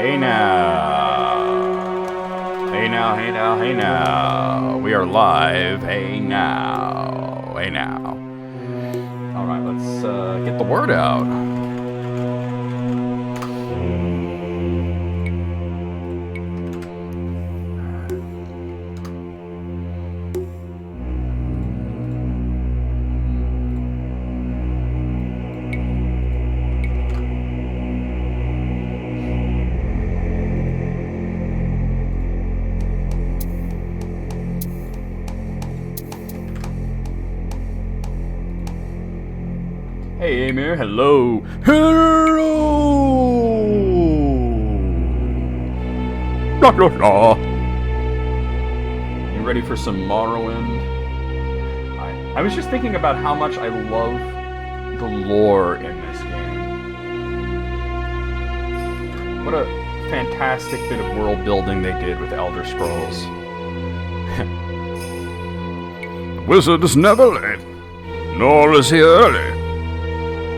Hey now. Hey now, hey now, hey now. We are live. Hey now. Hey now. Alright, let's get the word out. Hey, Amir, hello. Hello! La la la. You ready for some Morrowind? I was just thinking about how much I love the lore in this game. What a fantastic bit of world building they did with Elder Scrolls. Wizard is never late, nor is he early.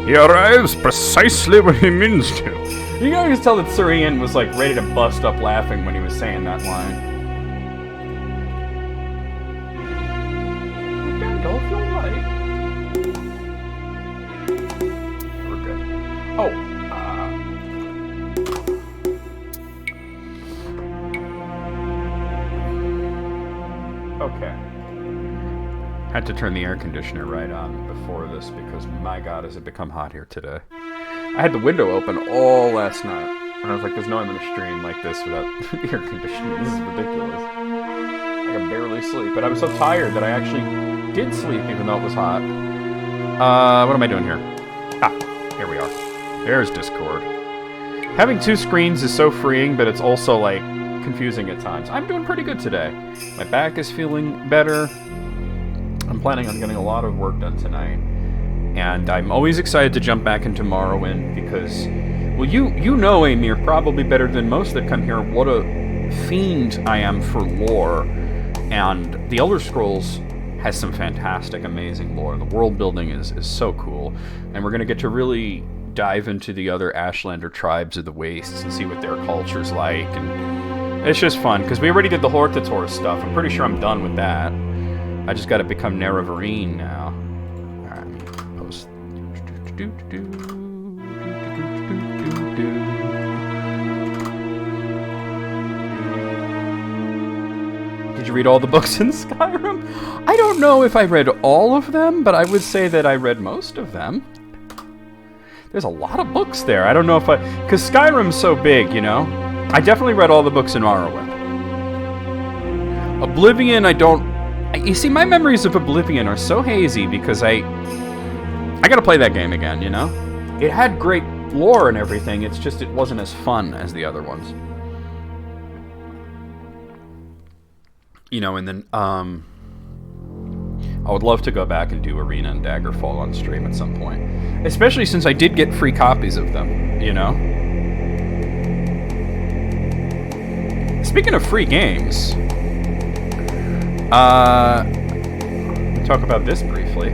He arrives precisely when he means to. You can always tell that Sir Ian was like ready to bust up laughing when he was saying that line. Gandalf, you're right. We're good. Oh, okay. Had to turn the air conditioner right on before this because my god has it become hot here today. I had the window open all last night and I was like, there's no way I'm going to stream like this without air conditioning. This is ridiculous. I can barely sleep, but I was so tired that I actually did sleep even though it was hot. What am I doing here? Ah, here we are. There's Discord. Having two screens is so freeing, but it's also like confusing at times. I'm doing pretty good today. My back is feeling better. I'm planning on getting a lot of work done tonight, and I'm always excited to jump back into Morrowind because, well, you know, Amir, probably better than most that come here, what a fiend I am for lore, and the Elder Scrolls has some fantastic, amazing lore. The world building is so cool, and we're going to get to really dive into the other Ashlander tribes of the Wastes and see what their culture's like, and it's just fun, because we already did the Hortator stuff. I'm pretty sure I'm done with that. I just got to become Nerevarine now. Alright, post. Did you read all the books in Skyrim? I don't know if I read all of them, but I would say that I read most of them. There's a lot of books there. I don't know if because Skyrim's so big, you know? I definitely read all the books in Morrowind. Oblivion, I don't... You see, my memories of Oblivion are so hazy because I gotta play that game again, you know? It had great lore and everything, it's just it wasn't as fun as the other ones. You know, and then, I would love to go back and do Arena and Daggerfall on stream at some point. Especially since I did get free copies of them, you know? Speaking of free games... talk about this briefly.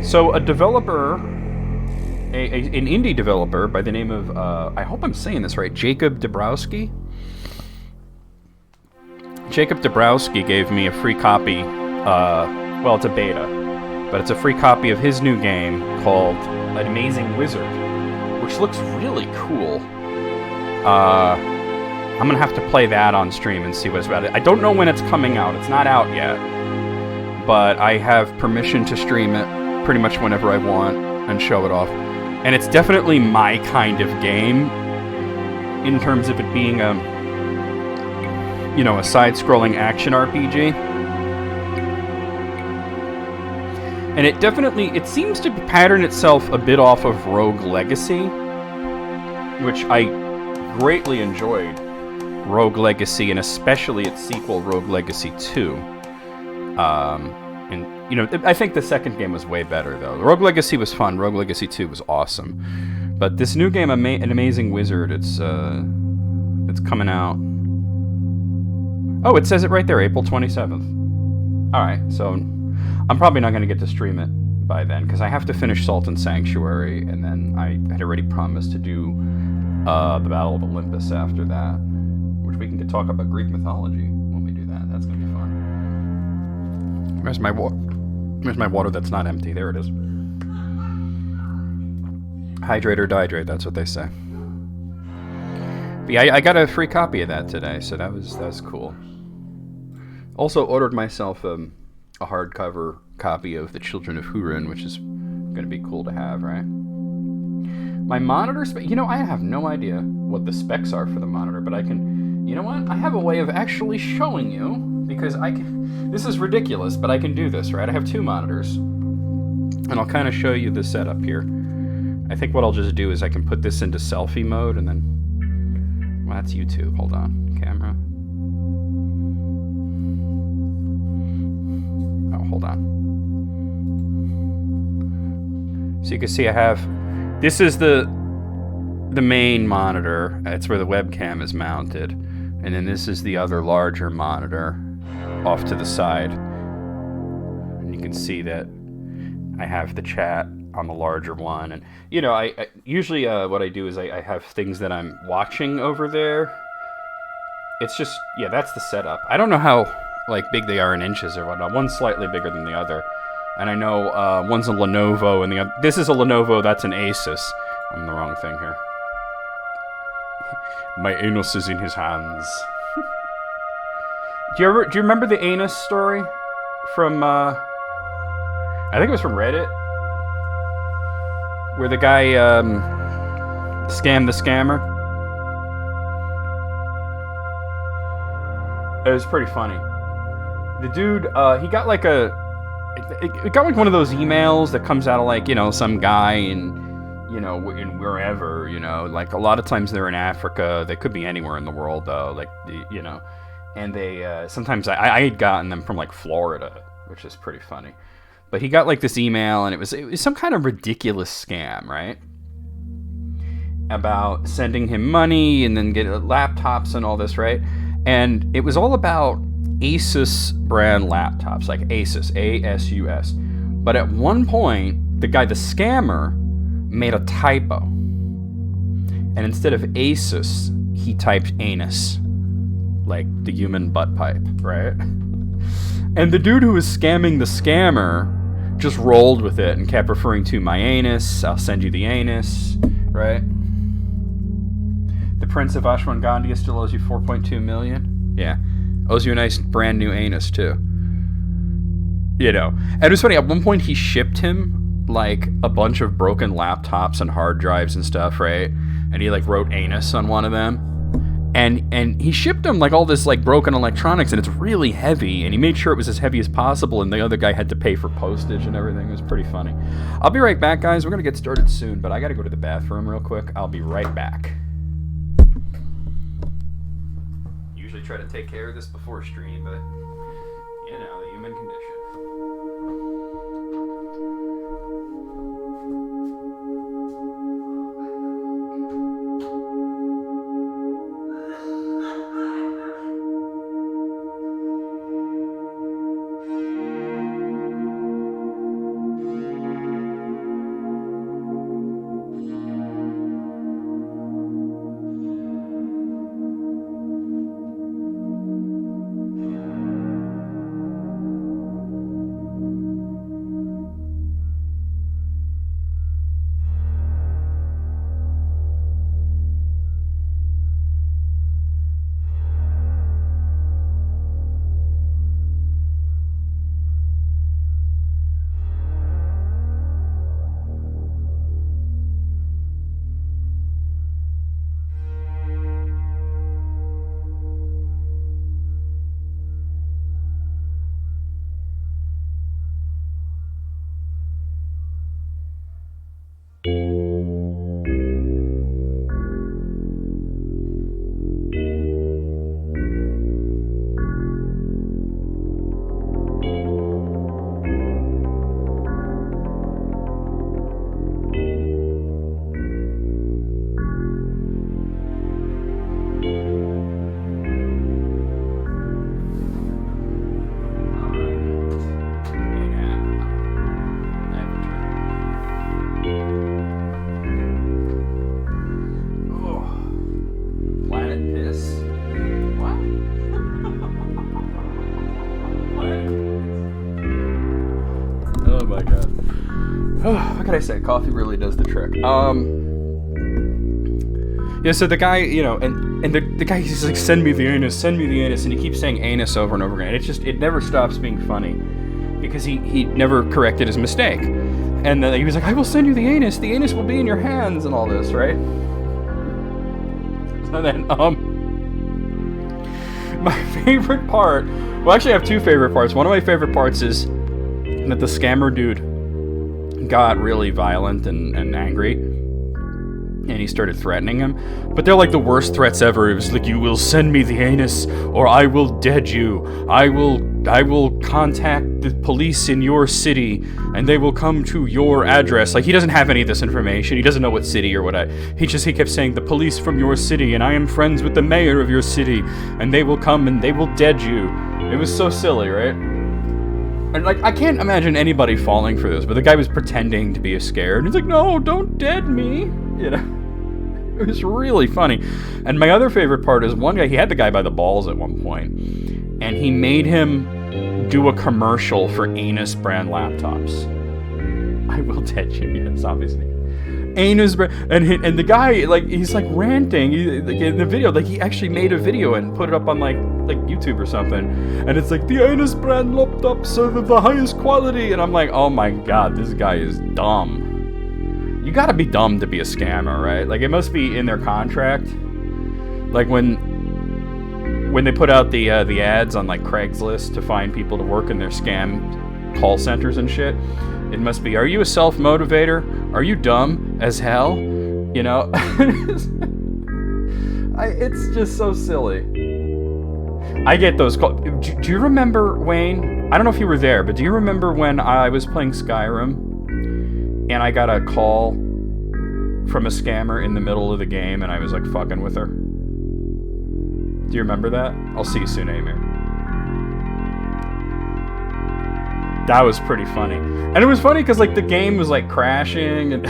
So a developer, an indie developer by the name of, I hope I'm saying this right, Jacob Dabrowski? Jacob Dabrowski gave me a free copy, well, it's a beta, but it's a free copy of his new game called An Amazing Wizard, which looks really cool. I'm gonna have to play that on stream and see what's about it. I don't know when it's coming out. It's not out yet. But I have permission to stream it pretty much whenever I want and show it off. And it's definitely my kind of game in terms of it being a, you know, a side-scrolling action RPG. And it definitely, it seems to pattern itself a bit off of Rogue Legacy, which I greatly enjoyed. Rogue Legacy, and especially its sequel, Rogue Legacy 2. And, you know, I think the second game was way better, though. Rogue Legacy was fun. Rogue Legacy 2 was awesome. But this new game, An Amazing Wizard, it's coming out. Oh, it says it right there, April 27th. Alright, so I'm probably not going to get to stream it by then, because I have to finish Salt and Sanctuary, and then I had already promised to do the Battle of Olympus after that, which we can talk about Greek mythology when we do that. That's gonna be fun. Where's my water? Where's my water that's not empty? There it is. Hydrate or dihydrate, that's what they say. But yeah, I got a free copy of that today, so that was cool. Also ordered myself a hardcover copy of The Children of Hurin, which is going to be cool to have, right? My monitor you know, I have no idea what the specs are for the monitor, but I can, you know what? I have a way of actually showing you, because I can, this is ridiculous, but I can do this, right? I have two monitors, and I'll kind of show you the setup here. I think what I'll just do is I can put this into selfie mode, and then, well, that's YouTube. Hold on, camera. Oh, hold on. So you can see I have, this is the main monitor. That's where the webcam is mounted. And then this is the other larger monitor off to the side. And you can see that I have the chat on the larger one. And, you know, I usually what I do is I have things that I'm watching over there. It's just, yeah, that's the setup. I don't know how, like, big they are in inches or whatnot. One's slightly bigger than the other. And I know one's a Lenovo and the other... This is a Lenovo, that's an Asus. I'm the wrong thing here. My anus is in his hands. Do you remember the anus story from I think it was from Reddit, where the guy scammed the scammer? It was pretty funny. The dude, he got like it got like one of those emails that comes out of, like, you know, some guy in, you know, in wherever, you know, like a lot of times they're in Africa. They could be anywhere in the world though, like, you know, and they sometimes I had gotten them from like Florida, which is pretty funny. But he got like this email, and it was some kind of ridiculous scam, right? About sending him money and then get laptops and all this, right? And it was all about Asus brand laptops, like Asus, A-S-U-S. But at one point, the scammer, made a typo. And instead of Asus, he typed anus, like the human butt pipe, right? And the dude who was scamming the scammer just rolled with it and kept referring to my anus, I'll send you the anus, right? The Prince of Ashwagandha still owes you 4.2 million. Yeah. Owes you a nice brand new anus too. You know. And it was funny, at one point he shipped him like a bunch of broken laptops and hard drives and stuff, right? And he like wrote anus on one of them. And he shipped him like all this like broken electronics, and it's really heavy, and he made sure it was as heavy as possible, and the other guy had to pay for postage and everything. It was pretty funny. I'll be right back, guys. We're gonna get started soon, but I gotta go to the bathroom real quick. I'll be right back. Usually try to take care of this before stream, but you know, the human condition. what can I say? Coffee really does the trick. Yeah, so the guy, you know, and the guy, he's like, send me the anus, and he keeps saying anus over and over again. It never stops being funny, because he never corrected his mistake. And then he was like, I will send you the anus will be in your hands, and all this, right? So then, my favorite part, well, actually I have two favorite parts. One of my favorite parts is that the scammer dude got really violent and angry, and he started threatening him. But they're like the worst threats ever. It was like, you will send me the anus, or I will dead you. I will contact the police in your city, and they will come to your address. Like, he doesn't have any of this information. He doesn't know what city or what. He kept saying, the police from your city, and I am friends with the mayor of your city, and they will come and they will dead you. It was so silly, right? And like, I can't imagine anybody falling for this, but the guy was pretending to be scared. He's like, no, don't dead me. You know? It was really funny. And my other favorite part is one guy, he had the guy by the balls at one point, and he made him do a commercial for Anus brand laptops. I will dead you, yes, obviously. Anus brand, and the guy, like, he's like ranting like, in the video, like he actually made a video and put it up on like YouTube or something, and it's like, the Anus brand laptops are the highest quality, and I'm like, oh my god, this guy is dumb. You gotta be dumb to be a scammer, right? Like, it must be in their contract. Like, when they put out the ads on, like, Craigslist to find people to work in their scam call centers and shit, it must be, are you a self-motivator? Are you dumb as hell? You know? It's just so silly. I get those calls. Do you remember, Wayne? I don't know if you were there, but do you remember when I was playing Skyrim and I got a call from a scammer in the middle of the game, and I was like fucking with her? Do you remember that? I'll see you soon, Amir. That was pretty funny. And it was funny because like the game was like crashing and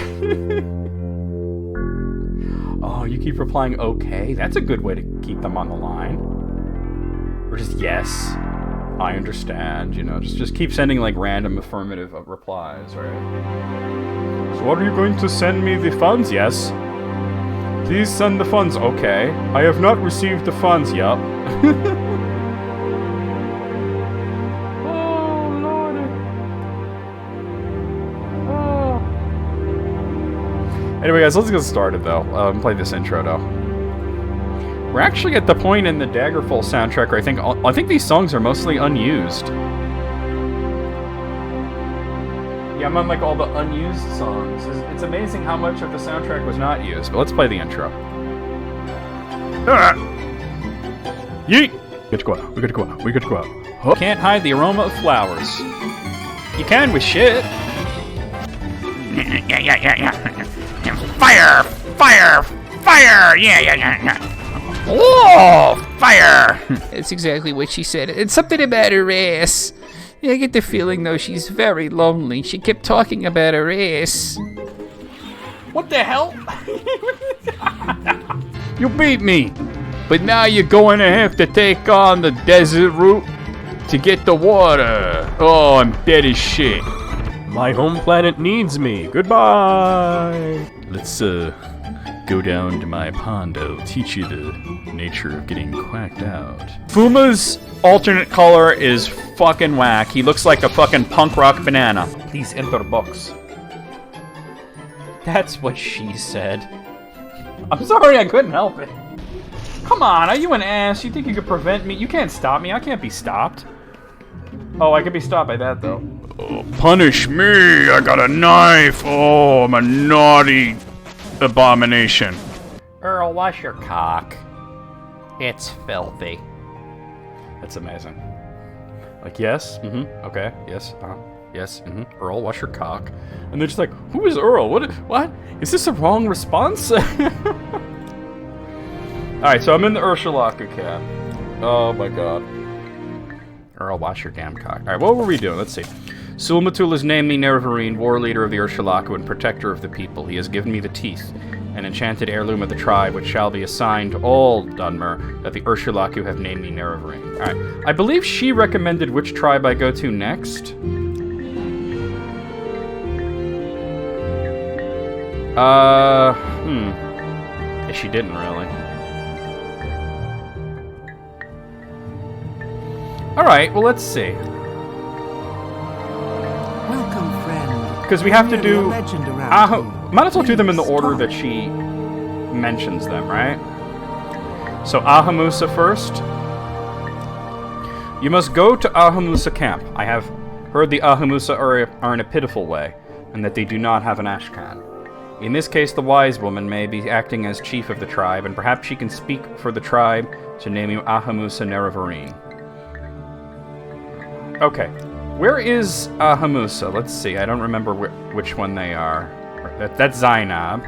oh, you keep replying okay? That's a good way to keep them on the line. Or just yes, I understand, you know, just keep sending like random affirmative replies, right? So what are you going to send me the funds? Yes. Please send the funds. Okay. I have not received the funds yet. Oh, Lordy. Oh. Anyway, guys, let's get started, though. Play this intro, though. We're actually at the point in the Daggerfall soundtrack where I think these songs are mostly unused. Yeah, I'm on like all the unused songs. It's amazing how much of the soundtrack was not used. But let's play the intro. Yeet! We got to go out. We got to go out. We got to go out. Oh. Can't hide the aroma of flowers. You can with shit. Yeah. Fire! Fire! Fire! Yeah. Oh, fire! That's exactly what she said. It's something about her ass. Yeah, I get the feeling, though, she's very lonely. She kept talking about her ass. What the hell? You beat me. But now you're going to have to take on the desert route to get the water. Oh, I'm dead as shit. My home planet needs me. Goodbye. Let's, go down to my pond. I'll teach you the nature of getting quacked out. Fuma's alternate color is fucking whack. He looks like a fucking punk rock banana. Please enter box. That's what she said. I'm sorry, I couldn't help it. Come on, are you an ass? You think you could prevent me? You can't stop me. I can't be stopped. Oh, I could be stopped by that, though. Oh, punish me! I got a knife! Oh, I'm a naughty abomination. Earl, wash your cock. It's filthy. That's amazing. Like, yes, okay, yes, yes, Earl, wash your cock. And they're just like, who is Earl? What? Is this a wrong response? Alright, so I'm in the Ursulaku camp. Oh my god. Earl, wash your damn cock. Alright, what were we doing? Let's see. Sulmatul has named me Nerevarine, war leader of the Ursulaku and protector of the people. He has given me the teeth, an enchanted heirloom of the tribe, which shall be assigned to all Dunmer, that the Ursulaku have named me Nerevarine. Alright, I believe she recommended which tribe I go to next. Yeah, she didn't really. Alright, well, let's see. Welcome, friend. Because we have to Nearly a do... legend around here. Might as well do them in the Please, order talk. that she mentions them, right? So, Ahamusa first. You must go to Ahamusa camp. I have heard the Ahamusa are in a pitiful way, and that they do not have an Ashcan. In this case, the wise woman may be acting as chief of the tribe, and perhaps she can speak for the tribe to name you Ahamusa Neravarine. Okay. Where is Ahamusa? Let's see. I don't remember which one they are. That's Zainab.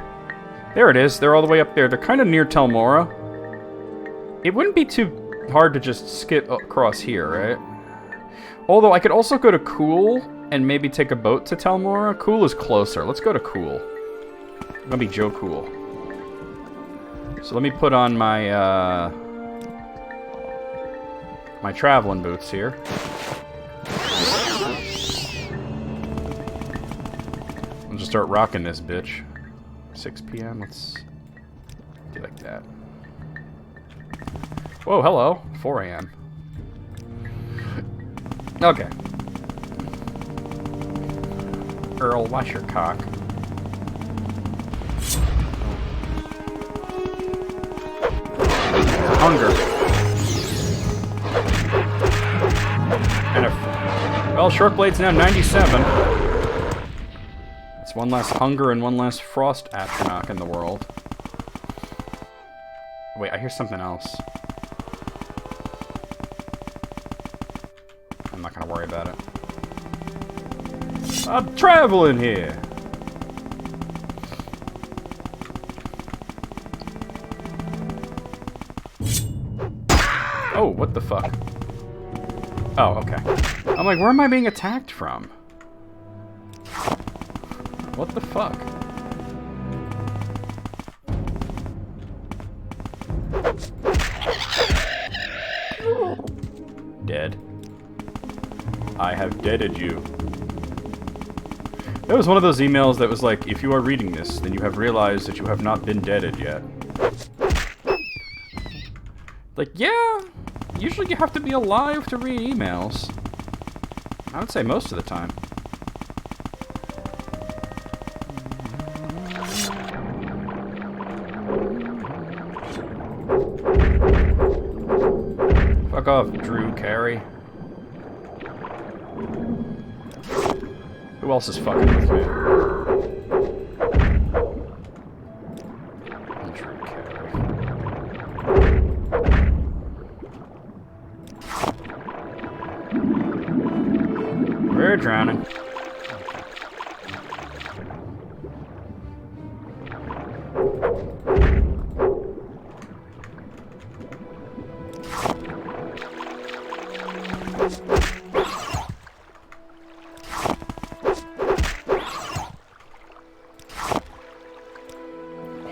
There it is. They're all the way up there. They're kind of near Telmora. It wouldn't be too hard to just skip across here, right? Although I could also go to Cool and maybe take a boat to Telmora. Cool is closer. Let's go to Cool. I'm gonna be Joe Cool. So let me put on my my traveling boots here. I'll just start rocking this bitch. 6 p.m. Let's do like that. Whoa, hello. 4 a.m. Okay. Earl, watch your cock. Hunger. And well, Shortblade's now 97. It's one less hunger and one less frost Atronach in the world. Wait, I hear something else. I'm not gonna worry about it. I'm traveling here. Oh, what the fuck? Oh, okay. I'm like, where am I being attacked from? What the fuck? Dead. I have deaded you. That was one of those emails that was like, if you are reading this, then you have realized that you have not been deaded yet. Like, yeah, usually you have to be alive to read emails. I would say most of the time. Fuck off, Drew Carey. Who else is fucking with me? Drew Carey. We're drowning.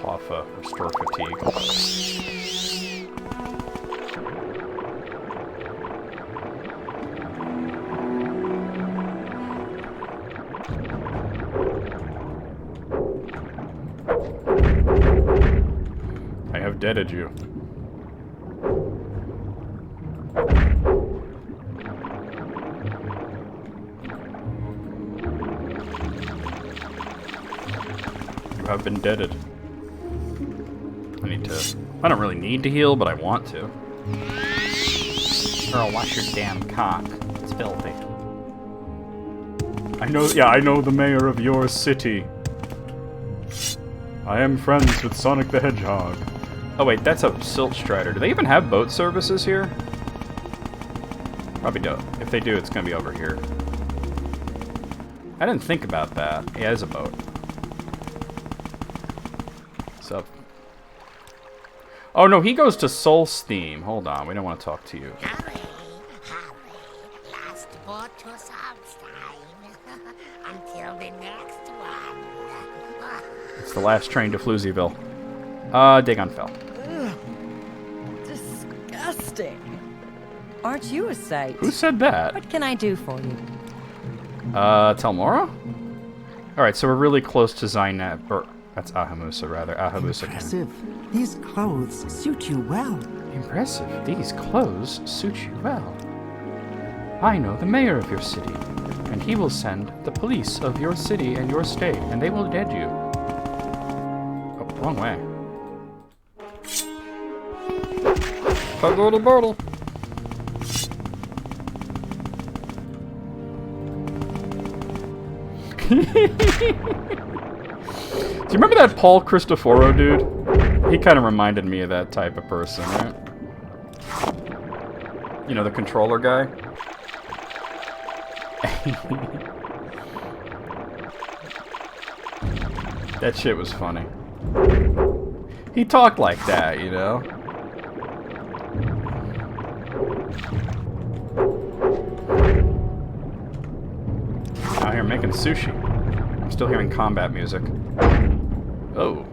Hoffa, restore fatigue. I have deaded you. You have been deaded. I don't really need to heal, but I want to. Earl, wash your damn cock. It's filthy. I know the mayor of your city. I am friends with Sonic the Hedgehog. Oh wait, that's a Silt Strider. Do they even have boat services here? Probably don't. If they do, it's gonna be over here. I didn't think about that. Yeah, there's a boat. What's up? Oh no, he goes to Solsteam. Hold on, we don't want to talk to you. Hurry, last boat to Solstein until the next one. It's the last train to Floozyville. Dagon fell. Disgusting. Aren't you a sight? Who said that? What can I do for you? Telmora? Alright, so we're really close to Zainab, or That's Ahamusa, rather. Ahamusa. Impressive. These clothes suit you well. Impressive. These clothes suit you well. I know the mayor of your city, and he will send the police of your city and your state, and they will dead you. Oh, wrong way. Bottle, bottle. Do you remember that Paul Cristoforo dude? He kind of reminded me of that type of person, right? You know, the controller guy? That shit was funny. He talked like that, you know? Out here making sushi. I'm still hearing combat music. Oh.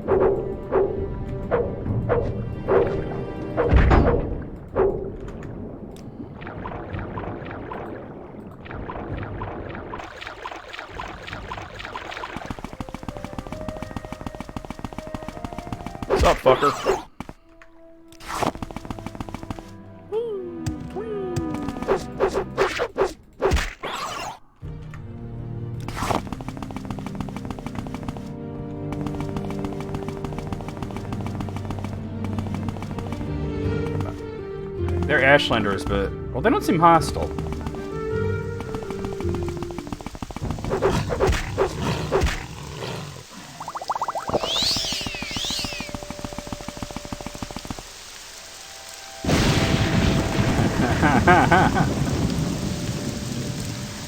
What's up, fucker? They're Ashlanders, but... well, they don't seem hostile.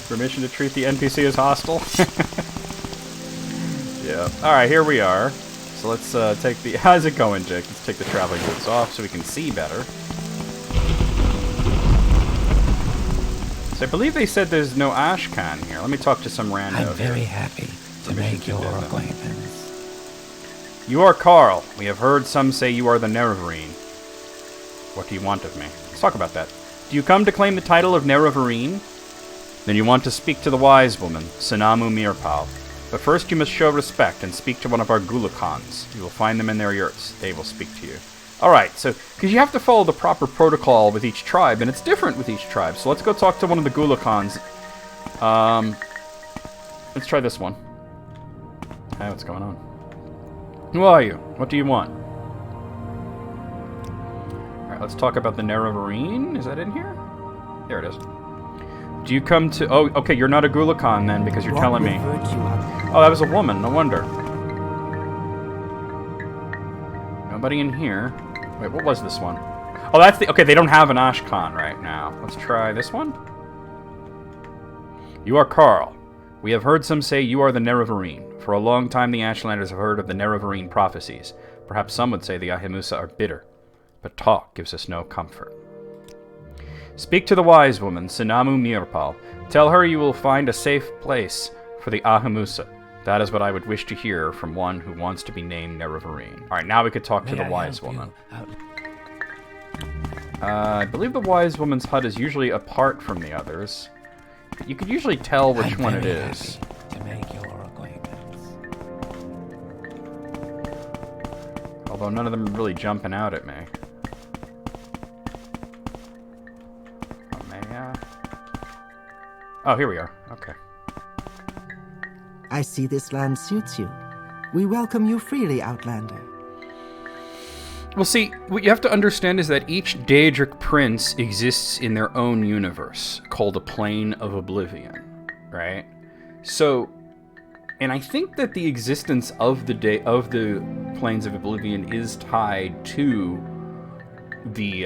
Permission to treat the NPC as hostile? Yeah. Alright, here we are. So let's take the... how's it going, Jake? Let's take the traveling boots off so we can see better. So I believe they said there's no Ashcan here. Let me talk to some rando. I'm very happy to make your acquaintance. You are Carl. We have heard some say you are the Nerevarine. What do you want of me? Let's talk about that. Do you come to claim the title of Nerevarine? Then you want to speak to the wise woman, Sanamu Mirpal. But first you must show respect and speak to one of our Gulakans. You will find them in their yurts. They will speak to you. Alright, so, because you have to follow the proper protocol with each tribe, and it's different with each tribe. So let's go talk to one of the Gulakans. Let's try this one. Hey, what's going on? Who are you? What do you want? Alright, let's talk about the Nerevarine. Is that in here? There it is. Do you come to... oh, okay, you're not a Gulakan then, because you're telling me... oh, that was a woman, no wonder. Nobody in here. Wait, what was this one? Oh, that's the... okay, they don't have an Ashkan right now. Let's try this one. You are Carl. We have heard some say you are the Nerevarine. For a long time, the Ashlanders have heard of the Nerevarine prophecies. Perhaps some would say the Ahimusa are bitter. But talk gives us no comfort. Speak to the wise woman, Sanamu Mirpal. Tell her you will find a safe place for the Ahimusa. That is what I would wish to hear from one who wants to be named Nerevarine. Alright, now we could talk to the wise woman. I believe the wise woman's hut is usually apart from the others. You could usually tell which one it is. To make your acquaintance. Although none of them are really jumping out at me. Oh, here we are. Okay. I see this land suits you. We welcome you freely, Outlander. Well, see, what you have to understand is that each Daedric prince exists in their own universe, called a Plane of Oblivion, right? So, and I think that the existence of the Planes of Oblivion is tied to the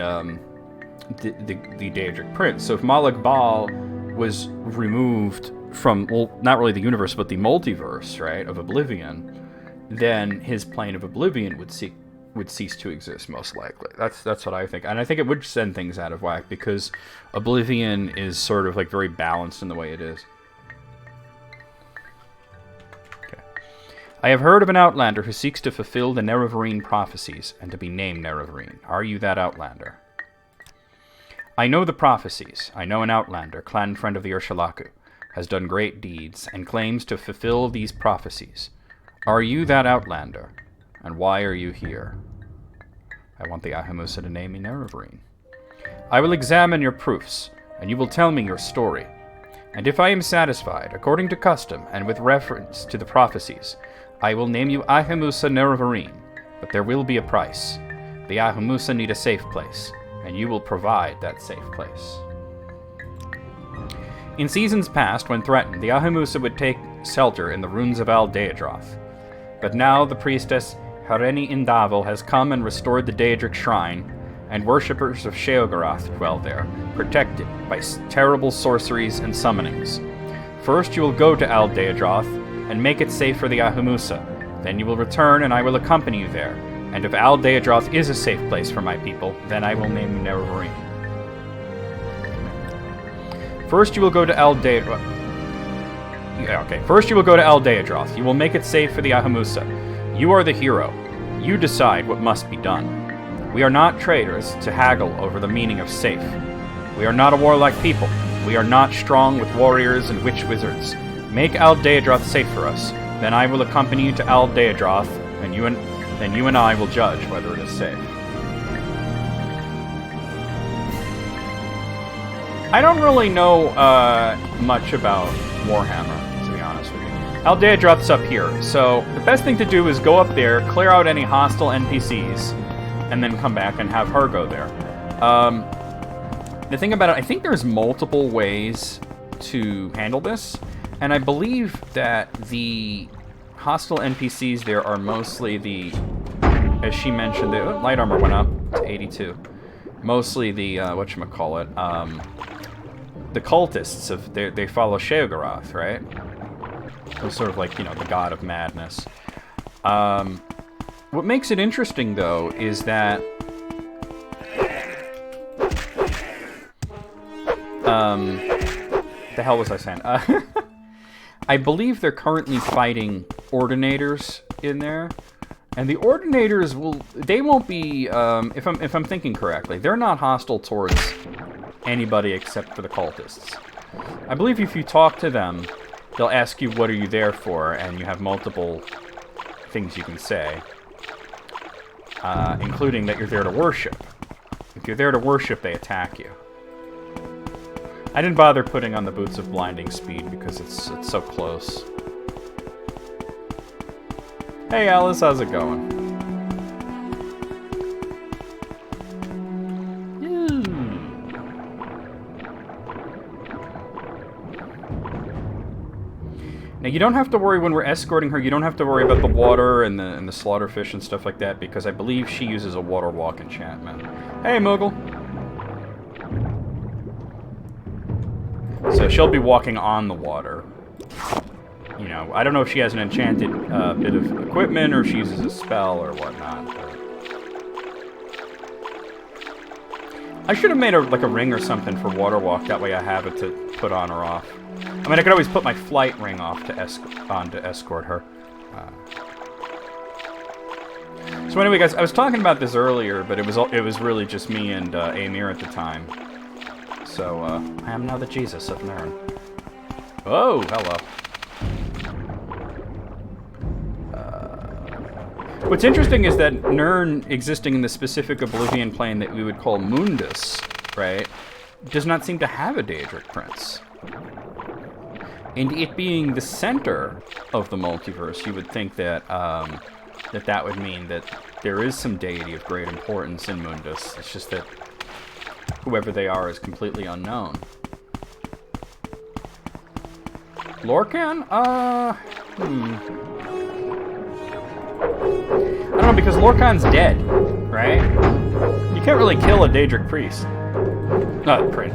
Daedric prince. So if Malak Bal was removed from, well, not really the universe, but the multiverse, right, of Oblivion, then his Plane of Oblivion would cease to exist, most likely. That's what I think. And I think it would send things out of whack, because Oblivion is sort of like very balanced in the way it is. Okay. I have heard of an Outlander who seeks to fulfill the Nerevarine prophecies, and to be named Nerevarine. Are you that Outlander? I know the prophecies. I know an Outlander, clan friend of the Urshalaku, has done great deeds, and claims to fulfill these prophecies. Are you that outlander? And why are you here? I want the Ahamusa to name me Nerevarine. I will examine your proofs, and you will tell me your story. And if I am satisfied, according to custom, and with reference to the prophecies, I will name you Ahamusa Nerevarine, but there will be a price. The Ahamusa need a safe place, and you will provide that safe place. In seasons past, when threatened, the Ahamusa would take shelter in the ruins of Al Daedroth. But now the priestess Hareni Indavil has come and restored the Daedric shrine, and worshippers of Sheogorath dwell there, protected by terrible sorceries and summonings. First you will go to Al Daedroth and make it safe for the Ahamusa. Then you will return and I will accompany you there. And if Al Daedroth is a safe place for my people, then I will name you Nerevarine. First you will go to Al Daedroth. First you will go to Al Daedroth. You will make it safe for the Ahamusa. You are the hero. You decide what must be done. We are not traitors to haggle over the meaning of safe. We are not a warlike people. We are not strong with warriors and witch wizards. Make Al Daedroth safe for us. Then I will accompany you to Al Daedroth, and you and I will judge whether it is safe. I don't really know much about Warhammer, to be honest with you. Al Daedroth's up here, so the best thing to do is go up there, clear out any hostile NPCs, and then come back and have her go there. The thing about it, I think there's multiple ways to handle this, and I believe that the hostile NPCs there are mostly the, as she mentioned, the light armor went up to 82. Mostly the, whatchamacallit, the cultists of, they follow Sheogorath, right? So sort of like, you know, the god of madness. What makes it interesting, though, is that the hell was I saying? I believe they're currently fighting Ordinators in there, and the Ordinators won't be, if I'm thinking correctly, they're not hostile towards anybody except for the cultists. I believe if you talk to them, they'll ask you what are you there for, and you have multiple things you can say, including that you're there to worship. If you're there to worship, they attack you. I didn't bother putting on the boots of blinding speed because it's so close. Hey Alice, how's it going? Now you don't have to worry when we're escorting her. You don't have to worry about the water and the slaughterfish and stuff like that because I believe she uses a water walk enchantment. Hey Moogle. So she'll be walking on the water. You know, I don't know if she has an enchanted bit of equipment or if she uses a spell or whatnot. But I should have made a ring or something for water walk. That way I have it to put on or off. I mean, I could always put my flight ring off to escort her. So anyway, guys, I was talking about this earlier, but it was really just me and Amir at the time. So I am now the Jesus of Nern. Oh, hello. What's interesting is that Nern, existing in the specific Oblivion plane that we would call Mundus, right, does not seem to have a Daedric prince. And it being the center of the multiverse, you would think that that would mean that there is some deity of great importance in Mundus. It's just that whoever they are is completely unknown. Lorcan? I don't know, because Lorcan's dead, right? You can't really kill a Daedric priest.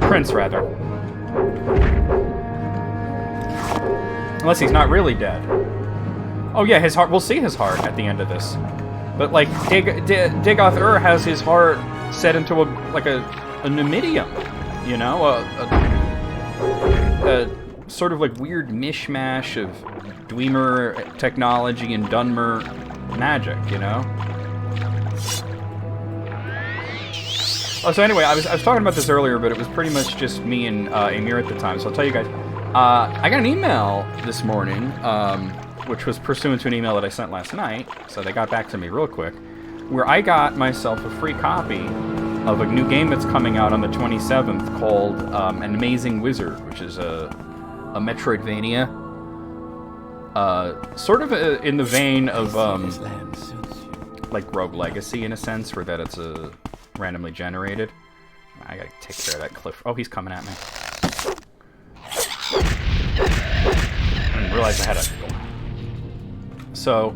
Prince, rather. Unless he's not really dead. Oh yeah, his heart. We'll see his heart at the end of this. But like, Dagoth-Ur has his heart set into a Numidium, you know, a sort of like weird mishmash of Dwemer technology and Dunmer magic, you know. Oh, so anyway, I was talking about this earlier, but it was pretty much just me and Amir at the time. So I'll tell you guys. I got an email this morning which was pursuant to an email that I sent last night, so they got back to me real quick, where I got myself a free copy of a new game that's coming out on the 27th called An Amazing Wizard, which is a Metroidvania. Sort of in the vein of like Rogue Legacy in a sense, where that it's randomly generated. I gotta take care of that cliff. Oh, he's coming at me. I didn't realize I had a... So,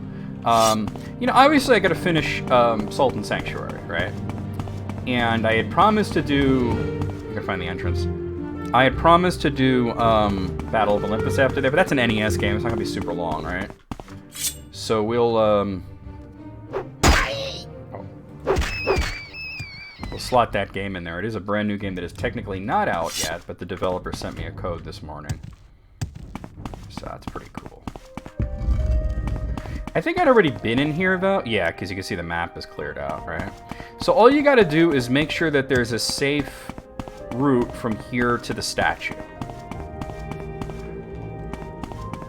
you know, obviously I gotta finish Sultan Sanctuary, right? And I had promised to do... I gotta find the entrance. I had promised to do Battle of Olympus after that, but that's an NES game. It's not gonna be super long, right? So we'll we'll slot that game in there. It is a brand new game that is technically not out yet, but the developer sent me a code this morning. So that's pretty cool. I think I'd already been in here, though. Yeah, because you can see the map is cleared out, right? So all you gotta do is make sure that there's a safe route from here to the statue.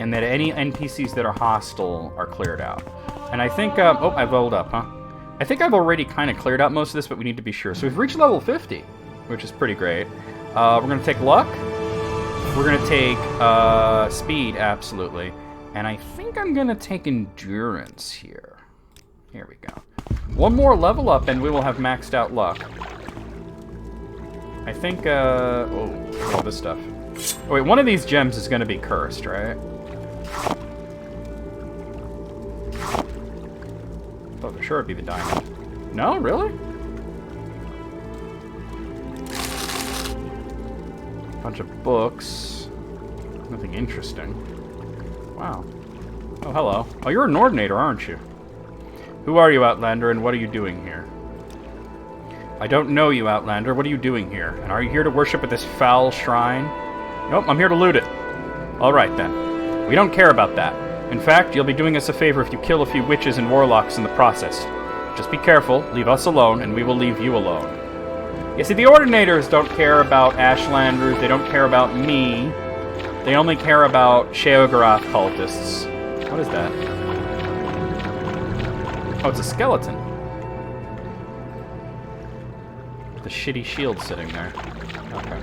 And that any NPCs that are hostile are cleared out. And I think, oh, I've leveled up, huh? I think I've already kind of cleared out most of this, but we need to be sure. So we've reached level 50, which is pretty great. We're going to take luck. We're going to take speed, absolutely. And I think I'm going to take endurance here. Here we go. One more level up and we will have maxed out luck. I think, oh, all this stuff. Oh, wait, one of these gems is going to be cursed, right? Oh, for sure it'd be the diamond. No, really? Bunch of books. Nothing interesting. Wow. Oh, hello. Oh, you're an ordinator, aren't you? Who are you, Outlander, and what are you doing here? I don't know you, Outlander. What are you doing here? And are you here to worship at this foul shrine? Nope, I'm here to loot it. Alright, then. We don't care about that. In fact, you'll be doing us a favor if you kill a few witches and warlocks in the process. Just be careful, leave us alone, and we will leave you alone. You see, the Ordinators don't care about Ashlanders, they don't care about me. They only care about Sheogorath cultists. What is that? Oh, it's a skeleton. The shitty shield sitting there. Okay.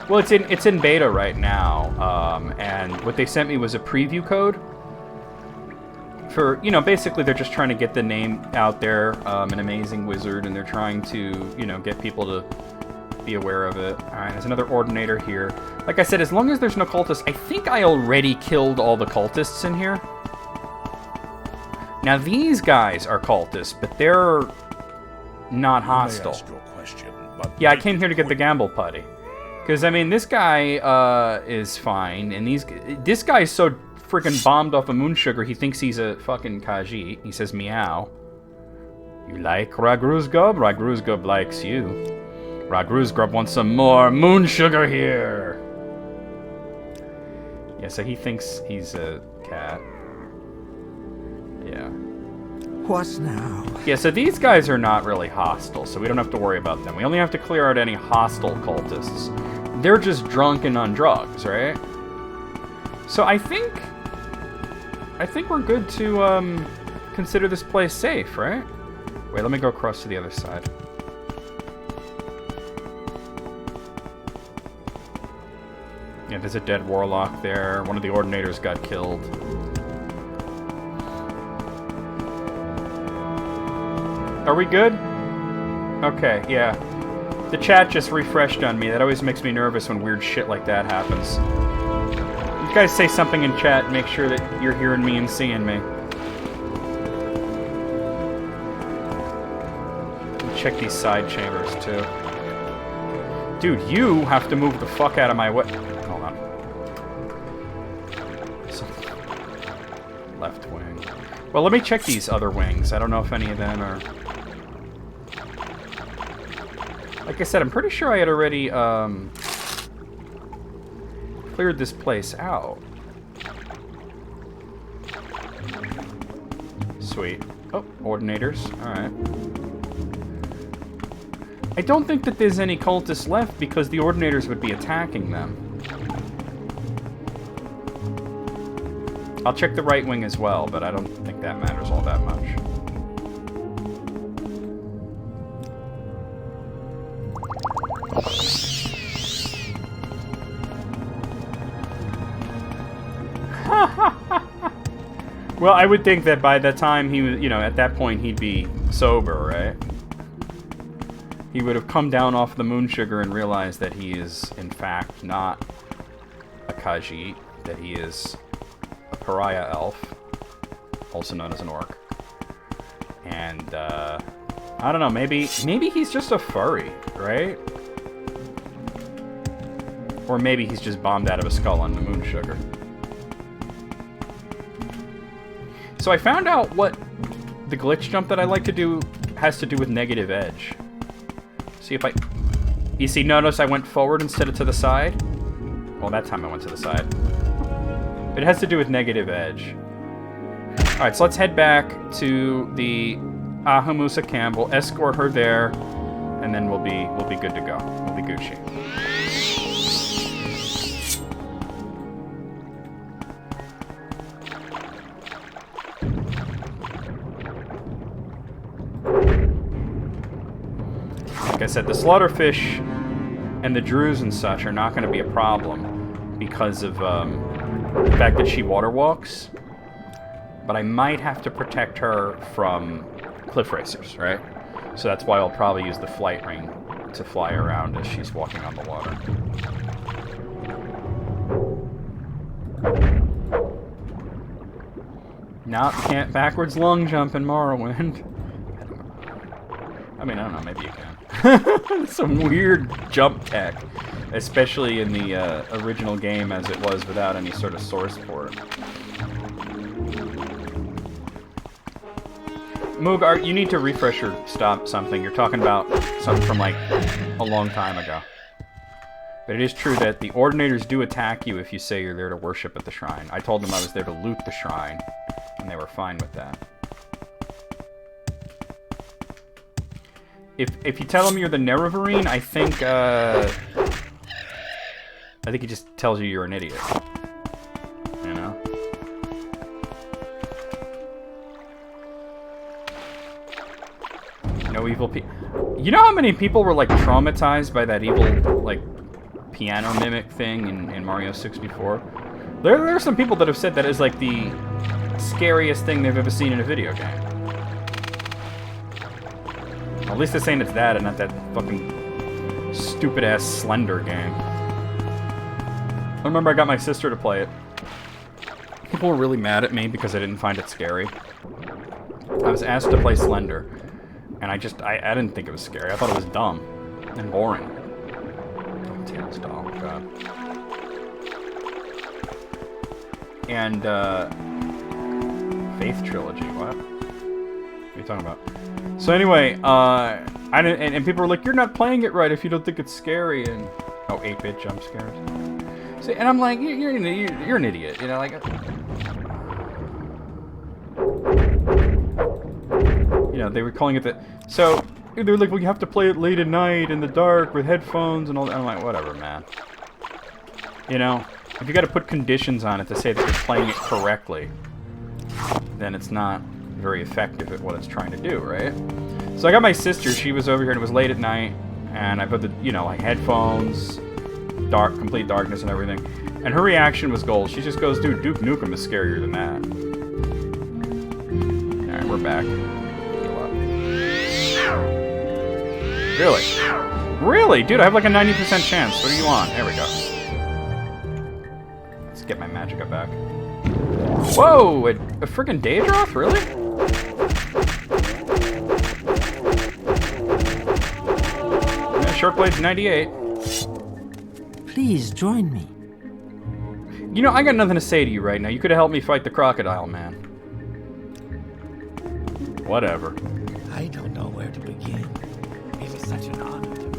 Well, it's in beta right now, and what they sent me was a preview code for, you know, basically they're just trying to get the name out there, An Amazing Wizard, and they're trying to, you know, get people to be aware of it. Alright, there's another Ordinator here. Like I said, as long as there's no cultists, I think I already killed all the cultists in here. Now, these guys are cultists, but they're not hostile. Yeah, I came here to get the gamble putty. Because, I mean, this guy is fine, and this guy's so freaking bombed off of moon sugar, he thinks he's a fucking Khajiit. He says, meow. You like Ragruzgub? Ragruzgub likes you. Ragruzgub wants some more moon sugar here. Yeah, so he thinks he's a cat. Yeah. What now? Yeah, so these guys are not really hostile, so we don't have to worry about them. We only have to clear out any hostile cultists. They're just drunk and on drugs, right? So I think we're good to consider this place safe, right? Wait, let me go across to the other side. Yeah, there's a dead warlock there. One of the Ordinators got killed. Are we good? Okay, yeah. The chat just refreshed on me. That always makes me nervous when weird shit like that happens. You guys say something in chat, make sure that you're hearing me and seeing me. Check these side chambers, too. Dude, you have to move the fuck out of my way. Hold on. Left wing. Well, let me check these other wings. I don't know if any of them are... Like I said, I'm pretty sure I had already, cleared this place out. Sweet. Oh, Ordinators. Alright. I don't think that there's any cultists left because the Ordinators would be attacking them. I'll check the right wing as well, but I don't think that matters all that much. Well, I would think that by the time he was, at that point he'd be sober, right? He would have come down off the moon sugar and realized that he is, in fact, not a Khajiit, that he is a pariah elf, also known as an orc. And, I don't know, maybe he's just a furry, right? Or maybe he's just bombed out of a skull on the moon sugar. So I found out what the glitch jump that I like to do has to do with negative edge. See if you see, notice I went forward instead of to the side? Well, that time I went to the side. It has to do with negative edge. Alright, so let's head back to the Ahamusa camp. We'll escort her there, and then we'll be good to go. We'll be Gucci. Like I said, the slaughterfish and the Druze and such are not going to be a problem because of the fact that she water walks. But I might have to protect her from cliff racers, right? So that's why I'll probably use the flight ring to fly around as she's walking on the water. No, you can't backwards lung jump in Morrowind. I mean, I don't know, maybe you can. Some weird jump tech, especially in the original game as it was without any sort of source for it. Moog, you need to refresh or stop something. You're talking about something from like a long time ago. But it is true that the Ordinators do attack you if you say you're there to worship at the shrine. I told them I was there to loot the shrine, and they were fine with that. If you tell him you're the Nerevarine, I think he just tells you you're an idiot. You know? No evil You know how many people were like traumatized by that evil like piano mimic thing in Mario 64? There are some people that have said that is like the scariest thing they've ever seen in a video game. At least they're saying it's that and not that fucking stupid-ass Slender game. I remember I got my sister to play it. People were really mad at me because I didn't find it scary. I was asked to play Slender, and I didn't think it was scary. I thought it was dumb and boring. Oh, Tails doll, God. And, Faith Trilogy, what? What are you talking about? So anyway, and people were like, "You're not playing it right if you don't think it's scary." And 8-bit jump scares. See, and I'm like, "You're an idiot," you know, like. You know, they were calling it the. So they were like, "Well, you have to play it late at night in the dark with headphones and all that." I'm like, whatever, man. You know, if you got to put conditions on it to say that you're playing it correctly, then it's not very effective at what it's trying to do, right? So I got my sister, she was over here and it was late at night, and I put the, like headphones, complete darkness and everything, and her reaction was gold. She just goes, "Dude, Duke Nukem is scarier than that." Alright, we're back. Really? Really? Dude, I have like a 90% chance. What do you want? There we go. Let's get my magicka back. Whoa! A friggin' Daedroth? Really? Yeah, Shortblade's 98. Please join me. You know, I got nothing to say to you right now. You could have helped me fight the crocodile, man. Whatever. I don't know where to begin. It is such an honor to me.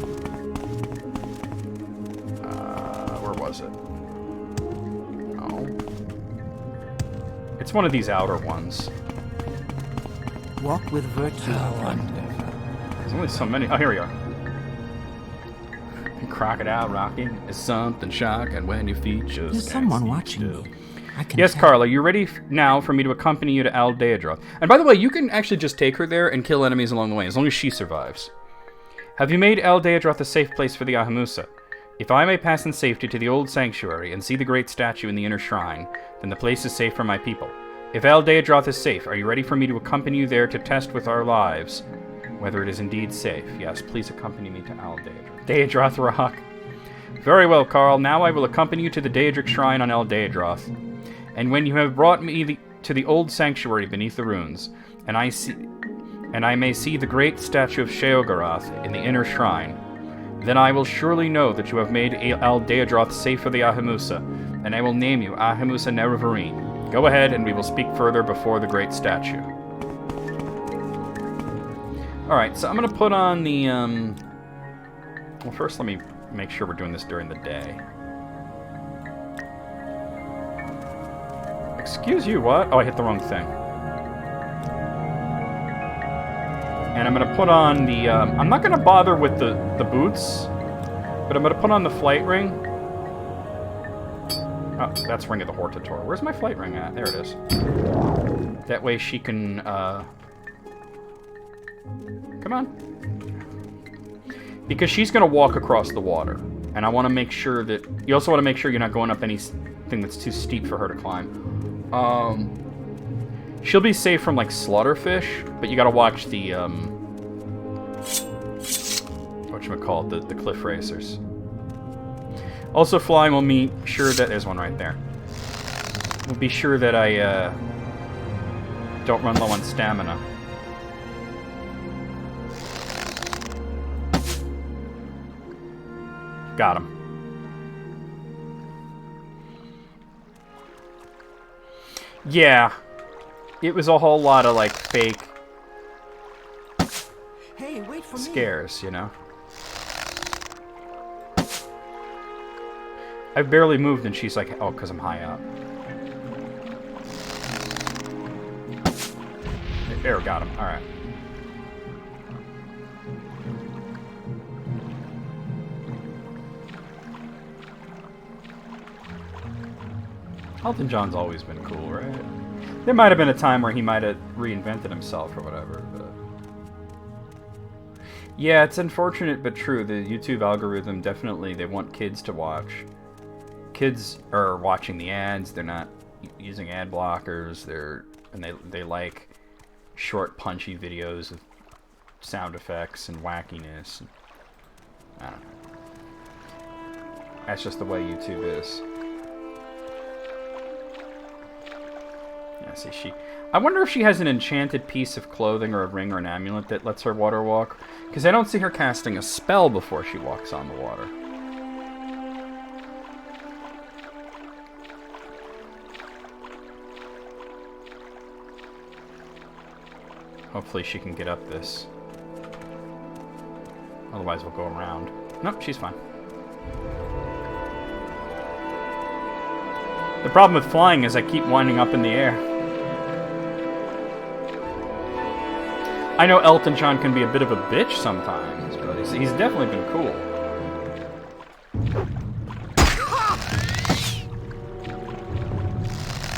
Where was it? Oh. It's one of these outer ones. Walk with virtue. How wonderful. There's only so many. Oh, here we are. Crocodile rocking is something shocking when your feet just There's can't someone keep watching still. me. I can Yes, tell. Carla, you ready now for me to accompany you to Aldeadroth? And by the way, you can actually just take her there and kill enemies along the way, as long as she survives. Have you made Aldeadroth a safe place for the Ahamusa? If I may pass in safety to the old sanctuary and see the great statue in the inner shrine, then the place is safe for my people. If Aldeadroth is safe, are you ready for me to accompany you there to test with our lives whether it is indeed safe? Yes, please accompany me to Aldeadroth. Daedroth Rock. Very well, Carl. Now I will accompany you to the Daedric Shrine on Aldeadroth. And when you have brought me to the old sanctuary beneath the ruins, and I may see the great statue of Sheogorath in the inner shrine, then I will surely know that you have made Aldeadroth safe for the Ahamusa, and I will name you Ahamusa Nerevarine. Go ahead, and we will speak further before the great statue. Alright, so I'm going to put on the, Well, first let me make sure we're doing this during the day. Excuse you, what? Oh, I hit the wrong thing. And I'm going to put on the, I'm not going to bother with the boots, but I'm going to put on the flight ring. Oh, that's Ring of the Hortator. Where's my flight ring at? There it is. That way she can, come on. Because she's going to walk across the water. And I want to make sure that... You also want to make sure you're not going up anything that's too steep for her to climb. She'll be safe from, like, slaughterfish, but you gotta watch the, whatchamacallit, the cliff racers. Also flying will be sure that... There's one right there. We'll be sure that I, don't run low on stamina. Got him. Yeah. It was a whole lot of, like, fake Hey, wait for me. scares, you know? I've barely moved and she's like, oh, because I'm high up. There, got him. Alright. Elton John's always been cool, right? There might have been a time where he might have reinvented himself or whatever, but... Yeah, it's unfortunate but true. The YouTube algorithm definitely, they want kids to watch. Kids are watching the ads, they're not using ad blockers, they like short, punchy videos with sound effects and wackiness. I don't know. That's just the way YouTube is. Yeah, see, I wonder if she has an enchanted piece of clothing or a ring or an amulet that lets her water walk. Because I don't see her casting a spell before she walks on the water. Hopefully she can get up this. Otherwise we'll go around. Nope, she's fine. The problem with flying is I keep winding up in the air. I know Elton John can be a bit of a bitch sometimes, but he's definitely been cool.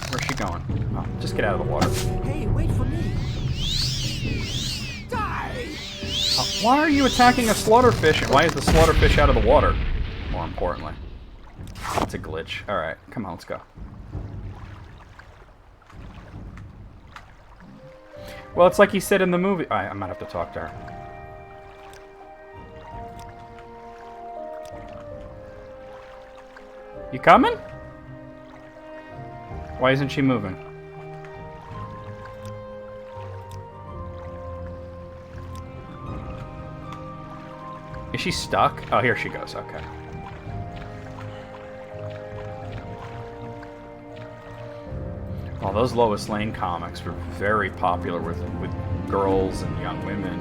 Where's she going? Oh, just get out of the water. Hey, wait for me. Why are you attacking a slaughterfish? And why is the slaughterfish out of the water? More importantly. It's a glitch. Alright, come on, let's go. Well, it's like he said in the movie. I might have to talk to her. You coming? Why isn't she moving? Is she stuck? Oh, here she goes. Okay. Well, those Lois Lane comics were very popular with girls and young women.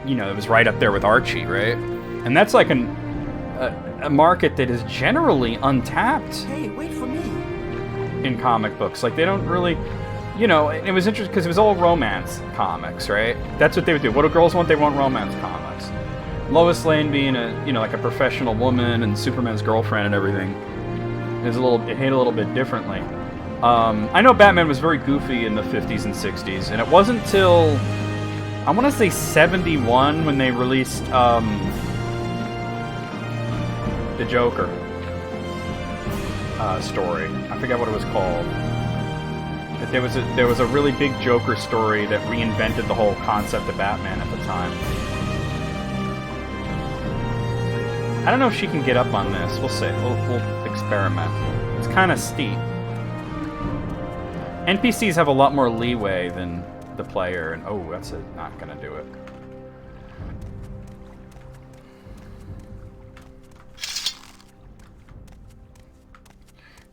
You know, it was right up there with Archie, right? And that's like a market that is generally untapped. Hey, wait for me. In comic books. Like, they don't really... You know, it was interesting because it was all romance comics, right? That's what they would do. What do girls want? They want romance comics. Lois Lane being a, you know, like a professional woman and Superman's girlfriend and everything. It hit a little bit differently. I know Batman was very goofy in the 50s and 60s, and it wasn't till I want to say 71 when they released the Joker story. I forget what it was called. But there was a really big Joker story that reinvented the whole concept of Batman at the time. I don't know if she can get up on this. We'll see. We'll experiment. It's kind of steep. NPCs have a lot more leeway than the player, and oh, that's not gonna do it.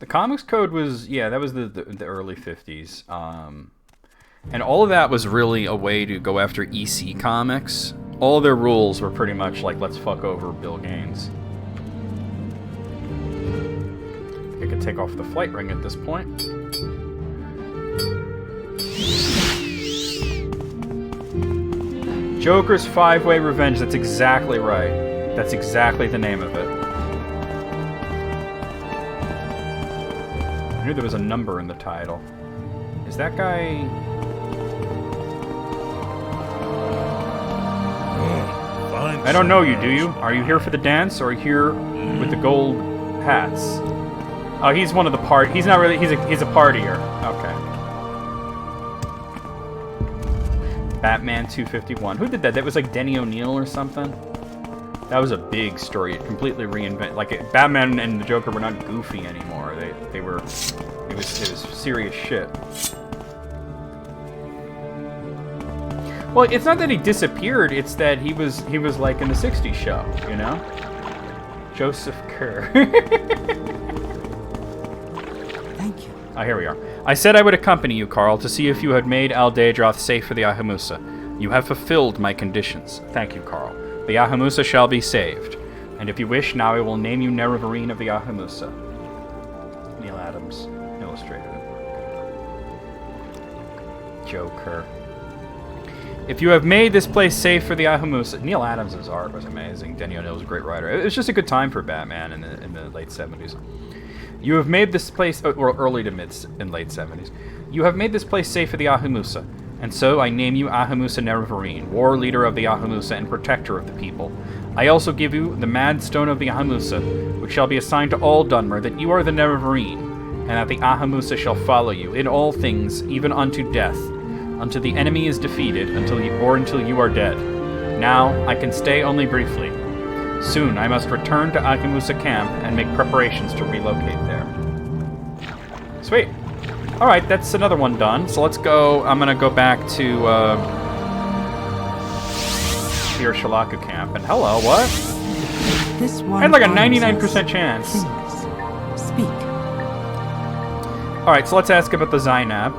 The comics code was, yeah, that was the early 50s. And all of that was really a way to go after EC Comics. All their rules were pretty much like, let's fuck over Bill Gaines. I could take off the flight ring at this point. Joker's Five-Way Revenge, that's exactly right. That's exactly the name of it. I knew there was a number in the title. Is that guy... I don't know you, do you? Are you here for the dance, or are you here with the gold hats? Oh, he's one of the part. He's not really. He's a partier. Okay. Batman 251. Who did that? That was like Denny O'Neil or something. That was a big story. It completely reinvented. Like Batman and the Joker were not goofy anymore. They were. It was serious shit. Well, it's not that he disappeared, it's that he was like in the 60s show, you know? Joseph Kerr. Thank you. Ah, here we are. I said I would accompany you, Carl, to see if you had made Al Daedroth safe for the Ahamusa. You have fulfilled my conditions. Thank you, Carl. The Ahamusa shall be saved. And if you wish, now I will name you Nerevarine of the Ahamusa. Neil Adams illustrated it. Joker. If you have made this place safe for the Ahamusa... Neil Adams' art was amazing. Denny O'Neil was a great writer. It was just a good time for Batman in the late 70s. You have made this place... or early to mid and late 70s. You have made this place safe for the Ahamusa. And so I name you Ahamusa Nerevarine, war leader of the Ahamusa and protector of the people. I also give you the Mad Stone of the Ahamusa, which shall be assigned to all Dunmer, that you are the Nerevarine, and that the Ahamusa shall follow you in all things, even unto death, until the enemy is defeated, until you are dead. Now, I can stay only briefly. Soon, I must return to Ahamusa camp and make preparations to relocate there. Sweet. Alright, that's another one done. So let's go, I'm gonna go back to, your Shalaku camp. And hello, what? This one I had like a honors 99% us. chance. Please, speak. Alright, so let's ask about the Zainab.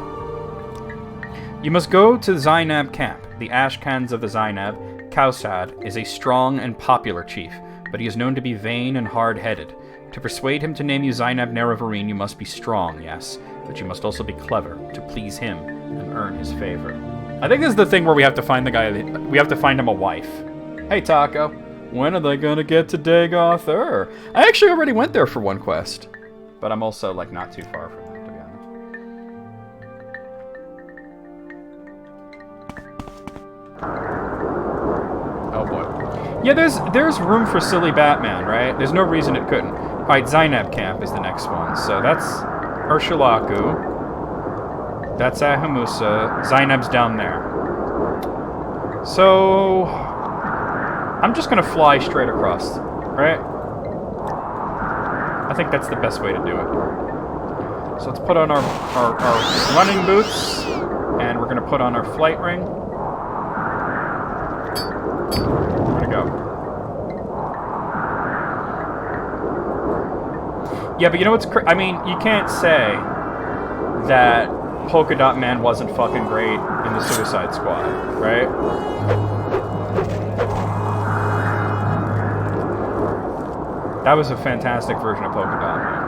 You must go to Zainab camp. The Ashkans of the Zainab, Kausad, is a strong and popular chief, but he is known to be vain and hard-headed. To persuade him to name you Zainab Nerevarine, you must be strong, yes, but you must also be clever, to please him and earn his favor. I think this is the thing where we have to find the guy, we have to find him a wife. Hey, Taco, when are they gonna get to Dagoth Ur? I actually already went there for one quest, but I'm also, like, not too far from that, to be honest. Oh boy. Yeah, there's room for silly Batman, right? There's no reason it couldn't. Alright, Zainab camp is the next one. So that's Urshulaku. That's Ahamusa. Zainab's down there. So I'm just gonna fly straight across, right? I think that's the best way to do it. So let's put on our running boots, and we're gonna put on our flight ring. Go. Yeah, but you know what's I mean, you can't say that Polka Dot Man wasn't fucking great in the Suicide Squad, right? That was a fantastic version of Polka Dot Man.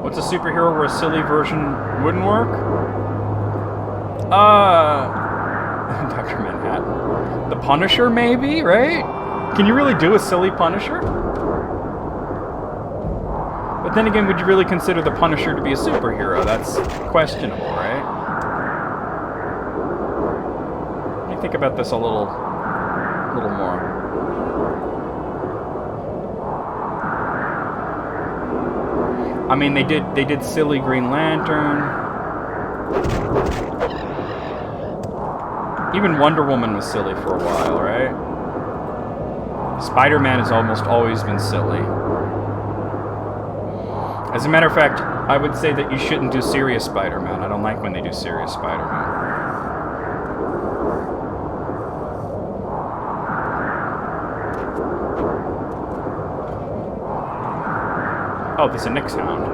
What's a superhero where a silly version wouldn't work? Dr. Manhattan. The Punisher, maybe, right? Can you really do a silly Punisher? But then again, would you really consider the Punisher to be a superhero? That's questionable, right? Let me think about this a little more. I mean, they did silly Green Lantern. Even Wonder Woman was silly for a while, right? Spider-Man has almost always been silly. As a matter of fact, I would say that you shouldn't do serious Spider-Man. I don't like when they do serious Spider-Man. Oh, there's a Nick sound.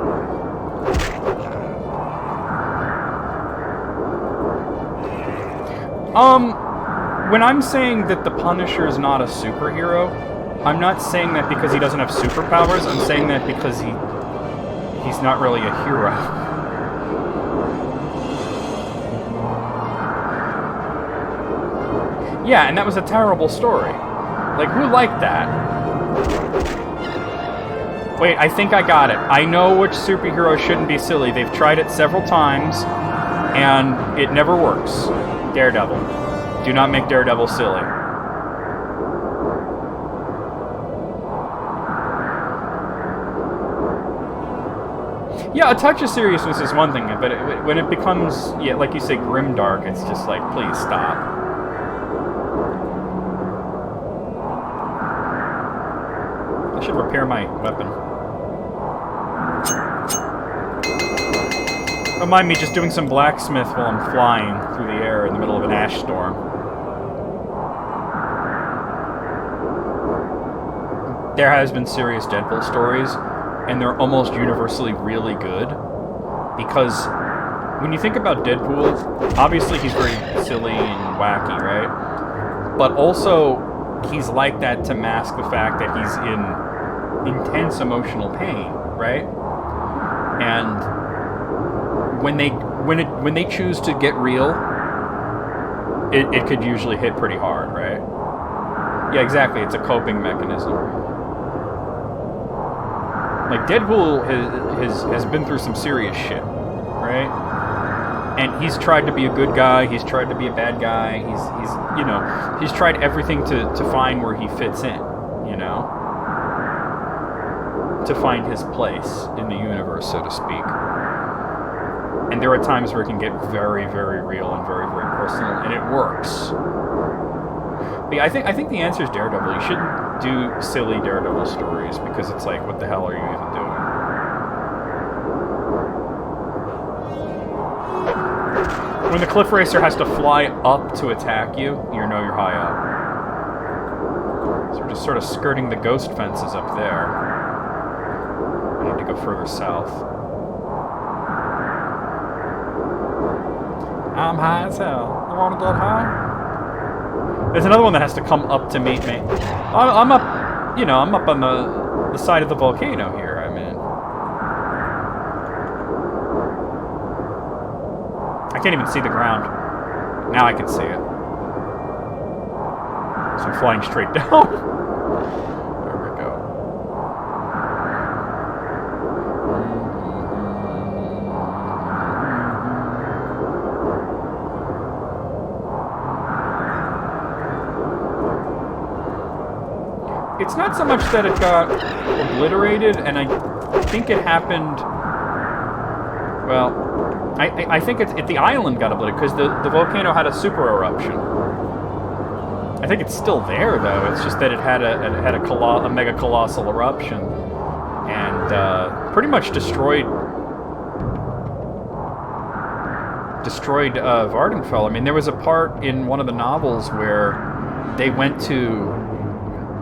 When I'm saying that the Punisher is not a superhero, I'm not saying that because he doesn't have superpowers. I'm saying that because he's not really a hero. Yeah, and that was a terrible story. Like, who liked that? Wait, I think I got it. I know which superhero shouldn't be silly. They've tried it several times, and it never works. Daredevil. Do not make Daredevil silly. Yeah, a touch of seriousness is one thing, but when it becomes, yeah, like you say, grimdark, it's just like, please stop. I should repair my weapon. Don't mind me just doing some blacksmith while I'm flying through the air in the middle of an ash storm. There has been serious Deadpool stories, and they're almost universally really good. Because when you think about Deadpool, obviously he's very silly and wacky, right? But also, he's like that to mask the fact that he's in intense emotional pain, right? And when they choose to get real, it could usually hit pretty hard, right? Yeah, exactly. It's a coping mechanism. Like, Deadpool has been through some serious shit, right? And he's tried to be a good guy. He's tried to be a bad guy. He's tried everything to find where he fits in, you know, to find his place in the universe, so to speak. And there are times where it can get very, very real and very, very personal, and it works. But yeah, I think the answer is Daredevil. You shouldn't do silly Daredevil stories because it's like, what the hell are you even doing? When the cliff racer has to fly up to attack you, you know you're high up. So we're just sort of skirting the ghost fences up there. I need to go further south. I'm high as hell. You wanna get high? There's another one that has to come up to meet me. I'm up, I'm up on the side of the volcano here, I mean. I can't even see the ground. Now I can see it. So I'm flying straight down. There we go. It's not so much that it got obliterated, and I think it happened. Well, I think the island got obliterated because the volcano had a super eruption. I think it's still there though. It's just that it had a mega colossal eruption, and pretty much destroyed Vardenfell. I mean, there was a part in one of the novels where they went to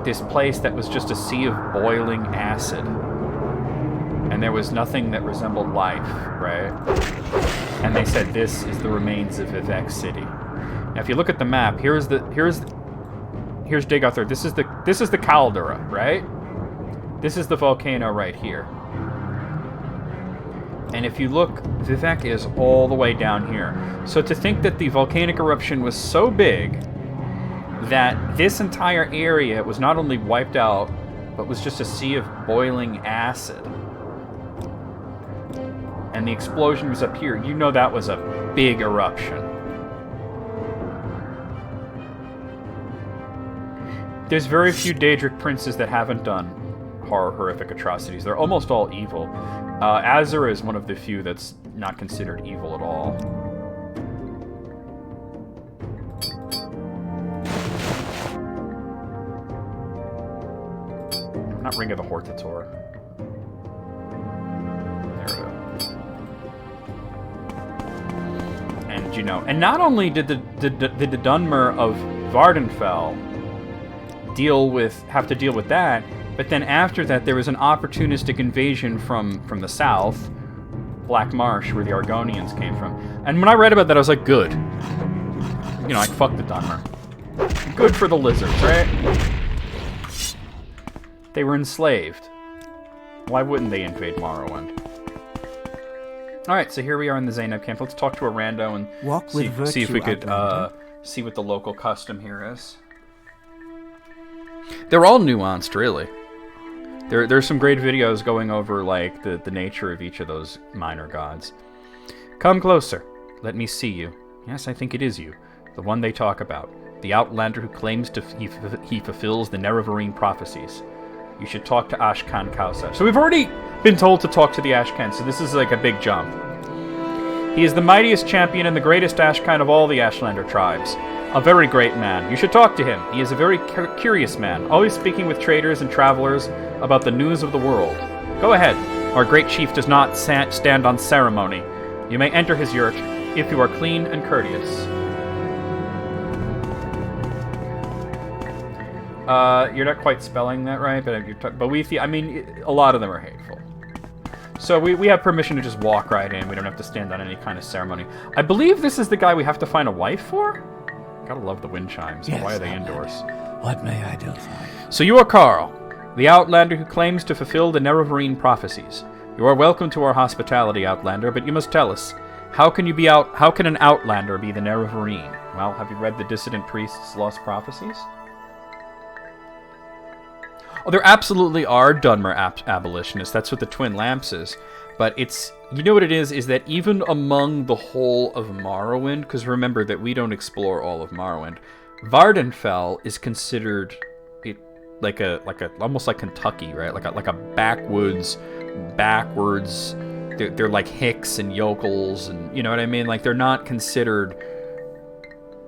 this place that was just a sea of boiling acid, and there was nothing that resembled life, right? And they said this is the remains of Vivek City. Now, if you look at the map, here's Digothur. This is the caldera, right? This is the volcano right here. And if you look, Vivek is all the way down here. So to think that the volcanic eruption was so big that this entire area was not only wiped out, but was just a sea of boiling acid. And the explosion was up here. You know that was a big eruption. There's very few Daedric princes that haven't done horrific atrocities. They're almost all evil. Azur is one of the few that's not considered evil at all. Not Ring of the Hortator. There we go. And, you know, and not only did the Dunmer of Vardenfell have to deal with that, but then after that there was an opportunistic invasion from the south, Black Marsh, where the Argonians came from. And when I read about that, I was like, good. You know, like, fuck the Dunmer. Good for the lizards, right? They were enslaved. Why wouldn't they invade Morrowind? Alright, so here we are in the Zainab camp. Let's talk to a rando and see if we could see what the local custom here is. They're all nuanced, really. There's some great videos going over, like, the nature of each of those minor gods. Come closer. Let me see you. Yes, I think it is you. The one they talk about. The outlander who claims he fulfills the Nerevarine prophecies. You should talk to Ashkan Kausa. So we've already been told to talk to the Ashkan, so this is like a big jump. He is the mightiest champion and the greatest Ashkan of all the Ashlander tribes. A very great man. You should talk to him. He is a very curious man, always speaking with traders and travelers about the news of the world. Go ahead. Our great chief does not stand on ceremony. You may enter his yurt if you are clean and courteous. You're not quite spelling that right, but Boethi, I mean, a lot of them are hateful. So we have permission to just walk right in. We don't have to stand on any kind of ceremony. I believe this is the guy we have to find a wife for? Gotta love the wind chimes. Yes, why are they indoors? What may I do for you? So you are Carl, the Outlander who claims to fulfill the Nerevarine prophecies. You are welcome to our hospitality, Outlander, but you must tell us, how can an Outlander be the Nerevarine? Well, have you read the Dissident Priest's Lost Prophecies? Oh, there absolutely are Dunmer abolitionists. That's what the Twin Lamps is. But it's, you know what it is that even among the whole of Morrowind, because remember that we don't explore all of Morrowind, Vardenfell is considered like almost like Kentucky, right? Like a backwards. They're like hicks and yokels, and you know what I mean? Like, they're not considered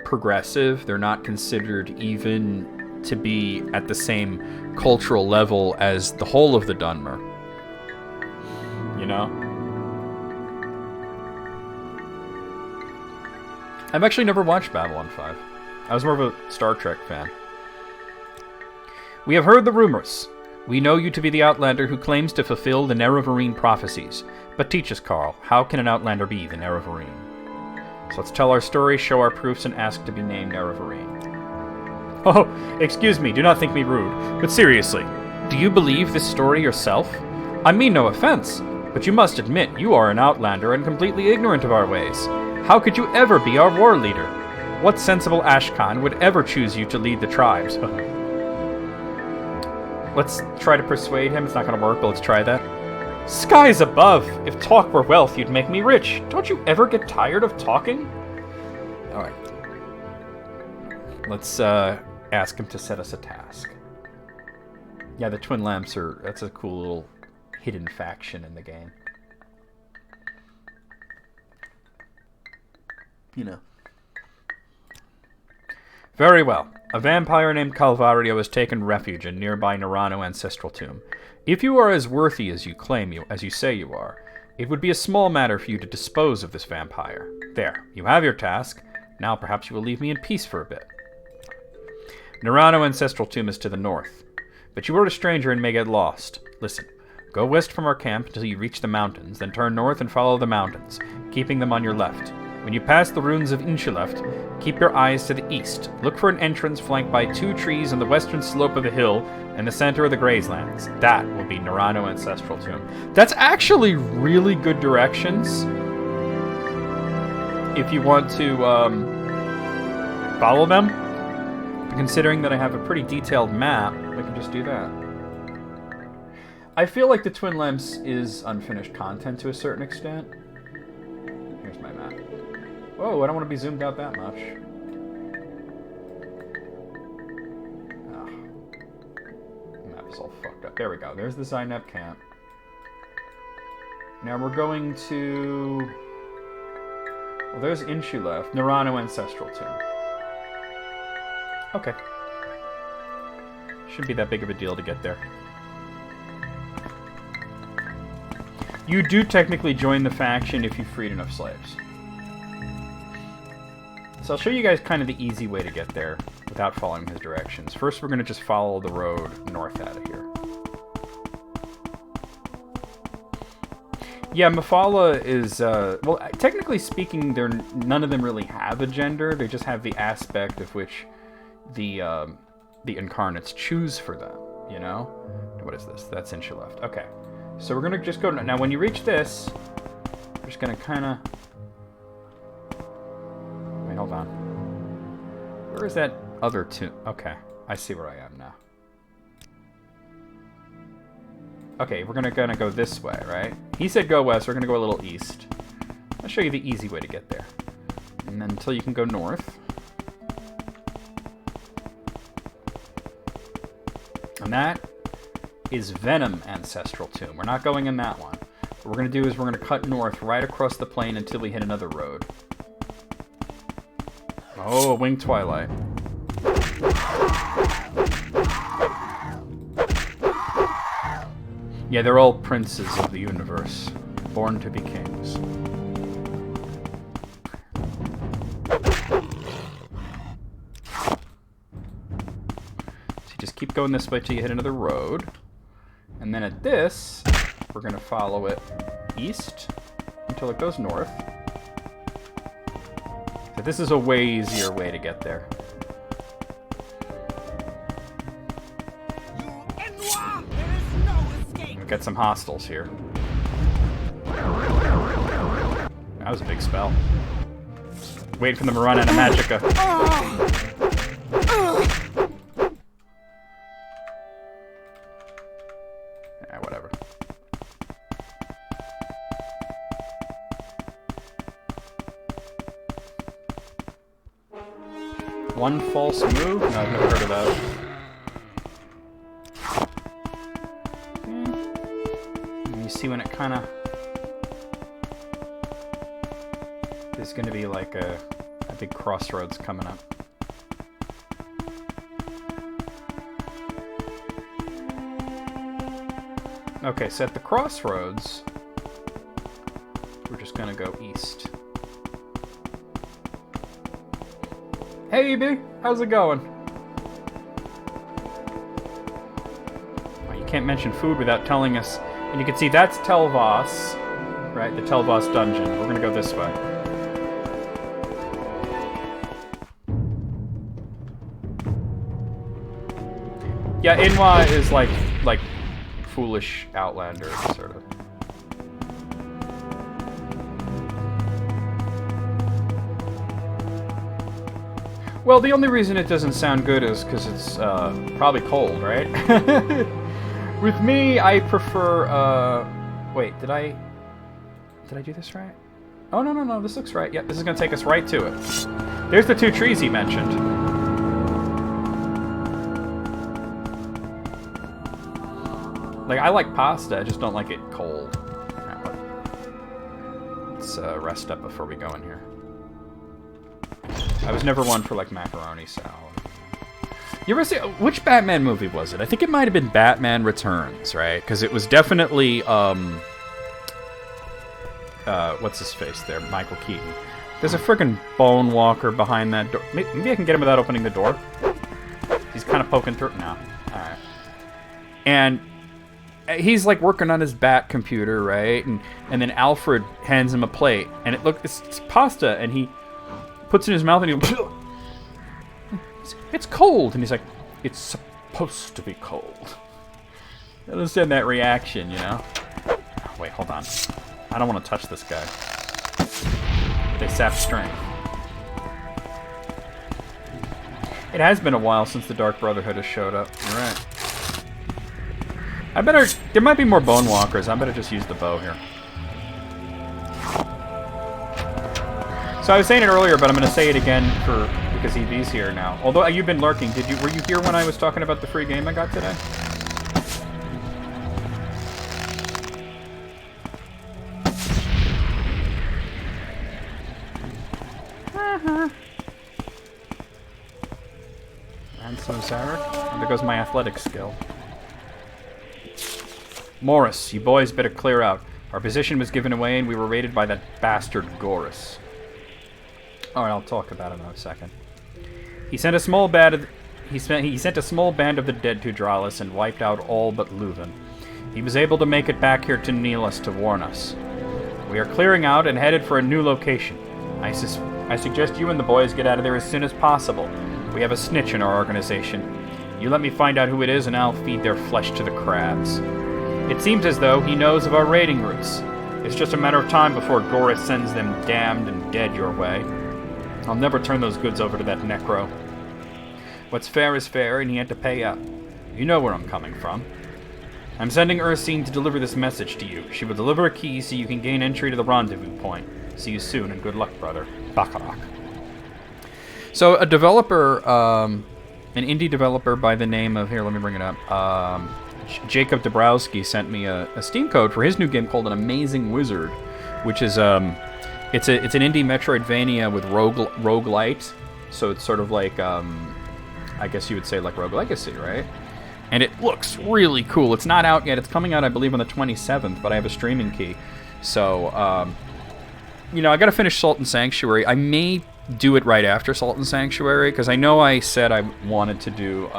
progressive. They're not considered even to be at the same cultural level as the whole of the Dunmer. You know? I've actually never watched Babylon 5. I was more of a Star Trek fan. We have heard the rumors. We know you to be the Outlander who claims to fulfill the Nerevarine prophecies. But teach us, Carl, how can an Outlander be the Nerevarine? So let's tell our story, show our proofs, and ask to be named Nerevarine. Oh, excuse me, do not think me rude. But seriously, do you believe this story yourself? I mean no offense, but you must admit you are an Outlander and completely ignorant of our ways. How could you ever be our war leader? What sensible Ashkan would ever choose you to lead the tribes? Let's try to persuade him. It's not going to work, but let's try that. Skies above! If talk were wealth, you'd make me rich. Don't you ever get tired of talking? Alright. Let's ask him to set us a task. Yeah, the Twin Lamps that's a cool little hidden faction in the game. You know. Very well. A vampire named Calvario has taken refuge in nearby Nerano ancestral tomb. If you are as worthy as you say you are, it would be a small matter for you to dispose of this vampire. There, you have your task. Now perhaps you will leave me in peace for a bit. Nerano ancestral tomb is to the north, but you are a stranger and may get lost. Listen, go west from our camp until you reach the mountains, then turn north and follow the mountains, keeping them on your left. When you pass the ruins of Inchileft, keep your eyes to the east. Look for an entrance flanked by 2 trees on the western slope of a hill in the center of the Grazelands. That will be Nerano Ancestral Tomb. That's actually really good directions. If you want to follow them, considering that I have a pretty detailed map, I can just do that. I feel like the Twin Lamps is unfinished content to a certain extent. Here's my map. Whoa, I don't want to be zoomed out that much. Oh. The map is all fucked up. There we go. There's the Zainab camp. Now we're going to... Well, there's Inshu left. Nerano Ancestral Tomb. Okay. Shouldn't be that big of a deal to get there. You do technically join the faction if you freed enough slaves. So I'll show you guys kind of the easy way to get there without following his directions. First, we're going to just follow the road north out of here. Yeah, Mephala is, well, technically speaking, none of them really have a gender. They just have the aspect of which the incarnates choose for them, you know? What is this? That's Inchileft. Okay. So we're going to just go... Now, when you reach this, we're just going to kind of... Wait, hold on. Where is that other tomb? Okay, I see where I am now. Okay, we're gonna go this way, right? He said go west, we're gonna go a little east. I'll show you the easy way to get there. And then until you can go north. And that is Venom Ancestral Tomb. We're not going in that one. What we're gonna do is we're gonna cut north right across the plain until we hit another road. Oh, a Winged Twilight. Yeah, they're all princes of the universe, born to be kings. So you just keep going this way till you hit another road. And then at this, we're going to follow it east until it goes north. So this is a way easier way to get there. We've got some hostiles here. That was a big spell. Wait for them to run out of magicka. Yeah, whatever. One false move? No, I've never heard of that. You see when it kind of... There's going to be like a big crossroads coming up. Okay, so at the crossroads, we're just going to go east. Hey, EB! How's it going? Well, you can't mention food without telling us. And you can see that's Telvos, right? The Telvos dungeon. We're going to go this way. Yeah, Inwa is like foolish outlander, sort of. Well, the only reason it doesn't sound good is because it's probably cold, right? With me, I prefer, wait, did I do this right? Oh, no, this looks right. Yep, this is going to take us right to it. There's the 2 trees he mentioned. Like, I like pasta, I just don't like it cold. Let's rest up before we go in here. I was never one for, like, macaroni salad. You ever see... Which Batman movie was it? I think it might have been Batman Returns, right? Because it was definitely, what's his face there? Michael Keaton. There's a friggin' bone walker behind that door. Maybe I can get him without opening the door. He's kind of poking through... No. Alright. And he's like working on his bat computer, right? And then Alfred hands him a plate, and it's pasta, and he puts it in his mouth, and he goes, it's cold, and he's like, it's supposed to be cold. I understand that reaction, you know? Oh, wait, hold on. I don't want to touch this guy. They sap strength. It has been a while since the Dark Brotherhood has showed up. You're right. There might be more Bone Walkers. I better just use the bow here. So I was saying it earlier, but I'm going to say it again because EV's here now. Although you've been lurking, were you here when I was talking about the free game I got today? And so Zarek. And there goes my athletics skill. Morris, you boys better clear out. Our position was given away and we were raided by that bastard Gorus. Alright, I'll talk about him in a second. He sent a small band of the dead to Dralis and wiped out all but Leuven. He was able to make it back here to Neelis to warn us. We are clearing out and headed for a new location. I suggest you and the boys get out of there as soon as possible. We have a snitch in our organization. You let me find out who it is and I'll feed their flesh to the crabs. It seems as though he knows of our raiding routes. It's just a matter of time before Gorus sends them damned and dead your way. I'll never turn those goods over to that necro. What's fair is fair, and he had to pay up. You know where I'm coming from. I'm sending Ursine to deliver this message to you. She will deliver a key so you can gain entry to the rendezvous point. See you soon, and good luck, brother. Bacharach. So a developer, an indie developer by the name of, here, let me bring it up, Jacob Dabrowski sent me a Steam code for his new game called An Amazing Wizard, which is, it's an indie Metroidvania with roguelite, so it's sort of like, I guess you would say like Rogue Legacy, right? And it looks really cool. It's not out yet. It's coming out, I believe, on the 27th, but I have a streaming key. So, you know, I gotta finish Salt and Sanctuary. I may do it right after Salt and Sanctuary, because I know I said I wanted to do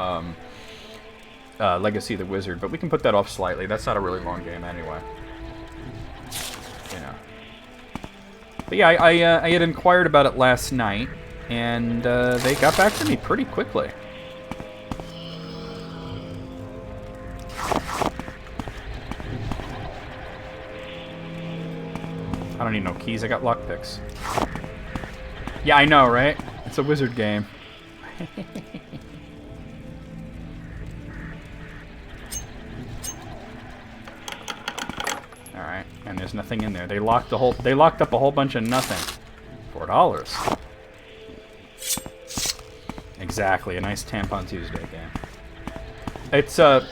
Legacy of the Wizard, but we can put that off slightly. That's not a really long game anyway. You know. But yeah, I had inquired about it last night, and they got back to me pretty quickly. I don't need no keys, I got lockpicks. Yeah, I know, right? It's a wizard game. Alright, and there's nothing in there. They locked up a whole bunch of nothing. $4. Exactly, a nice Tampon Tuesday game. It's oh,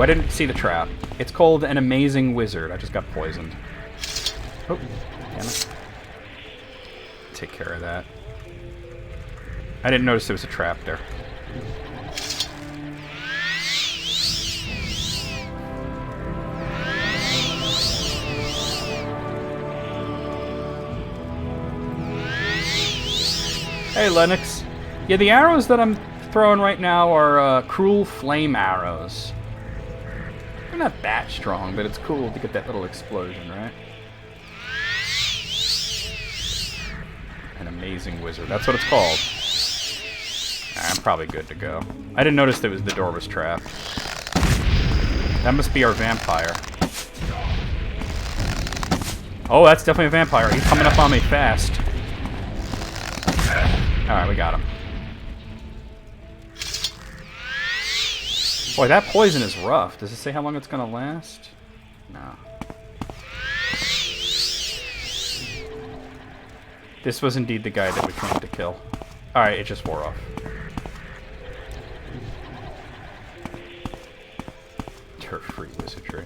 I didn't see the trap. It's called An Amazing Wizard. I just got poisoned. Oh, damn it. Take care of that. I didn't notice there was a trap there. Hey, Lennox. Yeah, the arrows that I'm throwing right now are cruel flame arrows. They're not that strong, but it's cool to get that little explosion, right? An Amazing Wizard. That's what it's called. I'm probably good to go. I didn't notice that the door was trapped. That must be our vampire. Oh, that's definitely a vampire. He's coming up on me fast. Alright, we got him. Boy, that poison is rough. Does it say how long it's gonna last? No. This was indeed the guy that we came to kill. Alright, it just wore off. Turf-free wizardry.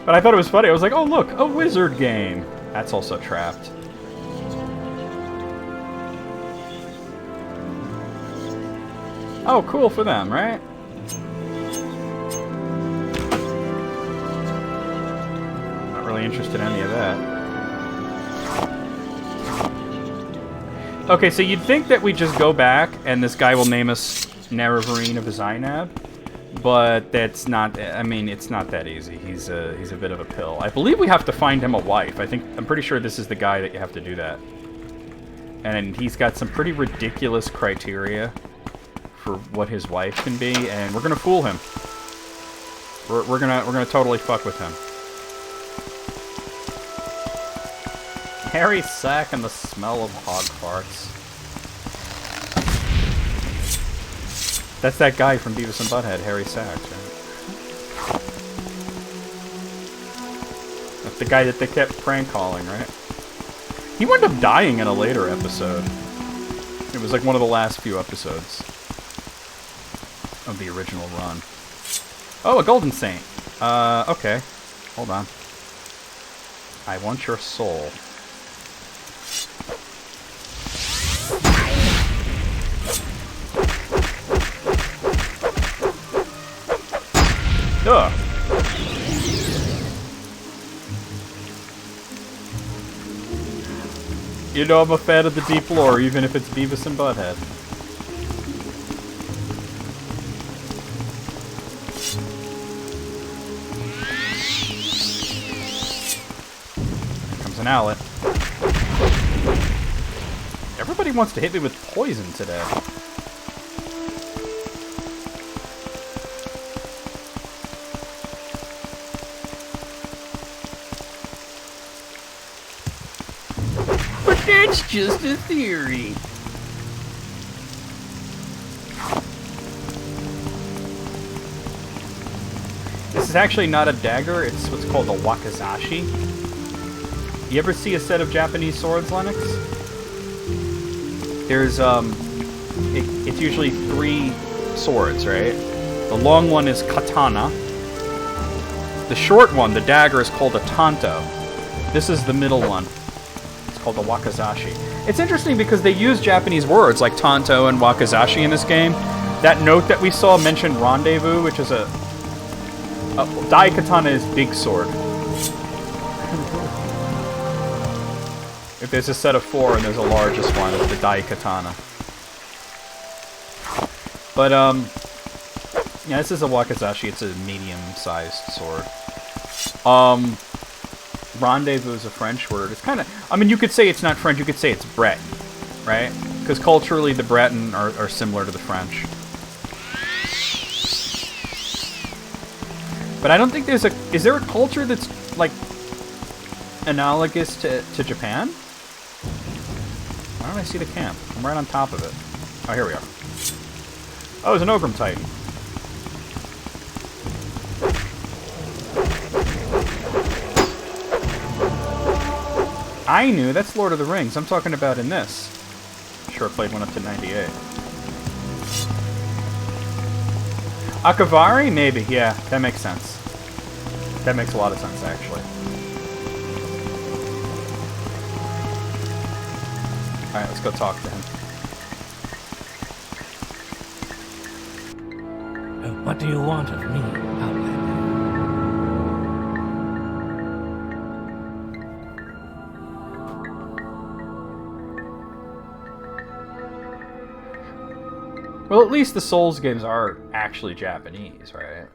But I thought it was funny. I was like, oh look, a wizard game. That's also trapped. Oh, cool for them, right? Not really interested in any of that. Okay, so you'd think that we just go back and this guy will name us Nerevarine of Zainab, but that's not. I mean, it's not that easy. He's a bit of a pill. I believe we have to find him a wife. I'm pretty sure this is the guy that you have to do that. And he's got some pretty ridiculous criteria for what his wife can be, and we're gonna fool him. We're gonna totally fuck with him. Hairy sack and the smell of hog farts. That's that guy from Beavis and Butthead, Harry Sacks, right? That's the guy that they kept prank calling, right? He wound up dying in a later episode. It was like one of the last few episodes of the original run. Oh, a Golden Saint. Okay. Hold on. I want your soul. Ugh. You know I'm a fan of the deep lore, even if it's Beavis and Butthead. Here comes an owlet. Everybody wants to hit me with poison today. It's just a theory. This is actually not a dagger, it's what's called a wakizashi. You ever see a set of Japanese swords, Lennox? There's, it's usually 3 swords, right? The long one is katana. The short one, the dagger, is called a tanto. This is the middle one. Called the wakizashi. It's interesting because they use Japanese words like tanto and wakizashi in this game. That note that we saw mentioned rendezvous, which is a daikatana is big sword. If there's a set of 4 and there's a largest one, it's the daikatana. But yeah, this is a wakizashi. It's a medium-sized sword. Rendezvous is a French word. It's kind of... I mean, you could say it's not French. You could say it's Breton, right? Because culturally, the Breton are similar to the French. But I don't think there's a... Is there a culture that's, like, analogous to Japan? Why don't I see the camp? I'm right on top of it. Oh, here we are. Oh, it's an Ogrim Titan. I knew, that's Lord of the Rings. I'm talking about in this. Sure played one up to 98. Akavari? Maybe, yeah. That makes sense. That makes a lot of sense, actually. Alright, let's go talk to him. What do you want of me, Outlander? Well, at least the Souls games are actually Japanese, right?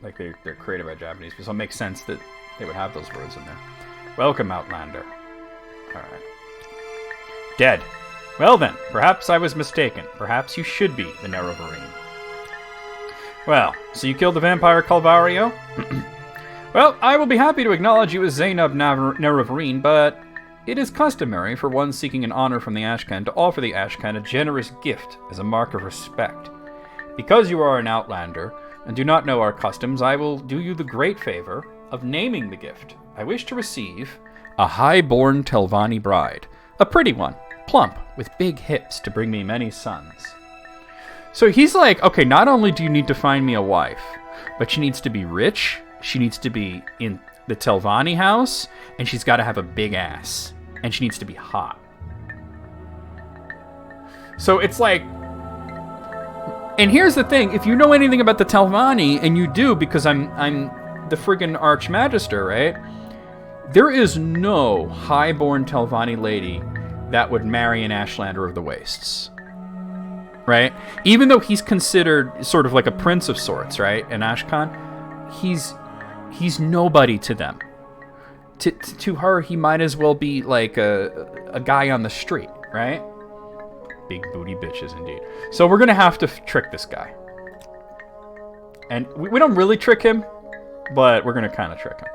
Like, they're created by Japanese people, so it makes sense that they would have those words in there. Welcome, Outlander. Alright. Dead. Well then, perhaps I was mistaken. Perhaps you should be the Nerevarine. Well, so you killed the vampire Calvario? Well, I will be happy to acknowledge you as Zainab Nerevarine, but it is customary for one seeking an honor from the Ashcan to offer the Ashcan a generous gift as a mark of respect. Because you are an outlander and do not know our customs, I will do you the great favor of naming the gift. I wish to receive a high-born Telvanni bride, a pretty one, plump, with big hips to bring me many sons. So he's like, okay, not only do you need to find me a wife, but she needs to be rich, she needs to be in the Telvanni house, and she's got to have a big ass. And she needs to be hot. So it's like... And here's the thing, if you know anything about the Telvanni, and you do, because I'm the friggin' Archmagister, right? There is no high-born Telvanni lady that would marry an Ashlander of the Wastes. right? Even though he's considered sort of like a prince of sorts, right? In Ashkan, he's nobody to them. To her, he might as well be like a guy on the street, right? Big booty bitches, indeed. So we're gonna have to trick this guy. And we don't really trick him, but we're gonna kind of trick him.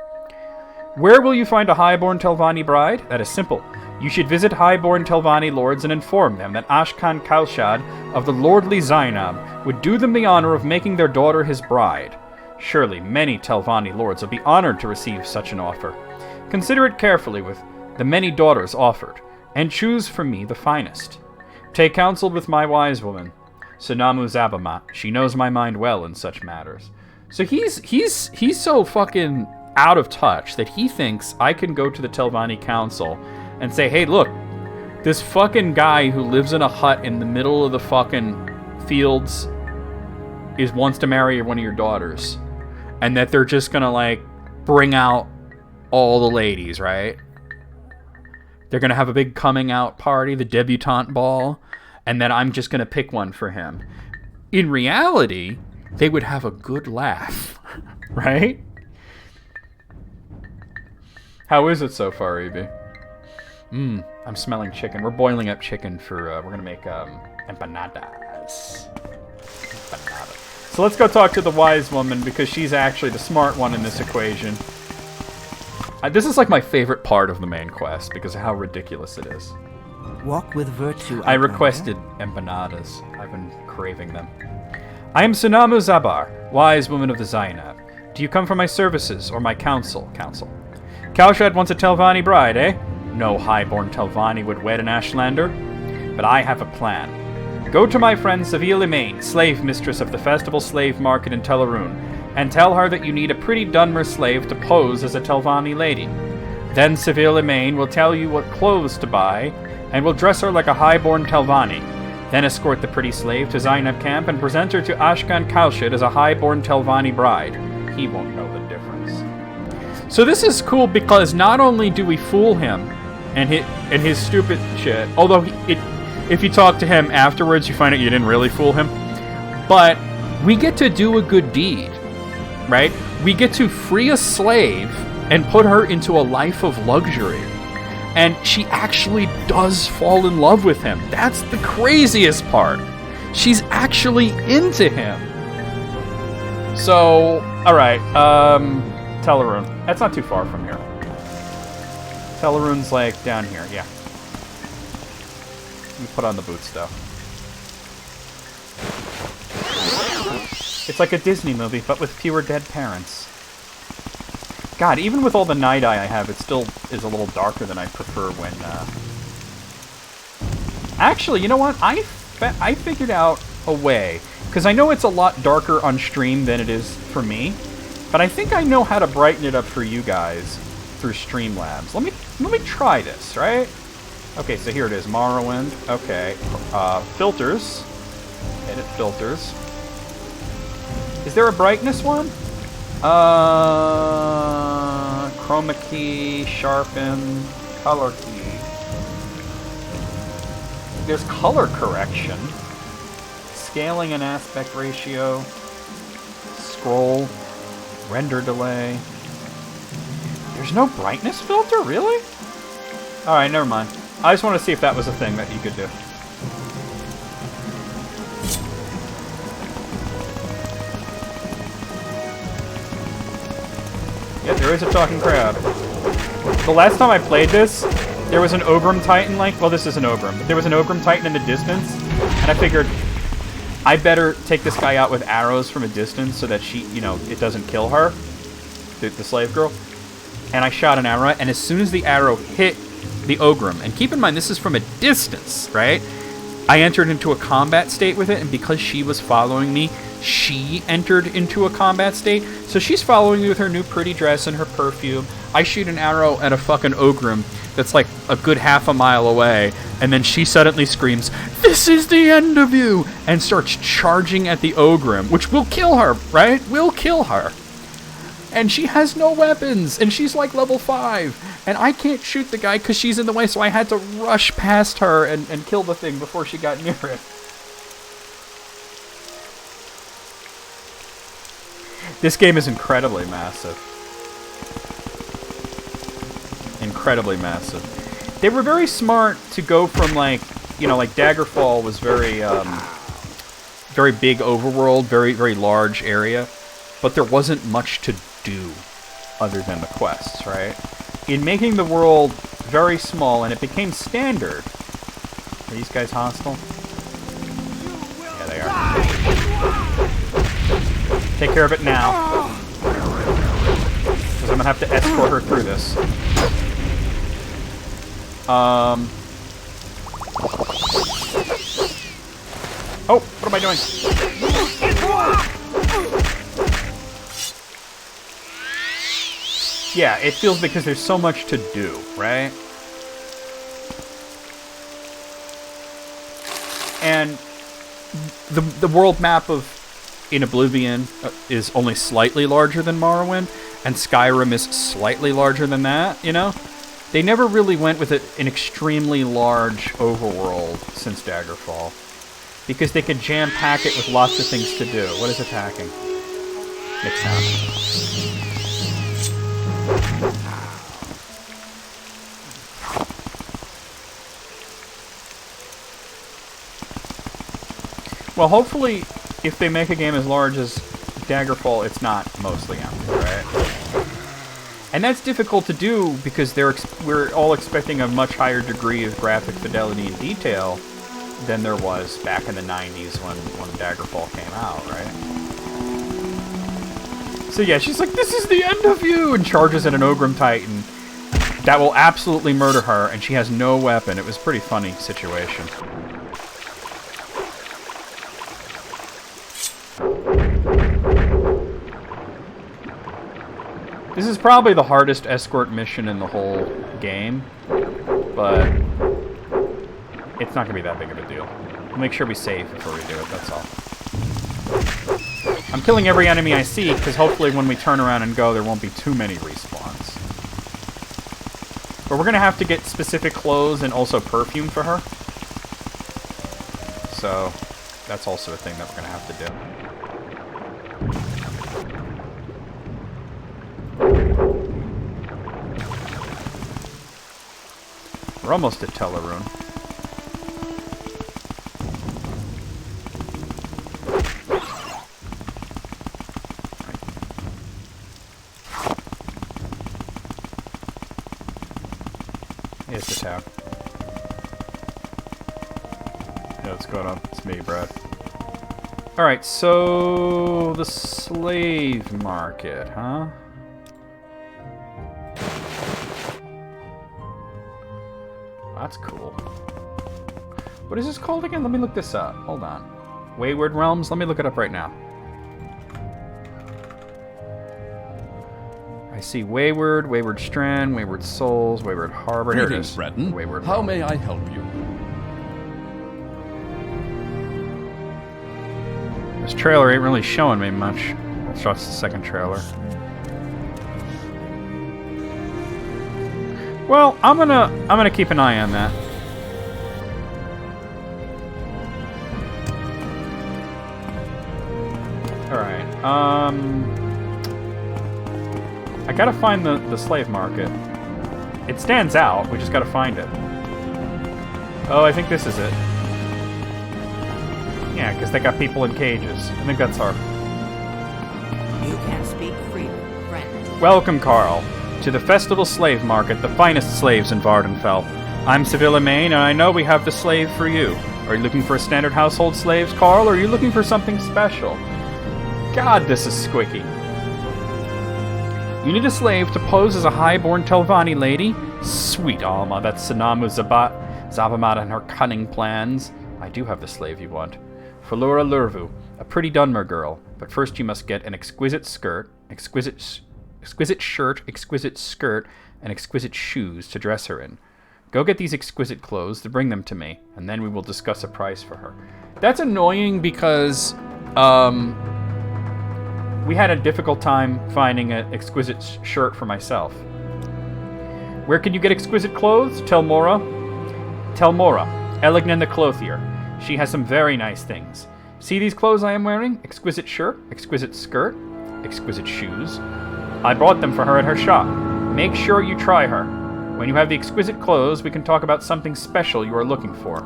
Where will you find a highborn Telvanni bride? That is simple. You should visit highborn Telvanni lords and inform them that Ashkan Kalshad of the lordly Zainab would do them the honor of making their daughter his bride. Surely many Telvanni lords will be honored to receive such an offer. Consider it carefully with the many daughters offered, and choose for me the finest. Take counsel with my wise woman, Sunamu Zabamat. She knows my mind well in such matters. So he's so fucking out of touch that he thinks I can go to the Telvanni Council and say, hey, look, this fucking guy who lives in a hut in the middle of the fucking fields wants to marry one of your daughters. And that they're just gonna, like, bring out all the ladies, right? They're gonna have a big coming out party, the debutante ball, and then I'm just gonna pick one for him. In reality, they would have a good laugh, right? How is it so far, Evie? I'm smelling chicken. We're boiling up chicken for, we're gonna make, empanadas. So let's go talk to the wise woman, because she's actually the smart one in this equation. This is like my favorite part of the main quest, because of how ridiculous it is. Walk with virtue. I requested empanadas. I've been craving them. I am Sunamu Zabar, wise woman of the Zainab. Do you come for my services, or my counsel? Kalshad wants a Telvanni bride, eh? No highborn Telvanni would wed an Ashlander. But I have a plan. Go to my friend Seville Emain, slave mistress of the festival slave market in Teleroon, and tell her that you need a pretty Dunmer slave to pose as a Telvanni lady. Then Seville Emain will tell you what clothes to buy, and will dress her like a highborn Telvanni. Then escort the pretty slave to Zainab camp and present her to Ashkan Kalshad as a highborn Telvanni bride. He won't know the difference. So this is cool because not only do we fool him and his stupid shit, although if you talk to him afterwards, you find out you didn't really fool him, but we get to do a good deed, right? We get to free a slave and put her into a life of luxury. And she actually does fall in love with him. That's the craziest part. She's actually into him. So, alright, Teleroon. That's not too far from here. Teleroon's like down here, yeah. Let me put on the boots though. It's like a Disney movie, but with fewer dead parents. God, even with all the night eye I have, it still is a little darker than I prefer when, Actually, you know what? I figured out a way. Because I know it's a lot darker on stream than it is for me. But I think I know how to brighten it up for you guys through Streamlabs. Let me try this, right? Okay, so here it is. Morrowind. Okay. Filters. Edit filters. Is there a brightness one? Chroma key, sharpen, color key. There's color correction, scaling and aspect ratio, scroll, render delay. There's no brightness filter, really? Alright, never mind. I just want to see if that was a thing that you could do. Yeah, there is a talking crowd. The last time I played this, there was an Ogrim Titan, well, this is an Ogrim, but there was an Ogrim Titan in the distance, and I figured I better take this guy out with arrows from a distance so that she, it doesn't kill her, the slave girl. And I shot an arrow, and as soon as the arrow hit the Ogrim, and keep in mind, this is from a distance, right? I entered into a combat state with it, and because she was following me, she entered into a combat state. So she's following me with her new pretty dress and her perfume. I shoot an arrow at a fucking Ogrim that's like a good half a mile away, and then she suddenly screams, "This is the end of you!" and starts charging at the Ogrim, which will kill her, right? Will kill her. And she has no weapons, and she's like level 5, and I can't shoot the guy because she's in the way, so I had to rush past her and kill the thing before she got near it. This game is incredibly massive. Incredibly massive. They were very smart to go from, like, you know, like Daggerfall was very, very big overworld, very, very large area, but there wasn't much to do other than the quests, right? In making the world very small, and it became standard. Are these guys hostile? Yeah, they are. Take care of it now. Because I'm gonna have to escort her through this. Oh, what am I doing? Yeah, it feels because there's so much to do, right? And the world map of in Oblivion is only slightly larger than Morrowind, and Skyrim is slightly larger than that, you know? They never really went with an extremely large overworld since Daggerfall, because they could jam-pack it with lots of things to do. What is attacking? Makes sound. Well, hopefully, if they make a game as large as Daggerfall, it's not mostly empty, right? And that's difficult to do because we're all expecting a much higher degree of graphic fidelity and detail than there was back in the 90s when Daggerfall came out, right? So yeah, she's like, "This is the end of you!" and charges at an Ogrim Titan that will absolutely murder her, and she has no weapon. It was a pretty funny situation. This is probably the hardest escort mission in the whole game, but it's not going to be that big of a deal. We'll make sure we save before we do it, that's all. I'm killing every enemy I see, because hopefully when we turn around and go, there won't be too many respawns. But we're going to have to get specific clothes and also perfume for her. So, that's also a thing that we're going to have to do. We're almost at Telerune. Here's the town. Yeah, what's going on? It's me, Brad. Alright, so... the slave market, huh? That's cool. What is this called again? Let me look this up. Hold on. Wayward Realms? Let me look it up right now. I see Wayward, Wayward Strand, Wayward Souls, Wayward Harbor. Here it is. Breton. Wayward How Realms. may I help you? This trailer ain't really showing me much. Let's watch the second trailer. Well, I'm gonna keep an eye on that. Alright, I gotta find the slave market. It stands out, we just gotta find it. Oh, I think this is it. Yeah, because they got people in cages. I think that's our... You can speak freely, friend. Welcome, Carl, to the Festival Slave Market, the finest slaves in Vardenfell. I'm Sevilla Main, and I know we have the slave for you. Are you looking for standard household slaves, Carl, or are you looking for something special? God, this is squicky. You need a slave to pose as a high-born Telvanni lady? Sweet Alma, that's Sanamu Zabamat and her cunning plans. I do have the slave you want. Flora Lurvu, a pretty Dunmer girl, but first you must get an exquisite skirt, exquisite shirt, exquisite skirt, and exquisite shoes to dress her in. Go get these exquisite clothes to bring them to me, and then we will discuss a price for her. That's annoying because, we had a difficult time finding an exquisite shirt for myself. Where can you get exquisite clothes? Tell Mora, Elegnan the Clothier. She has some very nice things. See these clothes I am wearing? Exquisite shirt, exquisite skirt. exquisite shoes. I bought them for her at her shop. Make sure you try her. When you have the exquisite clothes, we can talk about something special you are looking for.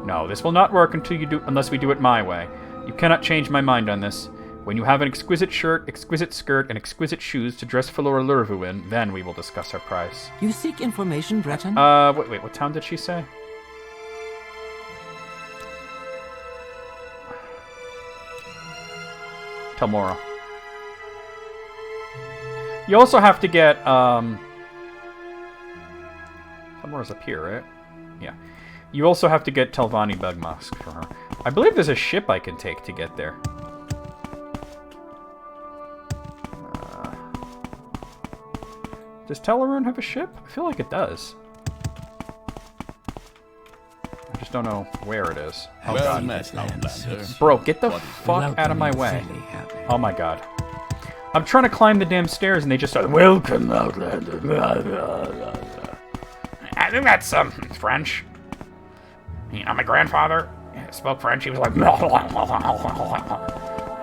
No, this will not work unless we do it my way. You cannot change my mind on this. When you have an exquisite shirt, exquisite skirt, and exquisite shoes to dress Philora Lurvu in, then we will discuss our price. You seek information, Breton? Wait, what town did she say? Telmora. You also have to get, Telmora's up here, right? Yeah. You also have to get Telvanni Bugmusk for her. I believe there's a ship I can take to get there. Does Teleron have a ship? I feel like it does. I just don't know where it is. Oh Well god. met, Outlander. Bro, get the fuck out of my way. Oh my god. I'm trying to climb the damn stairs and they just start, Welcome, Outlander. I think that's French. You know, my grandfather spoke French. He was like,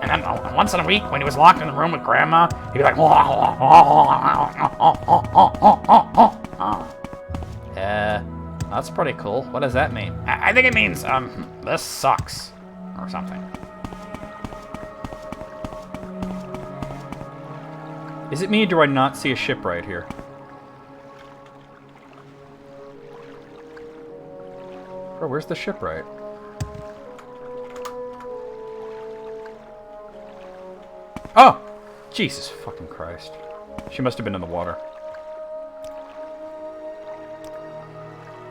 and then once in a week, when he was locked in the room with Grandma, he'd be like, that's pretty cool. What does that mean? I think it means, this sucks, or something. Is it me, or do I not see a ship right here? Bro, where's the shipwright? Oh! Jesus fucking Christ. She must have been in the water.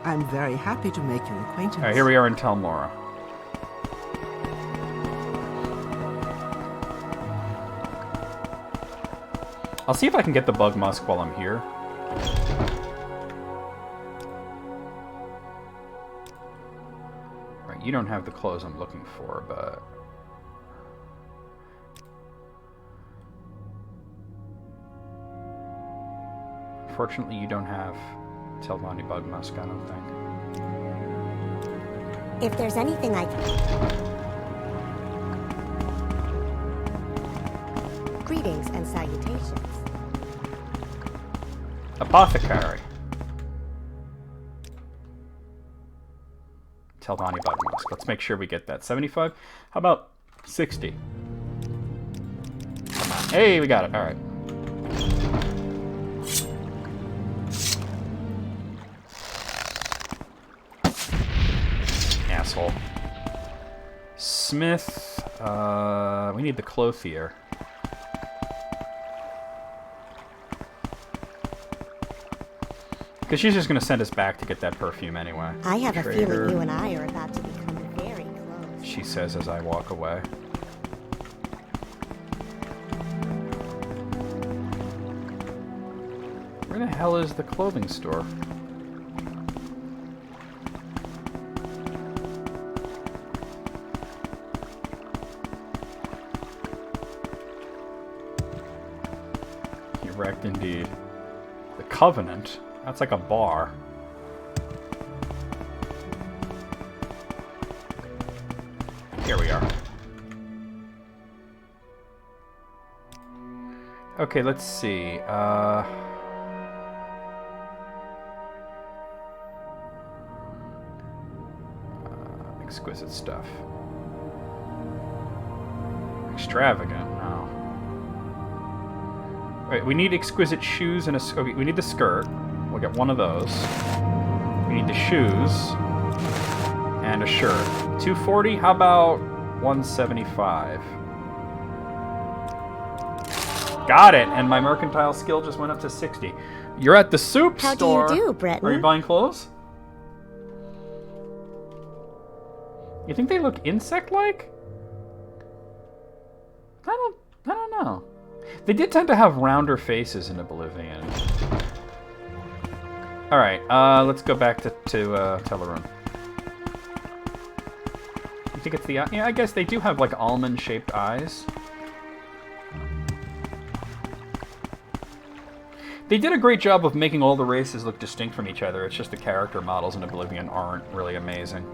I'm very happy to make your acquaintance. Alright, here we are in Telmora. I'll see if I can get the bug musk while I'm here. Right, you don't have the clothes I'm looking for, but... Unfortunately, you don't have Telvanni bug musk, I don't think. If there's anything I can... Greetings and salutations. Apothecary. Telvanni bug musk. Let's make sure we get that. 75? How about 60? Come on. Hey, we got it. Alright. Asshole. Smith. We need the clothier. Because she's just going to send us back to get that perfume anyway. I have Trader, a feeling you and I are about to become very close. she says as I walk away. Where the hell is the clothing store? Erect indeed. The Covenant? That's like a bar. Here we are. Okay, let's see. Exquisite stuff. Extravagant. No. Wait, we need exquisite shoes and a... Okay, we need the skirt. We'll get one of those. We need the shoes. And a shirt. 240? How about 175? Got it! And my mercantile skill just went up to 60. You're at the soup store. How do you do, Breton? Are you buying clothes? You think they look insect-like? I don't know. They did tend to have rounder faces in Oblivion. Alright, let's go back to Teleron. You think it's the eye? Yeah, I guess they do have, like, almond-shaped eyes. They did a great job of making all the races look distinct from each other. It's just the character models in Oblivion aren't really amazing.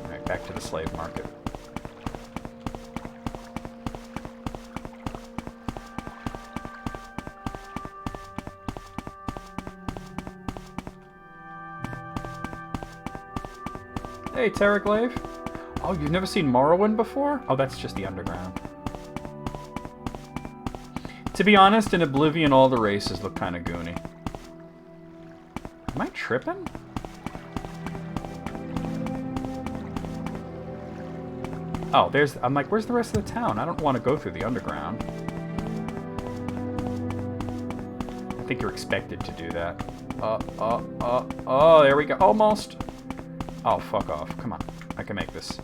Alright, back to the slave market. Hey, Terraglaive. Oh, you've never seen Morrowind before? Oh, that's just the underground. To be honest, in Oblivion, all the races look kind of goony. Am I tripping? Oh, there's... I'm like, where's the rest of the town? I don't want to go through the underground. I think you're expected to do that. Oh, there we go. Almost. Oh, fuck off. Come on. I can make this.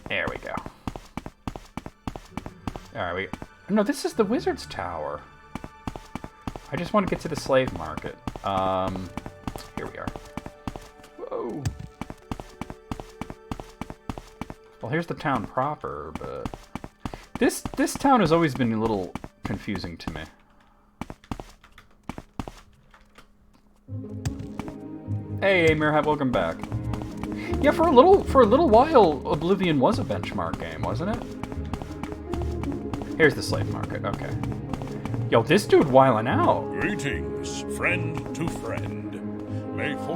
There we go. Alright, No, this is the Wizard's Tower. I just want to get to the slave market. Here we are. Whoa. Well, here's the town proper, but... This town has always been a little confusing to me. Hey, Mirhat, welcome back. Yeah, for a little while, Oblivion was a benchmark game, wasn't it? Here's the slave market. Okay. Yo, this dude wilding out. Greetings, friend to friend.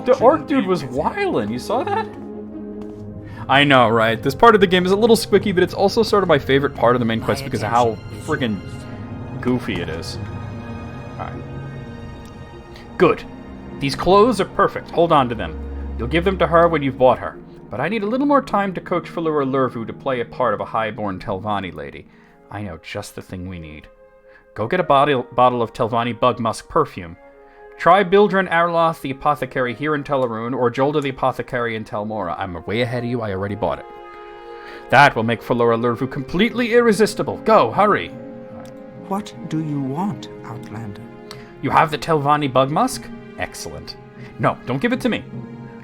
The orc dude was wilding. You saw that? I know, right? This part of the game is a little squicky, but it's also sort of my favorite part of the main quest because of how friggin' goofy it is. Alright. Good. These clothes are perfect. Hold on to them. You'll give them to her when you've bought her. But I need a little more time to coach Philura Lurvu to play a part of a highborn Telvanni lady. I know just the thing we need. Go get a bottle of Telvanni bug musk perfume. Try Bildren Arloth the apothecary here in Teleroon, or Jolda the apothecary in Telmora. I'm way ahead of you, I already bought it. That will make Philura Lurvu completely irresistible. Go, hurry! What do you want, Outlander? You have the Telvanni bug musk? Excellent. No, don't give it to me.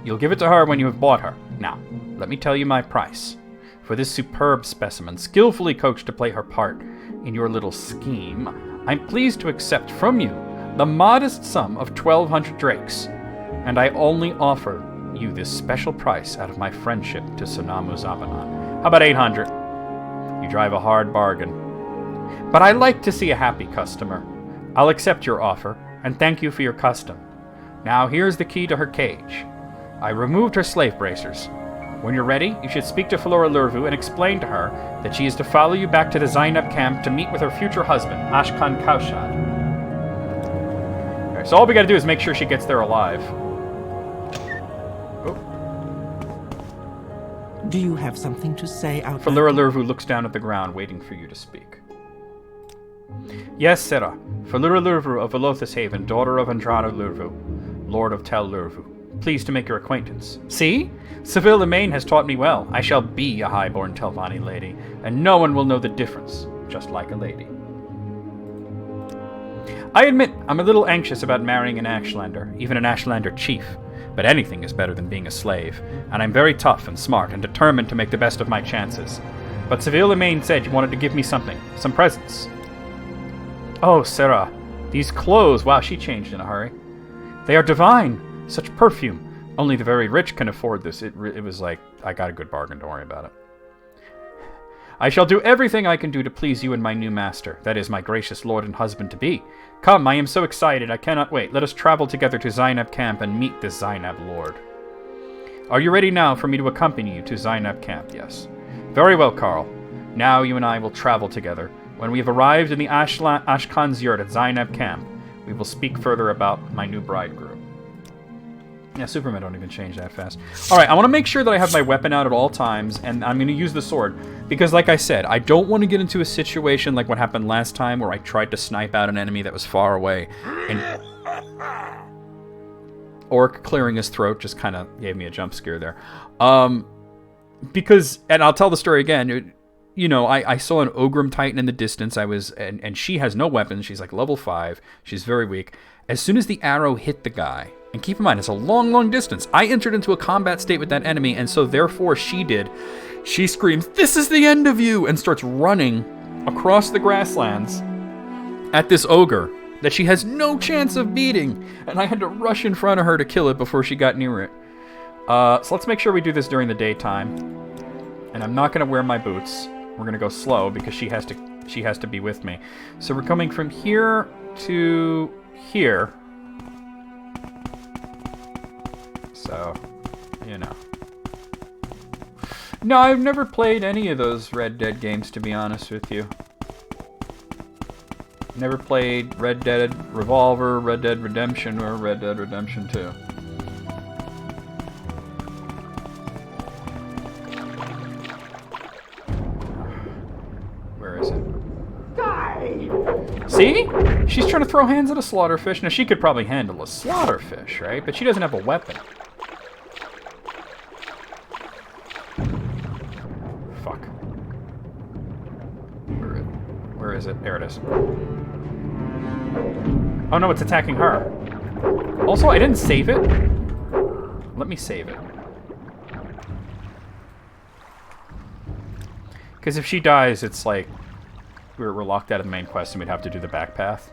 You'll give it to her when you have bought her. Now, let me tell you my price. For this superb specimen, skillfully coached to play her part in your little scheme, I'm pleased to accept from you the modest sum of 1,200 drakes, and I only offer you this special price out of my friendship to Sonamu Zabanan. How about 800? You drive a hard bargain. But I like to see a happy customer. I'll accept your offer, and thank you for your custom. Now here's the key to her cage. I removed her slave bracers. When you're ready, you should speak to Philura Lurvu and explain to her that she is to follow you back to the Zainab camp to meet with her future husband, Ashkan Kaushad. Okay, so all we gotta do is make sure she gets there alive. Oh. Do you have something to say, Outlander? Philura Lurvu looks down at the ground, waiting for you to speak. Yes, Sera. Philura Lurvu of Velothus Haven, daughter of Andrada Lurvu, Lord of Tel Lurvu. Pleased to make your acquaintance. See? Seville Maine has taught me well. I shall be a highborn Telvanni lady, and no one will know the difference, just like a lady. I admit, I'm a little anxious about marrying an Ashlander, even an Ashlander chief, but anything is better than being a slave, and I'm very tough and smart and determined to make the best of my chances. But Seville Maine said you wanted to give me something, some presents. Oh, Sarah, these clothes, wow, she changed in a hurry. They are divine. Such perfume. Only the very rich can afford this. It was like, I got a good bargain, don't worry about it. I shall do everything I can do to please you and my new master. That is, my gracious lord and husband-to-be. Come, I am so excited, I cannot wait. Let us travel together to Zainab camp and meet this Zainab lord. Are you ready now for me to accompany you to Zainab camp? Yes. Very well, Carl. Now you and I will travel together. When we have arrived in the Ashkan's yurt at Zainab camp, we will speak further about my new bridegroom. Yeah, Superman don't even change that fast. Alright, I want to make sure that I have my weapon out at all times, and I'm going to use the sword. Because, like I said, I don't want to get into a situation like what happened last time, where I tried to snipe out an enemy that was far away. And Orc clearing his throat just kind of gave me a jump scare there. Because, and I'll tell the story again, you know, I saw an Ogrim Titan in the distance. And she has no weapons. She's like level 5. She's very weak. As soon as the arrow hit the guy, and keep in mind, it's a long, long distance. I entered into a combat state with that enemy, and so therefore she did. She screams, "This is the end of you!" and starts running across the grasslands at this ogre that she has no chance of beating. And I had to rush in front of her to kill it before she got near it. So let's make sure we do this during the daytime. And I'm not going to wear my boots. We're going to go slow because she has to be with me. So we're coming from here to here. So, you know. No, I've never played any of those Red Dead games, to be honest with you. Never played Red Dead Revolver, Red Dead Redemption, or Red Dead Redemption 2. Where is it? Die! See? She's trying to throw hands at a slaughterfish. Now, she could probably handle a slaughterfish, right? But she doesn't have a weapon. Fuck. Where is it? There it is. Oh no, it's attacking her. Also, I didn't save it. Let me save it. Because if she dies, it's like we're locked out of the main quest and we'd have to do the back path.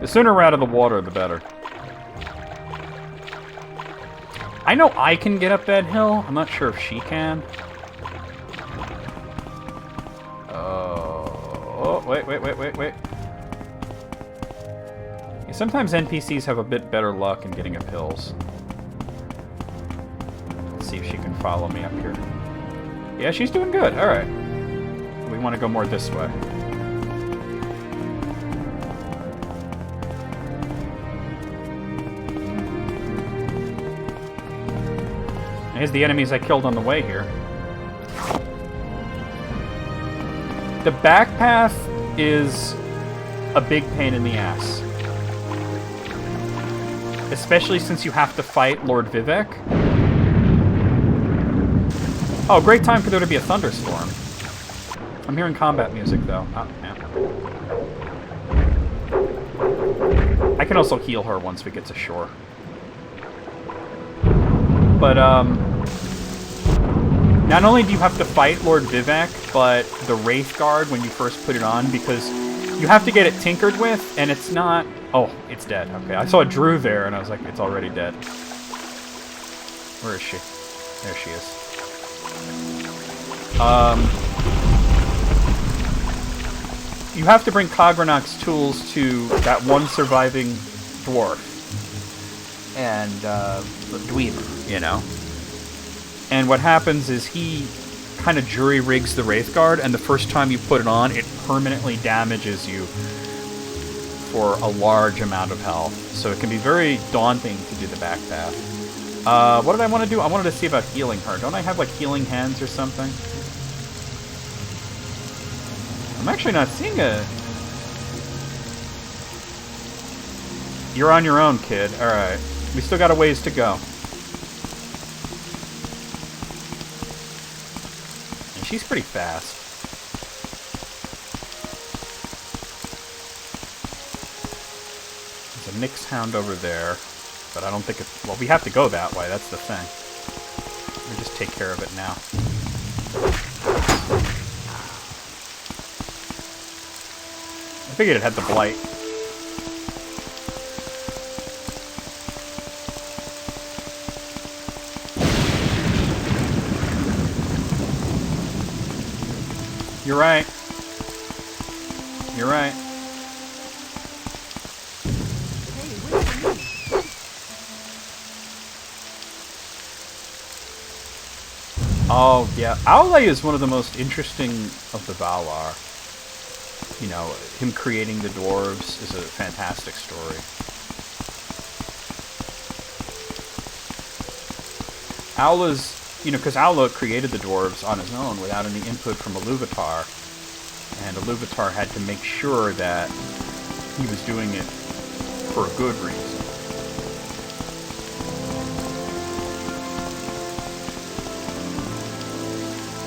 The sooner we're out of the water, the better. I know I can get up that hill. I'm not sure if she can. Oh, wait. Yeah, sometimes NPCs have a bit better luck in getting up hills. Let's see if she can follow me up here. Yeah, she's doing good. Alright. We want to go more this way. Here's the enemies I killed on the way here. The back path is a big pain in the ass. Especially since you have to fight Lord Vivek. Oh, great time for there to be a thunderstorm. I'm hearing combat music, though. Oh, yeah. I can also heal her once we get to shore. But, not only do you have to fight Lord Vivek, but the Wraith Guard when you first put it on, because you have to get it tinkered with, and it's not... Oh, it's dead. Okay, I saw Drew there, and I was like, it's already dead. Where is she? There she is. You have to bring Kagranak's tools to that one surviving dwarf. And, Dweeber, you know? And what happens is he kind of jury-rigs the Wraith Guard, and the first time you put it on, it permanently damages you for a large amount of health. So it can be very daunting to do the back path. What did I want to do? I wanted to see about healing her. Don't I have, like, healing hands or something? I'm actually not seeing a... You're on your own, kid. Alright. We still got a ways to go. And she's pretty fast. There's a Nyx Hound over there, but I don't think it's... Well, we have to go that way, that's the thing. Let me just take care of it now. I figured it had the blight. You're right. You're right. Oh, yeah. Aule is one of the most interesting of the Valar. You know, him creating the dwarves is a fantastic story. Aule's... You know, because Aule created the dwarves on his own without any input from Iluvatar. And Iluvatar had to make sure that he was doing it for a good reason.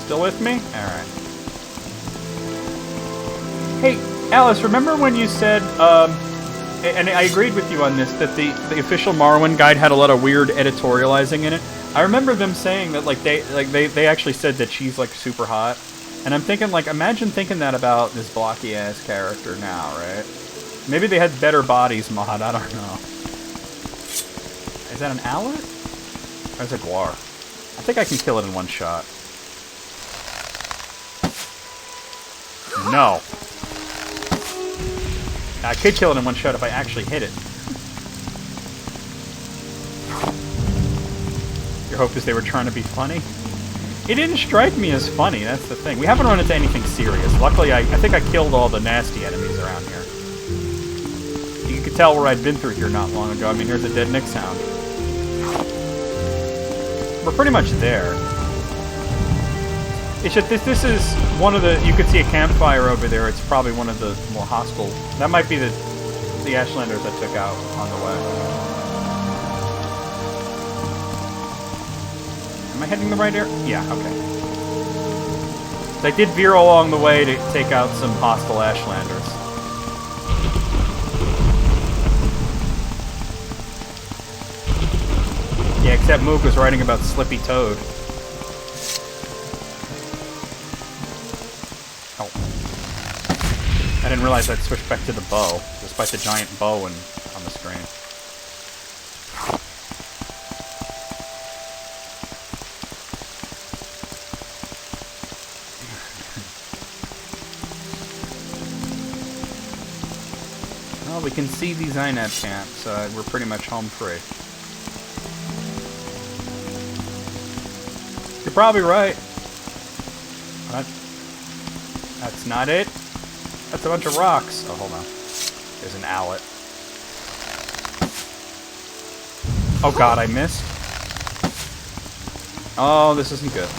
Still with me? Alright. Hey, Alice, remember when you said, and I agreed with you on this, that the official Morrowind guide had a lot of weird editorializing in it? I remember them saying that, like, they actually said that she's, like, super hot. And I'm thinking, like, imagine thinking that about this blocky-ass character now, right? Maybe they had better bodies mod, I don't know. Is that an owlet? Or is it Guar? I think I can kill it in one shot. No. I could kill it in one shot if I actually hit it. Your hope is they were trying to be funny? It didn't strike me as funny, that's the thing. We haven't run into anything serious. Luckily, I think I killed all the nasty enemies around here. You could tell where I'd been through here not long ago. I mean, here's a dead Nick sound. We're pretty much there. It's just, this is one of the... You could see a campfire over there. It's probably one of the more hostile... That might be the Ashlanders I took out on the way. Am I heading the right area? Yeah, okay. So I did veer along the way to take out some hostile Ashlanders. Yeah, except Moog was writing about Slippy Toad. Oh. I didn't realize I'd switch back to the bow, despite the giant bow on the screen. Well, we can see the Zainab camp, so we're pretty much home free. You're probably right. What? That's not it. That's a bunch of rocks. Oh, hold on. There's an owlet. Oh god, I missed. Oh, this isn't good.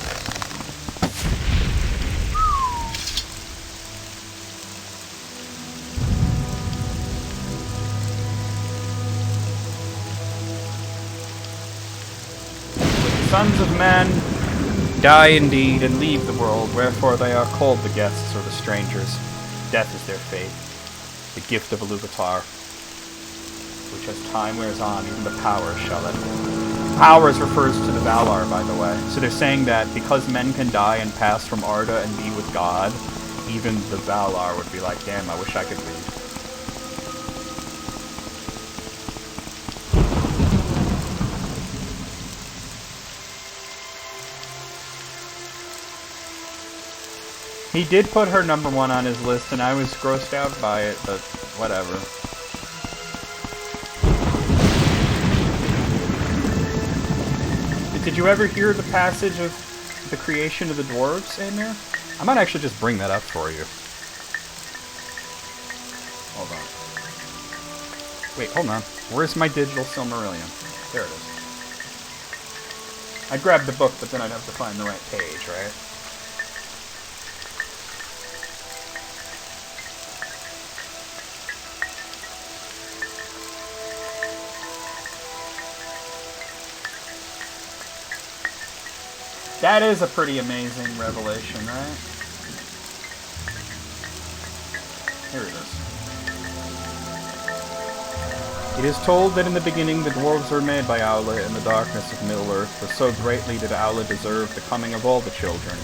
Sons of men die indeed and leave the world, wherefore they are called the guests or the strangers. Death is their fate, the gift of Iluvatar, which as time wears on, even the powers shall end. Powers refers to the Valar, by the way. So they're saying that because men can die and pass from Arda and be with God, even the Valar would be like, damn, I wish I could leave. He did put her #1 on his list, and I was grossed out by it, but whatever. Did you ever hear the passage of the creation of the dwarves, Amir? I might actually just bring that up for you. Hold on. Wait, hold on. Where's my digital Silmarillion? There it is. I grabbed the book, but then I'd have to find the right page, right? That is a pretty amazing revelation, right? Here it is. It is told that in the beginning the dwarves were made by Aula in the darkness of Middle-earth, for so greatly did Aula deserve the coming of all the children,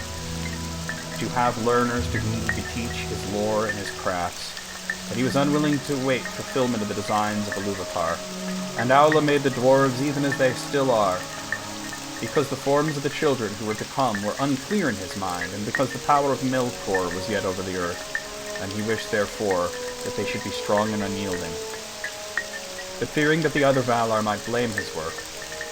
to have learners to whom he could teach his lore and his crafts, but he was unwilling to wait fulfillment of the designs of Iluvatar, and Aula made the dwarves even as they still are, because the forms of the children who were to come were unclear in his mind, and because the power of Melkor was yet over the earth, and he wished therefore that they should be strong and unyielding. But fearing that the other Valar might blame his work,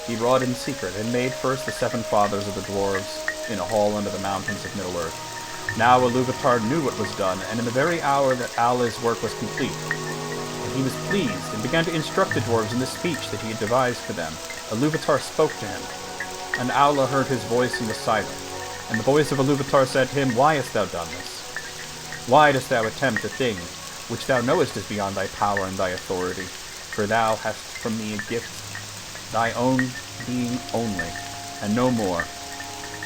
he wrought in secret, and made first the 7 fathers of the dwarves in a hall under the mountains of Middle-earth. Now Iluvatar knew what was done, and in the very hour that Aula's work was complete, and he was pleased, and began to instruct the dwarves in the speech that he had devised for them. Iluvatar spoke to him, and Aula heard his voice and was silent. And the voice of Iluvatar said to him, Why hast thou done this? Why dost thou attempt a thing which thou knowest is beyond thy power and thy authority? For thou hast from me a gift, thy own being only, and no more.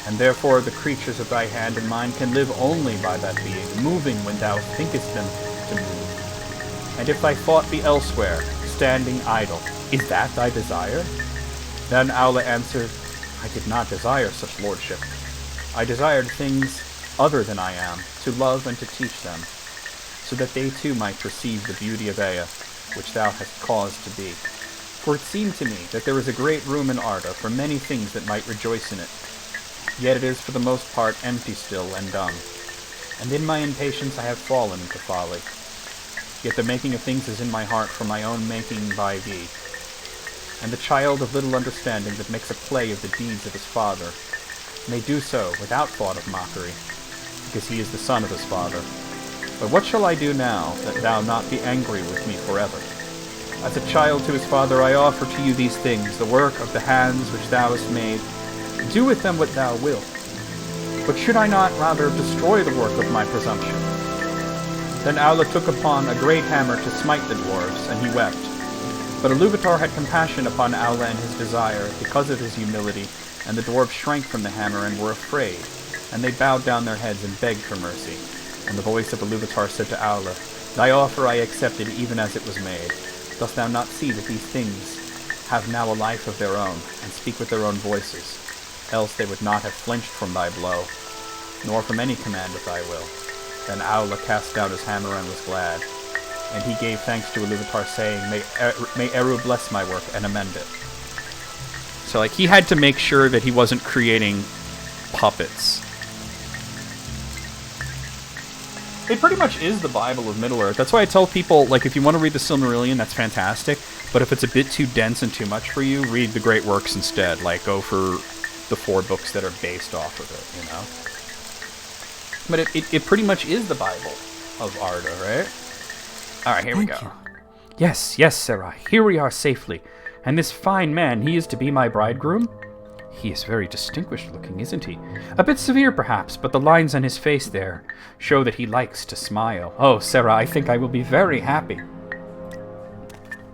And therefore the creatures of thy hand and mine can live only by that being, moving when thou thinkest them to move. And if thy thought be elsewhere, standing idle, is that thy desire? Then Aula answered, I did not desire such lordship. I desired things other than I am, to love and to teach them, so that they too might perceive the beauty of Ea, which thou hast caused to be. For it seemed to me that there was a great room in Arda for many things that might rejoice in it, yet it is for the most part empty still and dumb. And in my impatience I have fallen into folly. Yet the making of things is in my heart for my own making by thee. and the child of little understanding that makes a play of the deeds of his father may do so without thought of mockery, because he is the son of his father. But what shall I do now, that thou not be angry with me forever? As a child to his father I offer to you these things, the work of the hands which thou hast made. Do with them what thou wilt. But should I not rather destroy the work of my presumption? Then Aula took upon a great hammer to smite the dwarves, and he wept. But Iluvatar had compassion upon Aula and his desire, because of his humility, and the dwarves shrank from the hammer and were afraid, and they bowed down their heads and begged for mercy. And the voice of Iluvatar said to Aula, Thy offer I accepted even as it was made. Dost thou not see that these things have now a life of their own, and speak with their own voices? Else they would not have flinched from thy blow, nor from any command of thy will. Then Aula cast down his hammer and was glad, and he gave thanks to Iluvatar, saying, May Eru bless my work and amend it. So, like, he had to make sure that he wasn't creating puppets. It pretty much is the Bible of Middle-earth. That's why I tell people, like, if you want to read the Silmarillion, that's fantastic, but if it's a bit too dense and too much for you, read the Great Works instead. Like, go for the 4 books that are based off of it, you know? But it pretty much is the Bible of Arda, right? Alright, here we go. Yes, Sarah, here we are safely. And this fine man, he is to be my bridegroom? He is very distinguished looking, isn't he? A bit severe, perhaps, but the lines on his face there show that he likes to smile. Oh, Sarah, I think I will be very happy.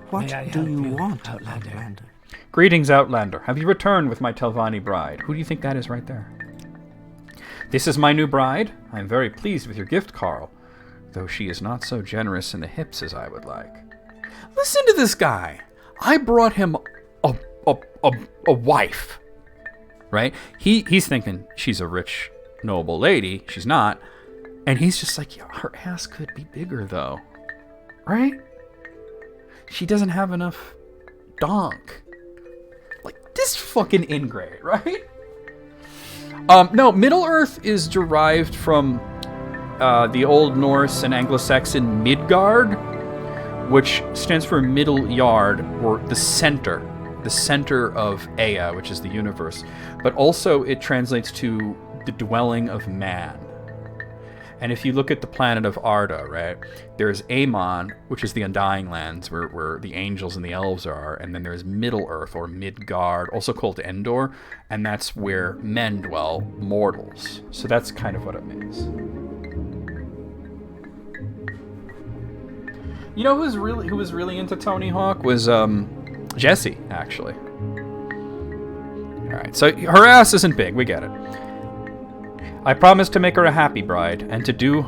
What do you want, Outlander? Greetings, Outlander. Have you returned with my Telvanni bride? Who do you think that is right there? This is my new bride. I am very pleased with your gift, Carl, though she is not so generous in the hips as I would like. Listen to this guy. I brought him a wife, right? He's thinking she's a rich, noble lady. She's not. And he's just like, yeah, her ass could be bigger, though. Right? She doesn't have enough donk. Like, this fucking ingrate, right? No, Middle-earth is derived from the Old Norse and Anglo-Saxon Midgard, which stands for middle yard, or the center of Ea, which is the universe. But also it translates to the dwelling of man. And if you look at the planet of Arda, right, there's Amon, which is the Undying Lands, where the angels and the elves are, and then there's Middle-earth, or Midgard, also called Endor, and that's where men dwell, mortals. So that's kind of what it means. You know who was really into Tony Hawk was Jesse, actually. Alright, so her ass isn't big, we get it. I promised to make her a happy bride, and to do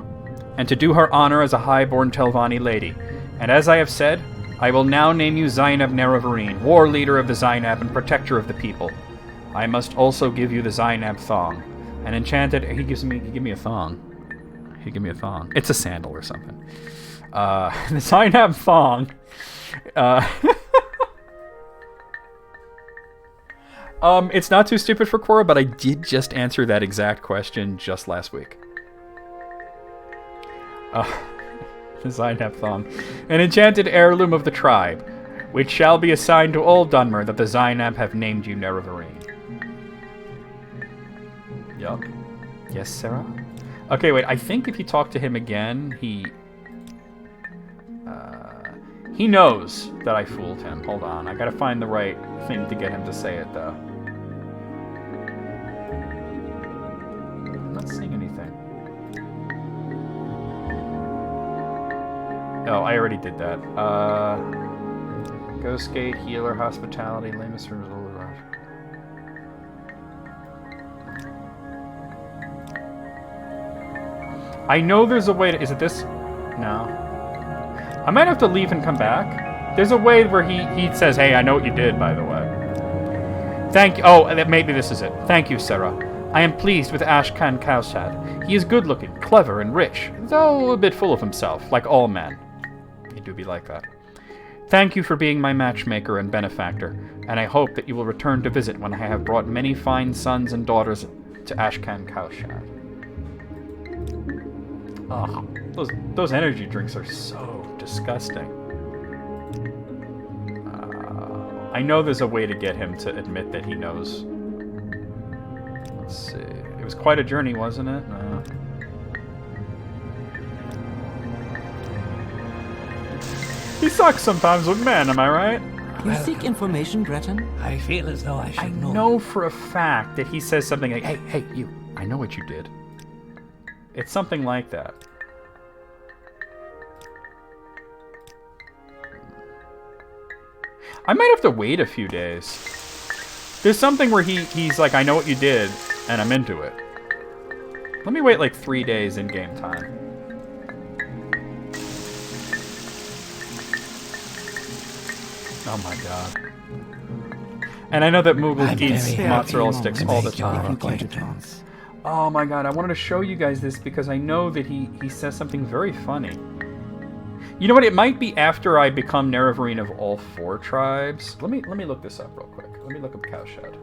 her honor as a high-born Telvanni lady. And as I have said, I will now name you Zainab Nerevarine, war leader of the Zainab and protector of the people. I must also give you the Zainab thong, an enchanted. He give me a thong. He give me a thong. It's a sandal or something. The Zainab thong. It's not too stupid for Cora, but I did just answer that exact question just last week. The Zainab thong. An enchanted heirloom of the tribe, which shall be assigned to all Dunmer that the Zainab have named you Nerevarine. Yup. Yes, Sarah? Okay, wait, I think if you talk to him again, he knows that I fooled him. Hold on, I gotta find the right thing to get him to say it, though. I'm not saying anything. Oh, I already did that. Ghost Gate, Healer, Hospitality, Lamest Rooms, I know there's a way to... Is it this? No. I might have to leave and come back. There's a way where he says, hey, I know what you did, by the way. Thank you. Oh, maybe this is it. Thank you, Sarah. I am pleased with Ashkan Kaushad. He is good-looking, clever, and rich, though a bit full of himself, like all men. He do be like that. Thank you for being my matchmaker and benefactor, and I hope that you will return to visit when I have brought many fine sons and daughters to Ashkan Kaushad. Oh, those energy drinks are so disgusting. I know there's a way to get him to admit that he knows. Let's see. It was quite a journey, wasn't it? He sucks sometimes with men, am I right? You seek information, Gretton? I feel as though I should I know. know for a fact that he says something like, hey, you, I know what you did. It's something like that. I might have to wait a few days. There's something where he's like, I know what you did, and I'm into it. Let me wait like 3 days in game time. Oh my god. And I know that Moogle eats mozzarella sticks all the time. Oh my god, I wanted to show you guys this because I know that he says something very funny. You know what? It might be after I become Nerevarine of all 4 tribes. Let me look this up real quick. Let me look up Cowshed.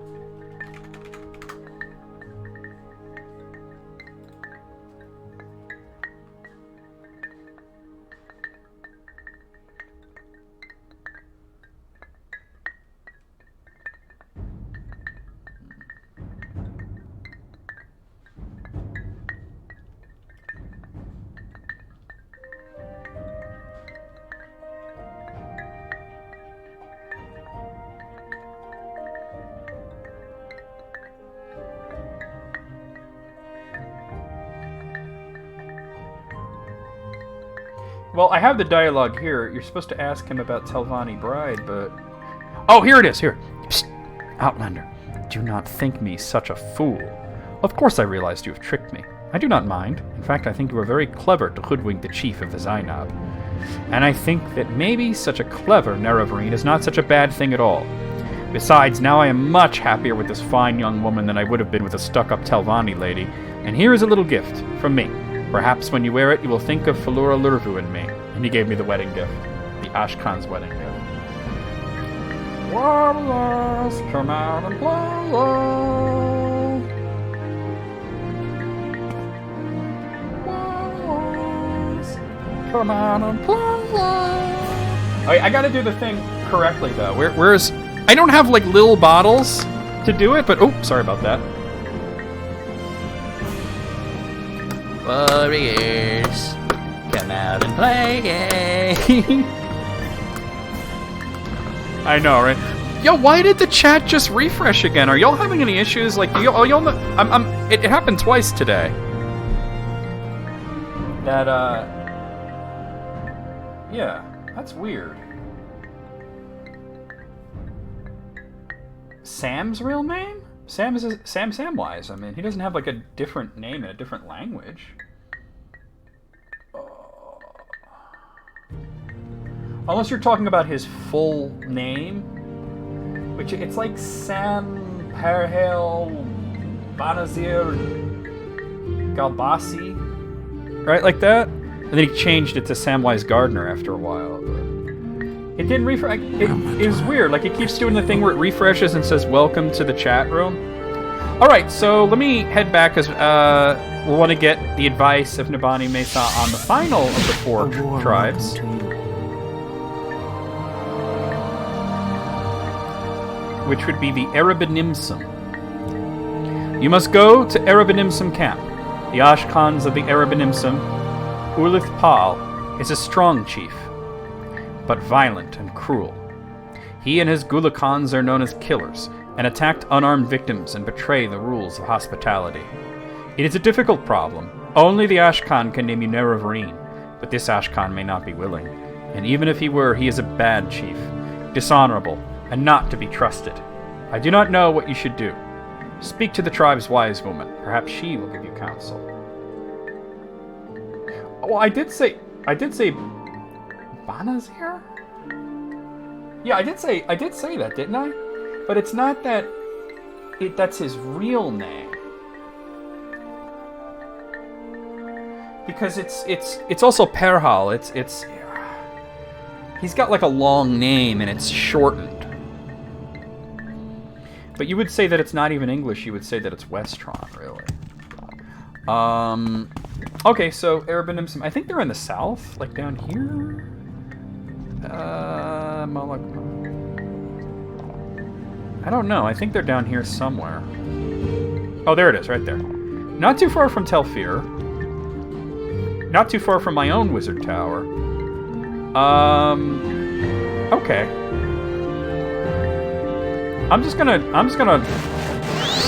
Well, I have the dialogue here. You're supposed to ask him about Telvanni Bride, but... Oh, here it is, here. Psst. Outlander, do not think me such a fool. Of course I realized you have tricked me. I do not mind. In fact, I think you are very clever to hoodwink the chief of the Zainab. And I think that maybe such a clever Nerevarine is not such a bad thing at all. Besides, now I am much happier with this fine young woman than I would have been with a stuck-up Telvanni lady. And here is a little gift from me. Perhaps when you wear it, you will think of Falura Lurvu and me. And he gave me the wedding gift. The Ashkan's wedding gift. Warriors, come out and play! Warriors, come out and play! I gotta do the thing correctly, though. Where's... I don't have, like, little bottles to do it, but... Oh, sorry about that. Warriors, come out and play. I know, right? Yo, why did the chat just refresh again? Are y'all having any issues? Like, y'all know, it happened twice today. That, yeah, that's weird. Sam's real name? Sam is Sam Samwise. I mean, he doesn't have like a different name in a different language. Unless you're talking about his full name, which it's like Sam Perhel Banazir Galbasi, right? Like that? And then he changed it to Samwise Gardner after a while. It didn't refresh. It was weird. Like, it keeps doing the thing where it refreshes and says, welcome to the chat room. Alright, so let me head back because we'll want to get the advice of Nabani Mesa on the final of the 4 tribes. Which would be the Erebenimsum. You must go to Erebenimsum camp. The Ashkans of the Erebenimsum, Ulith Pal, is a strong chief, but violent and cruel. He and his Gulakans are known as killers, and attack unarmed victims and betray the rules of hospitality. It is a difficult problem. Only the Ashkan can name you Nerevarine, but this Ashkan may not be willing. And even if he were, he is a bad chief, dishonorable, and not to be trusted. I do not know what you should do. Speak to the tribe's wise woman. Perhaps she will give you counsel. Well, I did say Banazir? Yeah, I did say that, didn't I? But it's not that that's his real name. Because it's also Perhal. It's he's got like a long name and it's shortened. But you would say that it's not even English, you would say that it's Westron, really. Okay, so Erebenimsum, I think they're in the south, like down here? I don't know. I think they're down here somewhere. Oh, there it is, right there. Not too far from Telfir. Not too far from my own wizard tower. Okay. I'm just gonna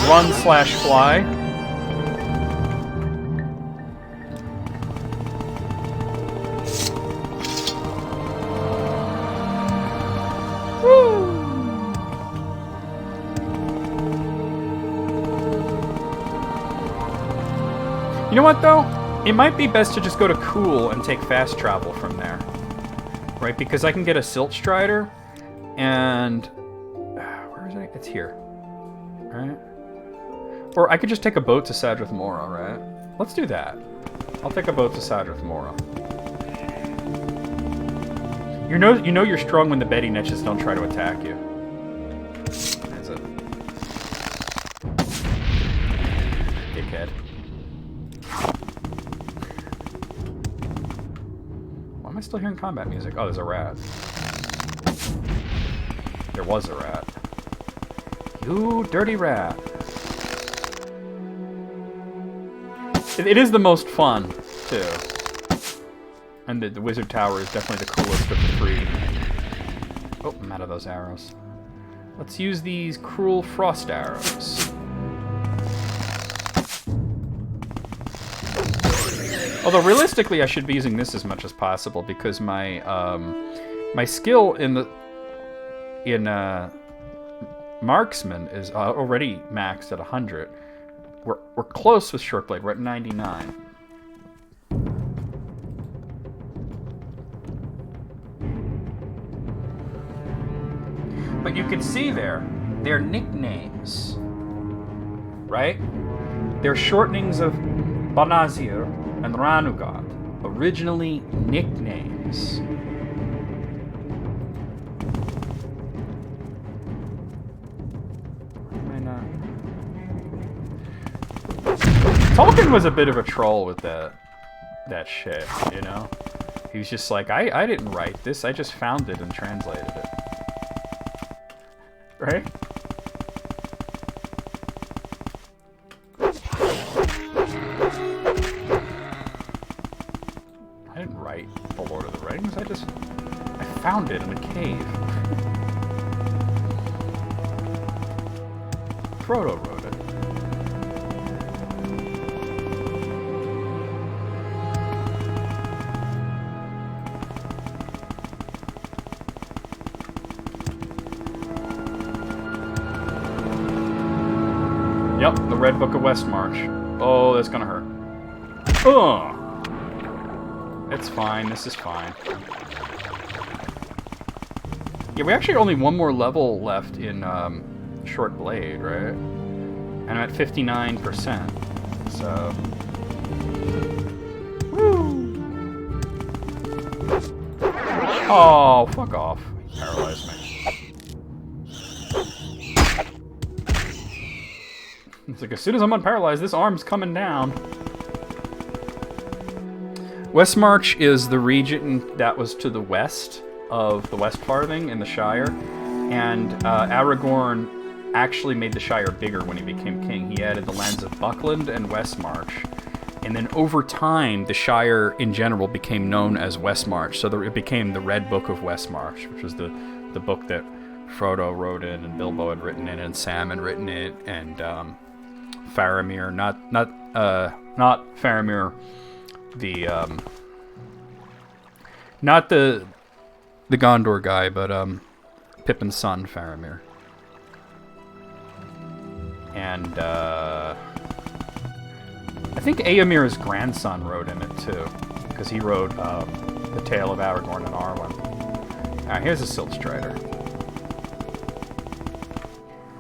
run/fly. You know what, though? It might be best to just go to Cool and take fast travel from there. Right? Because I can get a Silt Strider, and... where is it? It's here. Right? Or I could just take a boat to Sadrith Mora, right? Let's do that. I'll take a boat to Sadrith Mora. You know you're strong when the Betty Netches don't try to attack you. That's it. Dickhead. Why am I still hearing combat music? Oh, there's a rat. There was a rat. You dirty rat. It is the most fun, too. And the Wizard Tower is definitely the coolest of the three. Oh, I'm out of those arrows. Let's use these cruel frost arrows. Although realistically, I should be using this as much as possible because my my skill in marksman is already maxed at 100. We're close with Shortblade. We're at 99. But you can see there, they're nicknames, right? They're shortenings of Banazir and Ranugad, originally nicknames. Tolkien was a bit of a troll with that shit, you know? He was just like, I didn't write this, I just found it and translated it. Right? I didn't write The Lord of the Rings, I found it in a cave. Frodo wrote it. Yep, the Red Book of Westmarch. Oh, that's gonna hurt. Ugh! It's fine, this is fine. Yeah, we actually only one more level left in Short Blade, right? And I'm at 59%, so... Woo! Oh, fuck off. You paralyzed me. It's like, as soon as I'm unparalyzed, this arm's coming down. Westmarch is the region that was to the west of the West Farthing in the Shire, and Aragorn actually made the Shire bigger when he became king. He added the lands of Buckland and Westmarch, and then over time, the Shire in general became known as Westmarch, so it became the Red Book of Westmarch, which was the book that Frodo wrote in, and Bilbo had written in, and Sam had written it, and Faramir, not Faramir, not the Gondor guy, but Pippin's son, Faramir. And I think Éomer's grandson wrote in it too, because he wrote The Tale of Aragorn and Arwen. Alright, here's a Silt Strider.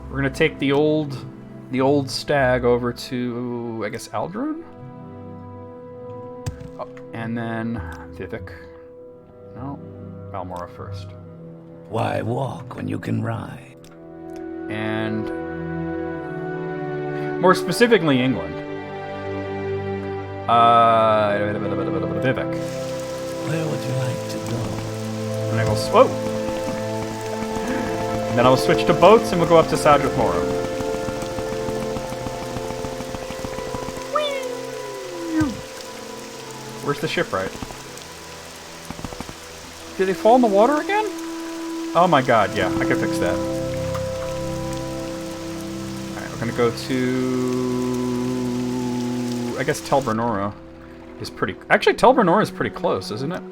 We're gonna take the old stag over to, I guess, Aldrun? Oh, and then Vivek. No, Balmora first. Why walk when you can ride? And more specifically, England. Vivek. Where would you like to go? And I go, whoa! And then I'll switch to boats and we'll go up to Sadrith Mora. Where's the shipwright? Did they fall in the water again? Oh my god, yeah, I can fix that. Alright, we're gonna go to... I guess Tel Brenora is pretty... Actually, Tel Brenora is pretty close, isn't it?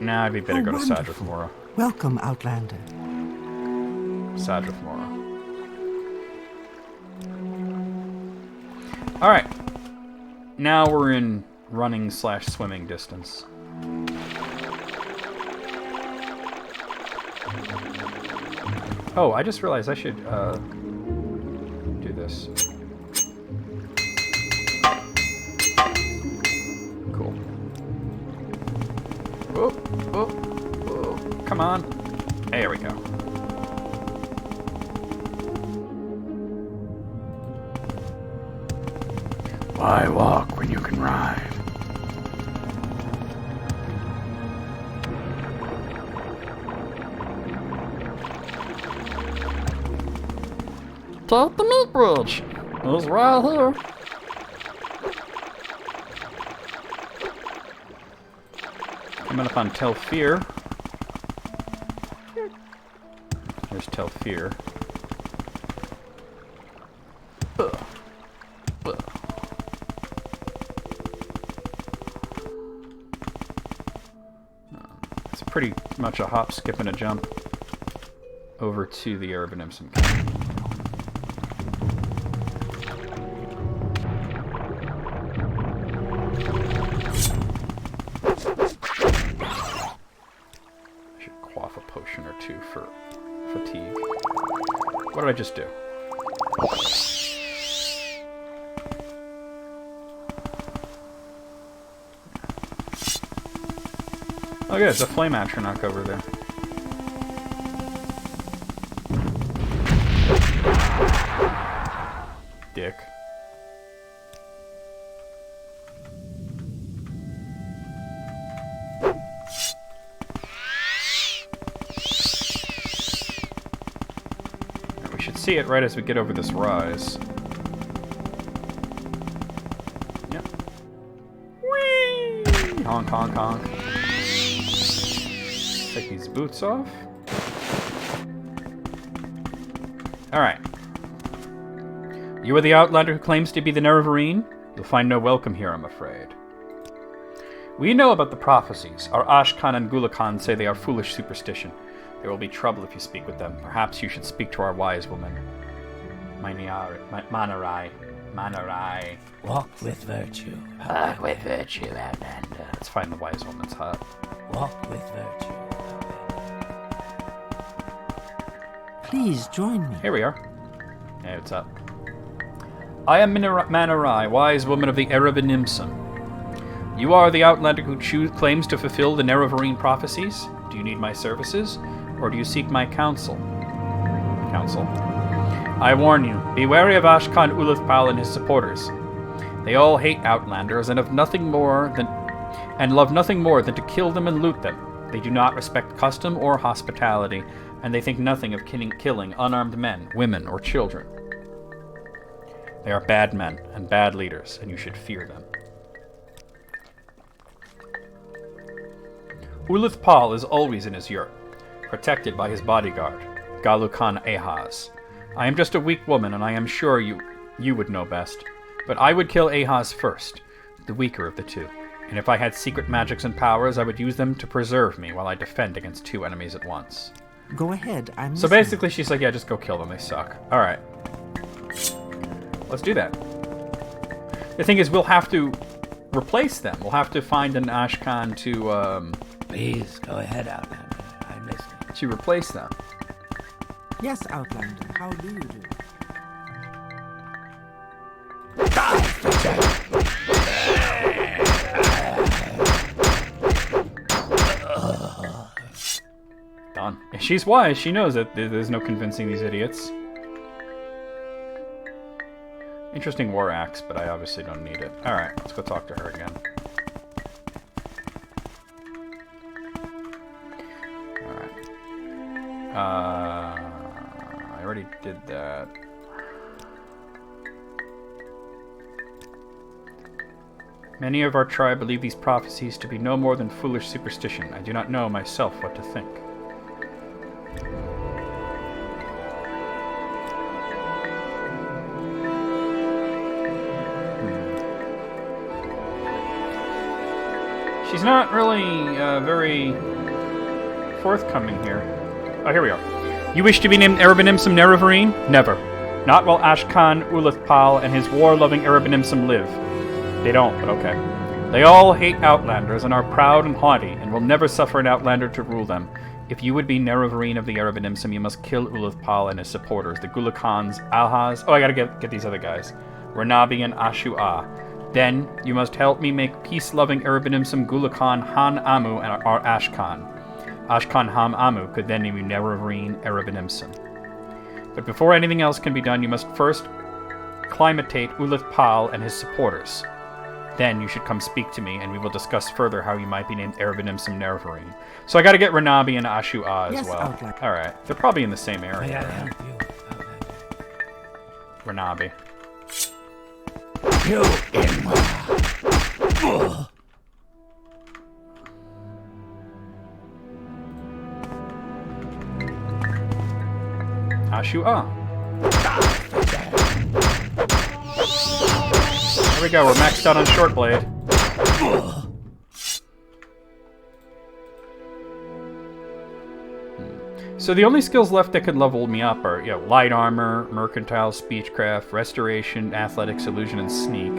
Nah, I'd be better go to Sadrith Mora. Welcome, Outlander. Sadrith Mora. Alright. Now we're in running/swimming distance. Oh, I just realized I should do this. Cool. Whoa, whoa, whoa. Come on. There we go. Why walk when you can ride? Take the meat bridge. It's right here. Coming up on Telfir. There's Telfir. It's pretty much a hop, skip, and a jump over to the Urban Imson camp. For fatigue. What did I just do? Oh, good. There's a flame atronach over there. Dick. See it right as we get over this rise. Yep. Whee! Honk, honk, honk. Take these boots off. Alright. You are the Outlander who claims to be the Nerevarine? You'll find no welcome here, I'm afraid. We know about the prophecies. Our Ashkan and Gulakan say they are foolish superstition. There will be trouble if you speak with them. Perhaps you should speak to our wise woman. Manarai. Walk with virtue. Walk with virtue, Outlander. Let's find the wise woman's hut. Walk with virtue. Please join me. Here we are. Hey, what's up? I am Manarai, wise woman of the Erebin Nimson. You are the Outlander who claims to fulfill the Nerevarine prophecies? Do you need my services? Or do you seek my counsel? Counsel? I warn you, be wary of Ashkan Ulithpal and his supporters. They all hate Outlanders and love nothing more than to kill them and loot them. They do not respect custom or hospitality, and they think nothing of killing unarmed men, women, or children. They are bad men and bad leaders, and you should fear them. Ulithpal is always in his yurt, protected by his bodyguard, Galukan Ahaz. I am just a weak woman, and I am sure you would know best. But I would kill Ahaz first, the weaker of the two. And if I had secret magics and powers, I would use them to preserve me while I defend against two enemies at once. Go ahead, I'm So listening. basically she's like, yeah, just go kill them, they suck. Alright. Let's do that. The thing is, we'll have to replace them. We'll have to find an Ashkan to, Please, go ahead, Outlander. I'm listening. to replace them. Yes, Outlander, how do you do? Done. She's wise. She knows that there's no convincing these idiots. Interesting war axe, but I obviously don't need it. Alright, let's go talk to her again. Alright. I already did that. Many of our tribe believe these prophecies to be no more than foolish superstition. I do not know myself what to think. She's not really very forthcoming here. Oh, here we are. You wish to be named Erebenimsum Nerevarine? Never. Not while Ashkan Ulathpal and his war-loving Erebenimsum live. They don't, but okay. They all hate Outlanders and are proud and haughty, and will never suffer an Outlander to rule them. If you would be Nerevarine of the Erebenimsum, you must kill Ulathpal and his supporters, the Gulakans, Alhaz... Oh, I gotta get these other guys. Renabi and Ashu-A. Then, you must help me make peace-loving Erebenimsum Gulakan Han Amu and our Ashkan. Ashkan Ham Amu could then name you Nerevarine Erebenimsum. But before anything else can be done, you must first climatate Ulathpal and his supporters. Then you should come speak to me, and we will discuss further how you might be named Erebenimsum Nerevarine. So I gotta get Renabi and Ashu-A as well. Alright, they're probably in the same area. May I help you, Outlander? Renabi. You Ashu-A. There we go, we're maxed out on short blade. So the only skills left that could level me up are, light armor, mercantile, speechcraft, restoration, athletics, illusion, and sneak.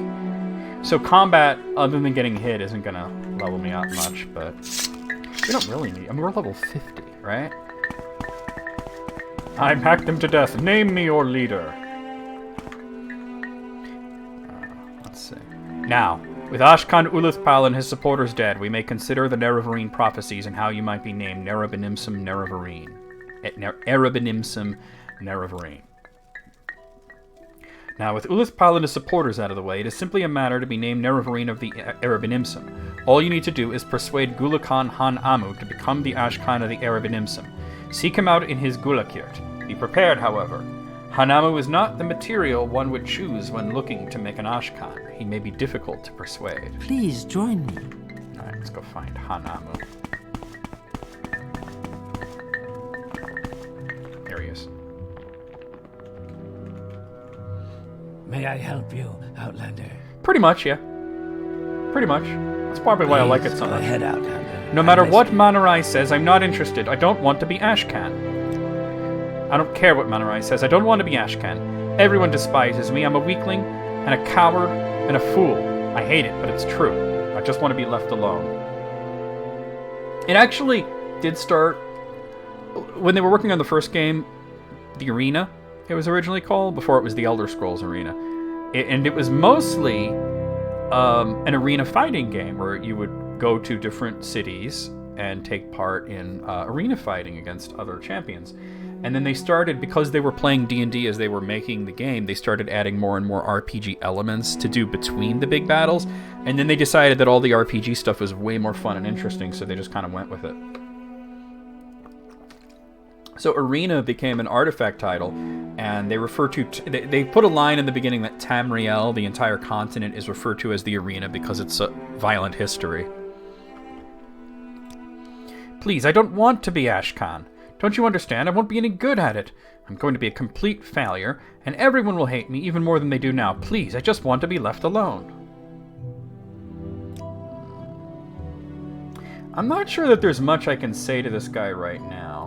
So combat, other than getting hit, isn't gonna level me up much, but we don't really need... I mean, we're level 50, right? I hacked them to death. Name me your leader. Let's see. Now, with Ashkan Ulathpal and his supporters dead, we may consider the Nerevarine prophecies and how you might be named Erebenimsum Nerevarine. Erebenimsum Nerevarine. Now, with Ulathpal and his supporters out of the way, it is simply a matter to be named Nerevarine of the Erebenimsum. All you need to do is persuade Gulakan Han Amu to become the Ashkan of the Erebenimsum. Seek him out in his Gulakirt. Be prepared, however. Hanamu is not the material one would choose when looking to make an Ashkan. He may be difficult to persuade. Please join me. Alright, let's go find Hanamu. There he is. May I help you, Outlander? Pretty much, yeah. Pretty much. That's probably why I like it so Go much. ahead, Outlander. No matter what Manarai says, I'm not interested. I don't want to be Ashkan. I don't care what Manarai says. I don't want to be Ashkan. Everyone despises me. I'm a weakling, and a coward, and a fool. I hate it, but it's true. I just want to be left alone. It actually did start... When they were working on the first game, the Arena, it was originally called, before it was the Elder Scrolls Arena. And it was mostly an arena fighting game where you would go to different cities and take part in arena fighting against other champions. And then they started, because they were playing D&D as they were making the game, they started adding more and more RPG elements to do between the big battles. And then they decided that all the RPG stuff was way more fun and interesting, so they just kind of went with it. So Arena became an artifact title, and they refer to... They put a line in the beginning that Tamriel, the entire continent, is referred to as the Arena because it's a violent history. Please, I don't want to be Ashkan. Don't you understand? I won't be any good at it. I'm going to be a complete failure, and everyone will hate me even more than they do now. Please, I just want to be left alone. I'm not sure that there's much I can say to this guy right now.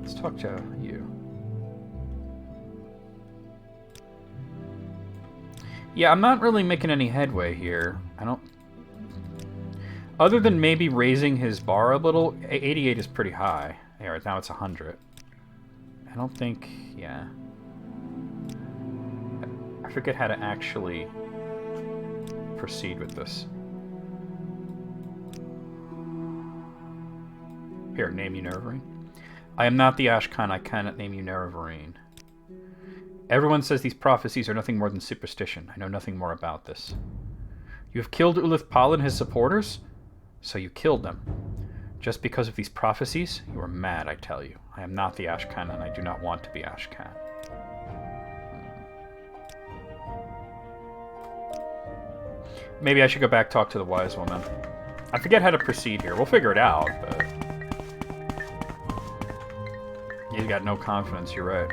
Let's talk to you. Yeah, I'm not really making any headway here. I don't... Other than maybe raising his bar a little, 88 is pretty high. Yeah, right now it's 100. I don't think... yeah. I forget how to actually proceed with this. Here, name you Nerevarine. I am not the Ashkan. I cannot name you Nerevarine. Everyone says these prophecies are nothing more than superstition. I know nothing more about this. You have killed Ulathpal and his supporters? So you killed them. Just because of these prophecies? You are mad, I tell you. I am not the Ashcan, and I do not want to be Ashcan. Maybe I should go back talk to the wise woman. I forget how to proceed here. We'll figure it out, but... You've got no confidence, you're right.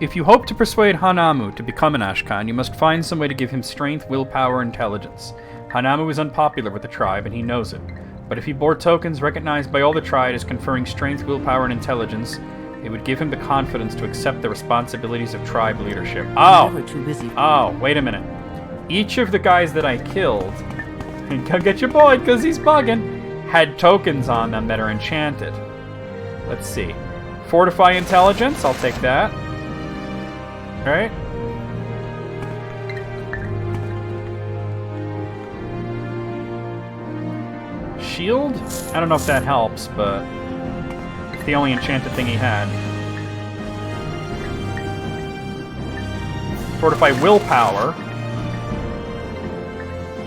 If you hope to persuade Hanamu to become an Ashcan, you must find some way to give him strength, willpower, intelligence. Hanamu is unpopular with the tribe, and he knows it. But if he bore tokens recognized by all the tribe as conferring strength, willpower, and intelligence, it would give him the confidence to accept the responsibilities of tribe leadership. Oh, wait a minute. Each of the guys that I killed, and come get your boy because he's bugging, had tokens on them that are enchanted. Let's see. Fortify intelligence, I'll take that. Alright. Shield? I don't know if that helps, but it's the only enchanted thing he had. Fortify willpower.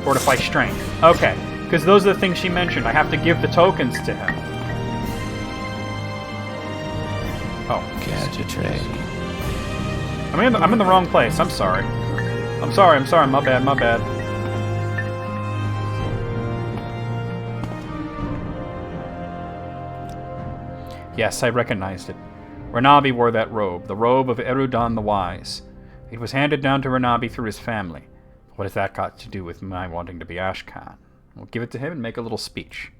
Fortify strength. Okay, because those are the things she mentioned. I have to give the tokens to him. Oh. Catch a train. I'm in the wrong place. I'm sorry. I'm sorry. My bad. Yes, I recognized it. Renabi wore that robe, the robe of Erudan the Wise. It was handed down to Renabi through his family. What has that got to do with my wanting to be Ashcan? We'll give it to him and make a little speech.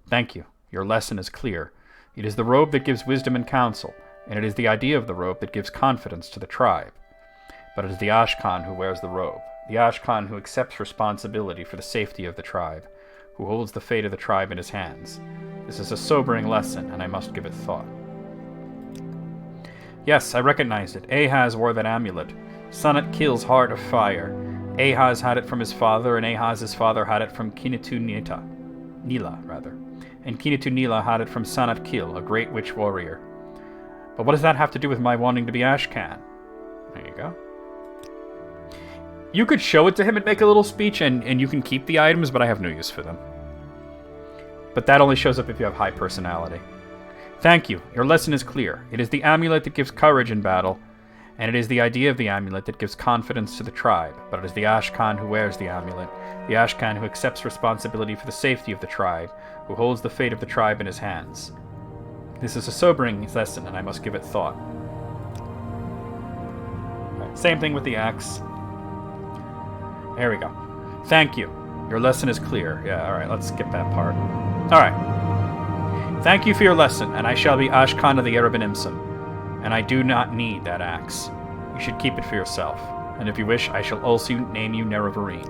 Thank you. Your lesson is clear. It is the robe that gives wisdom and counsel, and it is the idea of the robe that gives confidence to the tribe. But it is the Ashcan who wears the robe, the Ashcan who accepts responsibility for the safety of the tribe, who holds the fate of the tribe in his hands. This is a sobering lesson, and I must give it thought. Yes, I recognized it. Ahaz wore that amulet. Sonnet kills Heart of Fire. Ahaz had it from his father, and Ahaz's father had it from Kinitu Nila. And Kinitu Nila had it from Sanat Kil, a great witch warrior. But what does that have to do with my wanting to be Ashcan? There you go. You could show it to him and make a little speech, and you can keep the items, but I have no use for them. But that only shows up if you have high personality. Thank you. Your lesson is clear. It is the amulet that gives courage in battle, and it is the idea of the amulet that gives confidence to the tribe. But it is the Ashcan who wears the amulet, the Ashcan who accepts responsibility for the safety of the tribe, who holds the fate of the tribe in his hands. This is a sobering lesson, and I must give it thought. Right, same thing with the axe. There we go. Thank you. Your lesson is clear. Yeah, alright, let's skip that part. Alright. Thank you for your lesson, and I shall be Ashcan of the Erebin-Imsum, and I do not need that axe. You should keep it for yourself, and if you wish, I shall also name you Nerevarine.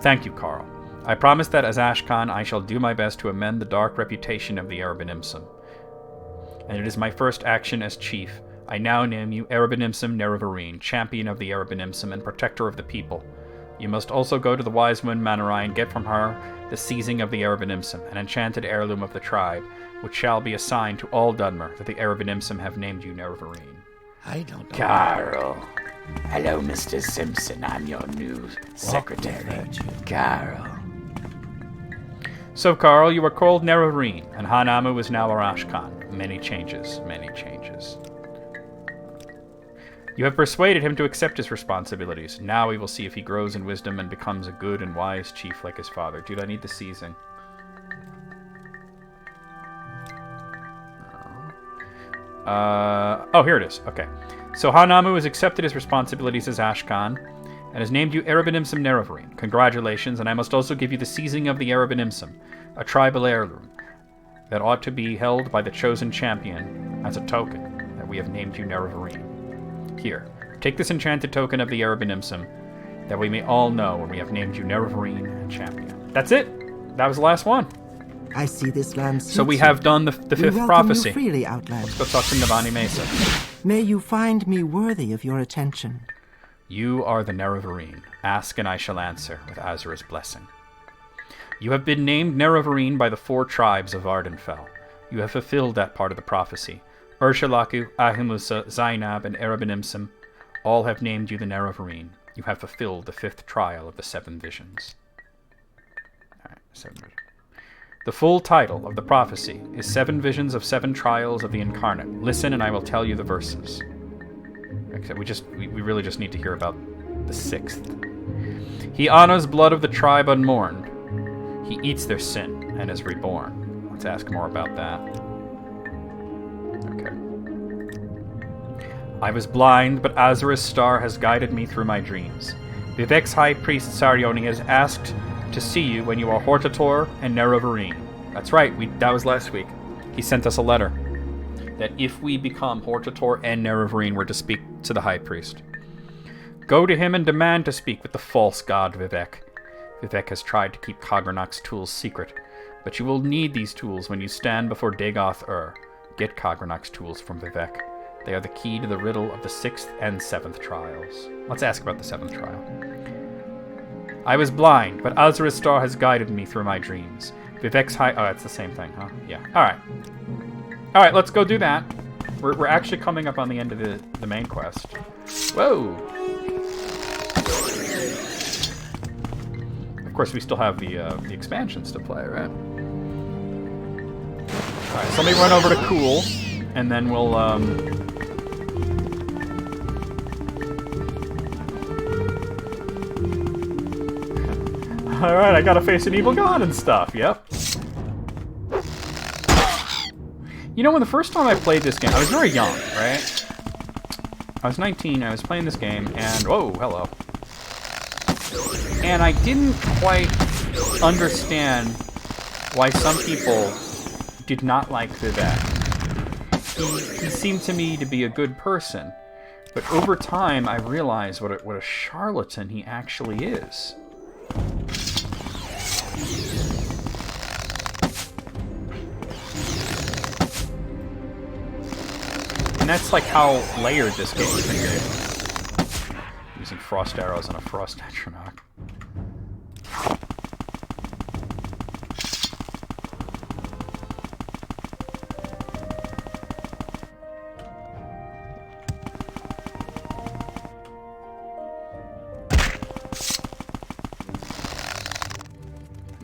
Thank you, Carl. I promise that as Ashcan, I shall do my best to amend the dark reputation of the Erebin-Imsum. And it is my first action as chief. I now name you Erebin-Imsum Nerevarine, champion of the Erebin-Imsum and protector of the people. You must also go to the wise woman Manorai and get from her the seizing of the Erebin-Imsum, an enchanted heirloom of the tribe, which shall be assigned to all Dunmer, that the Erebin-Imsum have named you Nerevarine. I don't know. Carl. Hello, Mr. Simpson. I'm your new secretary. Carl. So, Carl, you are called Nerevarine, and Hanamu is now Arashkan. Many changes, many changes. You have persuaded him to accept his responsibilities. Now we will see if he grows in wisdom and becomes a good and wise chief like his father. Dude, I need the seizing. Oh, here it is. Okay. So Hanamu has accepted his responsibilities as Ashcan and has named you Erebin-Imsum Nerevarine. Congratulations, and I must also give you the seizing of the Erebin-Imsum, a tribal heirloom that ought to be held by the chosen champion as a token that we have named you Nerevarine. Here, take this enchanted token of the Erebin-Imsum, that we may all know when we have named you Nerevarine champion. That's it. That was the last one. I see this land. So we have done the fifth prophecy. You freely, Outlander. Let's go talk to Navani Mesa. May you find me worthy of your attention. You are the Nerevarine. Ask and I shall answer with Azra's blessing. You have been named Nerevarine by the 4 tribes of Ardenfell. You have fulfilled that part of the prophecy. Urshalaku, Ahimusa, Zainab, and Erebin-Imsum all have named you the Nerevarine. You have fulfilled the 5th trial of the 7 visions. Alright, 7 visions. The full title of the prophecy is 7 Visions of 7 Trials of the Incarnate. Listen and I will tell you the verses. Except we really just need to hear about the 6th. He honors blood of the tribe unmourned. He eats their sin and is reborn. Let's ask more about that. Okay. I was blind, but Azura's star has guided me through my dreams. Vivek's high priest Sarioni has asked to see you when you are Hortator and Nerevarine. That's right, that was last week. He sent us a letter that if we become Hortator and Nerevarine, we're to speak to the high priest. Go to him and demand to speak with the false god Vivek. Vivek has tried to keep Kagranak's tools secret, but you will need these tools when you stand before Dagoth-Ur. Get Kagranak's tools from Vivek. They are the key to the riddle of the 6th and 7th trials. Let's ask about the 7th trial. I was blind, but Azura's star has guided me through my dreams. Vivek's high... Oh, it's the same thing, huh? Yeah. Alright. Alright, let's go do that. We're actually coming up on the end of the main quest. Whoa! Of course, we still have the expansions to play, right? Alright, so let me run over to Cool, and then we'll... Alright, I gotta face an evil god and stuff, yep. You know, when the first time I played this game, I was very young, right? I was 19, I was playing this game, and... Whoa, hello. And I didn't quite understand why some people did not like Vivek. He seemed to me to be a good person, but over time I realized what a charlatan he actually is. And that's like how layered this game is made. Using frost arrows on a frost atronach.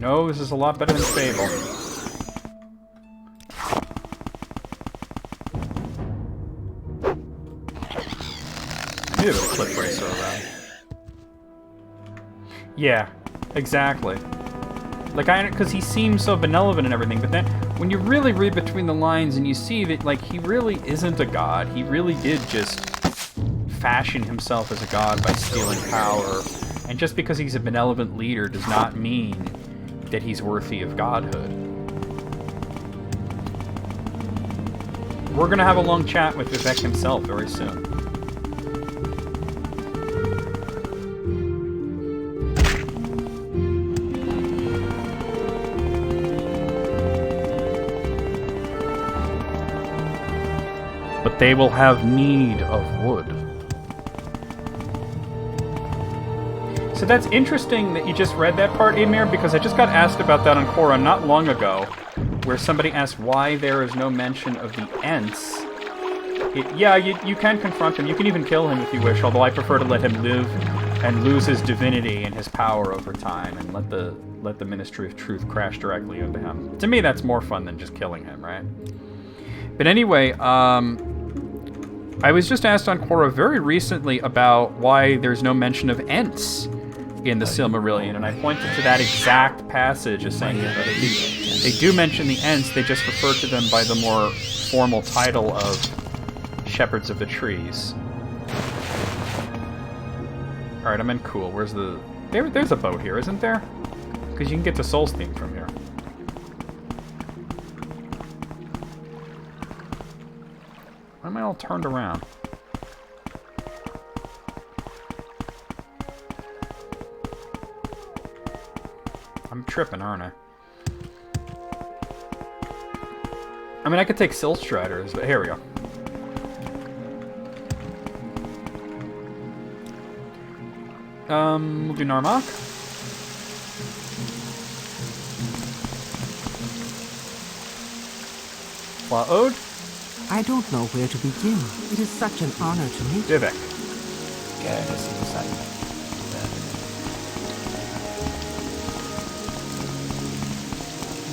No, this is a lot better than Fable. I knew there was a clip racer around. Yeah, exactly. Like, because he seems so benevolent and everything, but then when you really read between the lines and you see that, like, he really isn't a god. He really did just fashion himself as a god by stealing power. And just because he's a benevolent leader does not mean that he's worthy of godhood. We're gonna have a long chat with Vivek himself very soon. But they will have need of wood. So that's interesting that you just read that part, Amir, because I just got asked about that on Quora not long ago, where somebody asked why there is no mention of the Ents. Yeah, you can confront him. You can even kill him if you wish, although I prefer to let him live and lose his divinity and his power over time and let the Ministry of Truth crash directly into him. To me, that's more fun than just killing him, right? But anyway, I was just asked on Quora very recently about why there's no mention of Ents in the Silmarillion, and I pointed to that exact passage as saying that they do mention the Ents, they just refer to them by the more formal title of Shepherds of the Trees. Alright, I'm in Cool. Where's the... There's a boat here, isn't there? Because you can get to Solstheim from here. Why am I all turned around? I'm tripping, aren't I? I mean, I could take Silt Striders, but here we go. We'll do Narmak. Ode. I don't know where to begin. It is such an honor to meet you. Vivek.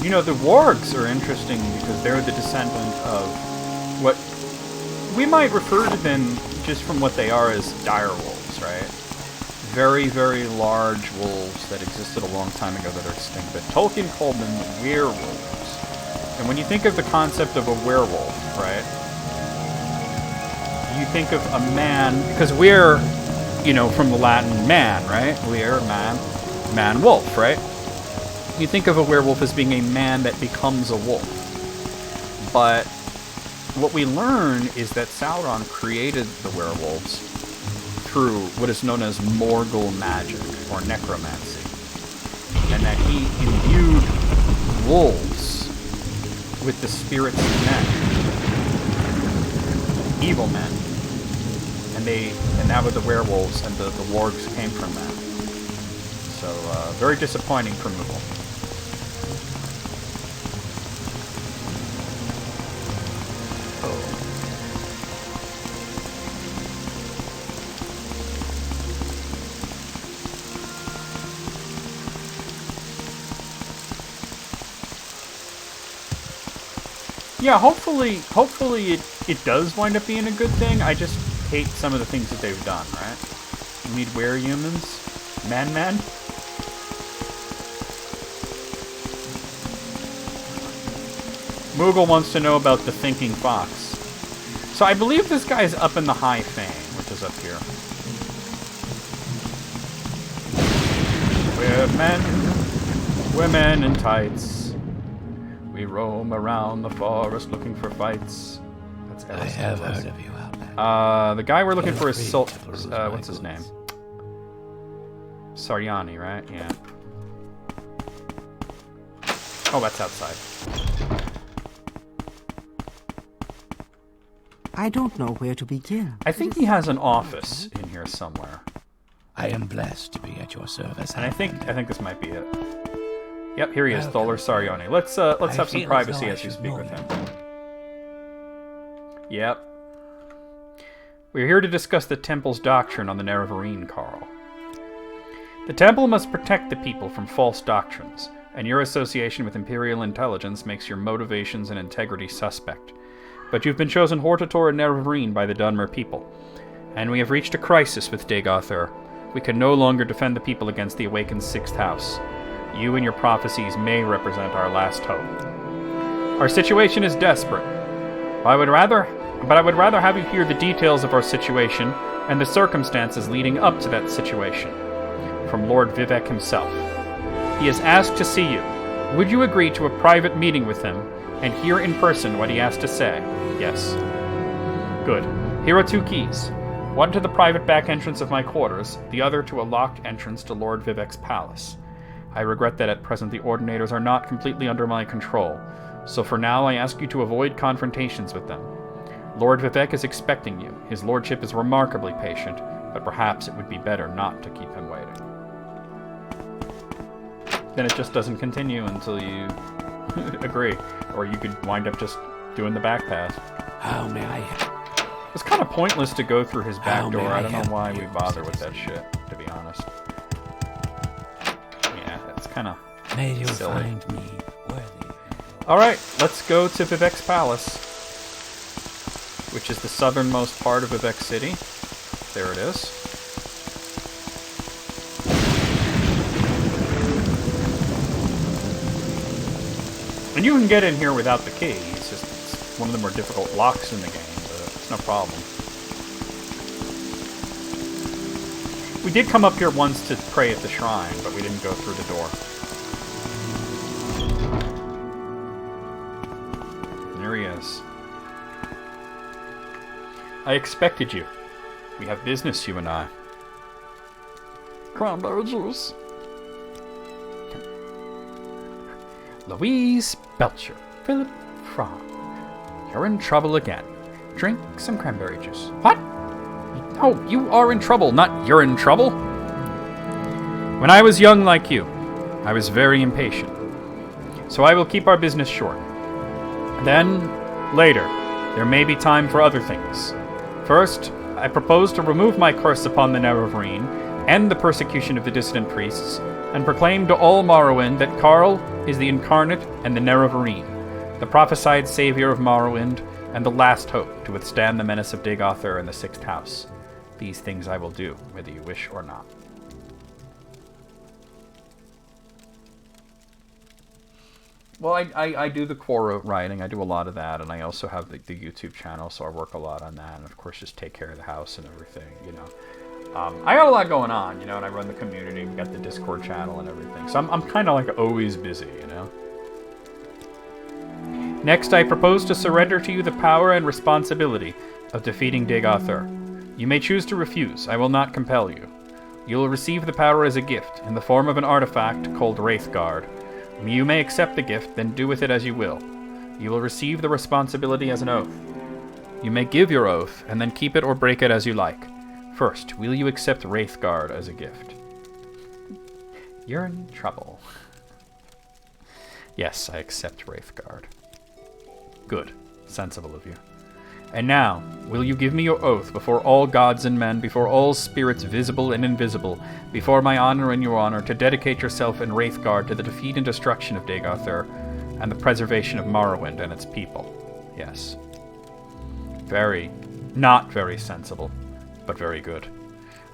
You know, the wargs are interesting because they're the descendant of what we might refer to them, just from what they are, as dire wolves, right? Very, very large wolves that existed a long time ago that are extinct. But Tolkien called them werewolves. And when you think of the concept of a werewolf, right? You think of a man, because we're, you know, from the Latin man, right? We're man, wolf, right? You think of a werewolf as being a man that becomes a wolf. But what we learn is that Sauron created the werewolves through what is known as Morgul magic, or necromancy. And that he imbued wolves with the spirits of men. Evil men. And that was the werewolves, and the wargs came from that. So, very disappointing for Moogle. Yeah, hopefully it does wind up being a good thing. I just hate some of the things that they've done, right? You need werehumans? Man? Moogle wants to know about the thinking fox. So I believe this guy's up in the High Fane, which is up here. We're men in tights. We roam around the forest looking for fights. That's I have heard of you, Outlander. The guy we're looking for is what's his name? Saryani, right? Yeah. Oh, that's outside. I don't know where to begin. I think he has an office in here somewhere. I am blessed to be at your service. And I think this might be it. Yep, here he is, Tholar Saryani. Let's have some privacy as you speak with him. Yep. We're here to discuss the Temple's doctrine on the Nerevarine, Carl. The Temple must protect the people from false doctrines, and your association with Imperial intelligence makes your motivations and integrity suspect. But you've been chosen Hortator and Nerevarine by the Dunmer people, and we have reached a crisis with Dagoth. We can no longer defend the people against the Awakened Sixth House. You and your prophecies may represent our last hope. Our situation is desperate. I would rather have you hear the details of our situation and the circumstances leading up to that situation from Lord Vivek himself. He has asked to see you. Would you agree to a private meeting with him and hear in person what he has to say? Yes. Good. Here are 2 keys. One to the private back entrance of my quarters, the other to a locked entrance to Lord Vivek's palace. I regret that at present the Ordinators are not completely under my control, so for now I ask you to avoid confrontations with them. Lord Vivek is expecting you. His lordship is remarkably patient, but perhaps it would be better not to keep him waiting. Then it just doesn't continue until you agree, or you could wind up just doing the back path. How may I? It's kind of pointless to go through his back door. I don't know why we you, bother with that shit, to be honest. Yeah, it's kind of May you silly. find me worthy. Alright, let's go to Vivek's palace, which is the southernmost part of Vivek City. There it is. And you can get in here without the key. It's just one of the more difficult locks in the game, but it's no problem. We did come up here once to pray at the shrine, but we didn't go through the door. There he is. I expected you. We have business, you and I. Cranberry juice. Louise Belcher, Philip Frog. You're in trouble again. Drink some cranberry juice. What? No, you are in trouble, not you're in trouble. When I was young like you, I was very impatient. So I will keep our business short. Then, later, there may be time for other things. First, I propose to remove my curse upon the Nerevarine, end the persecution of the dissident priests, and proclaim to all Morrowind that Carl is the incarnate and the Nerevarine, the prophesied savior of Morrowind, and the last hope to withstand the menace of Dagothr and the Sixth House. These things I will do, whether you wish or not. Well, I do the Quora writing. I do a lot of that, and I also have the YouTube channel, so I work a lot on that, and of course just take care of the house and everything, you know. I got a lot going on, you know, and I run the community. We got the Discord channel and everything, so I'm kind of like always busy, you know. Next, I propose to surrender to you the power and responsibility of defeating Dagothr. You may choose to refuse. I will not compel you. You will receive the power as a gift, in the form of an artifact called Wraithguard. You may accept the gift, then do with it as you will. You will receive the responsibility as an oath. You may give your oath, and then keep it or break it as you like. First, will you accept Wraithguard as a gift? You're in trouble. Yes, I accept Wraithguard. Good. Sensible of you. And now, will you give me your oath before all gods and men, before all spirits visible and invisible, before my honor and your honor, to dedicate yourself and Wraithguard to the defeat and destruction of Dagothr, and the preservation of Morrowind and its people? Yes. Not very sensible, but very good.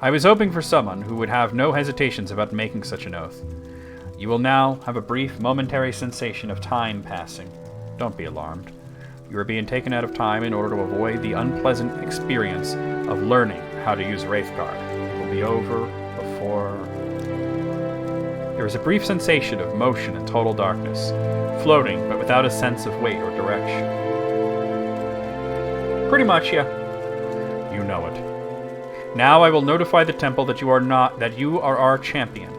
I was hoping for someone who would have no hesitations about making such an oath. You will now have a brief, momentary sensation of time passing. Don't be alarmed. You are being taken out of time in order to avoid the unpleasant experience of learning how to use Wraithguard. It will be over before... There is a brief sensation of motion in total darkness, floating but without a sense of weight or direction. Pretty much, yeah. You know it. Now I will notify the temple that you are our champion.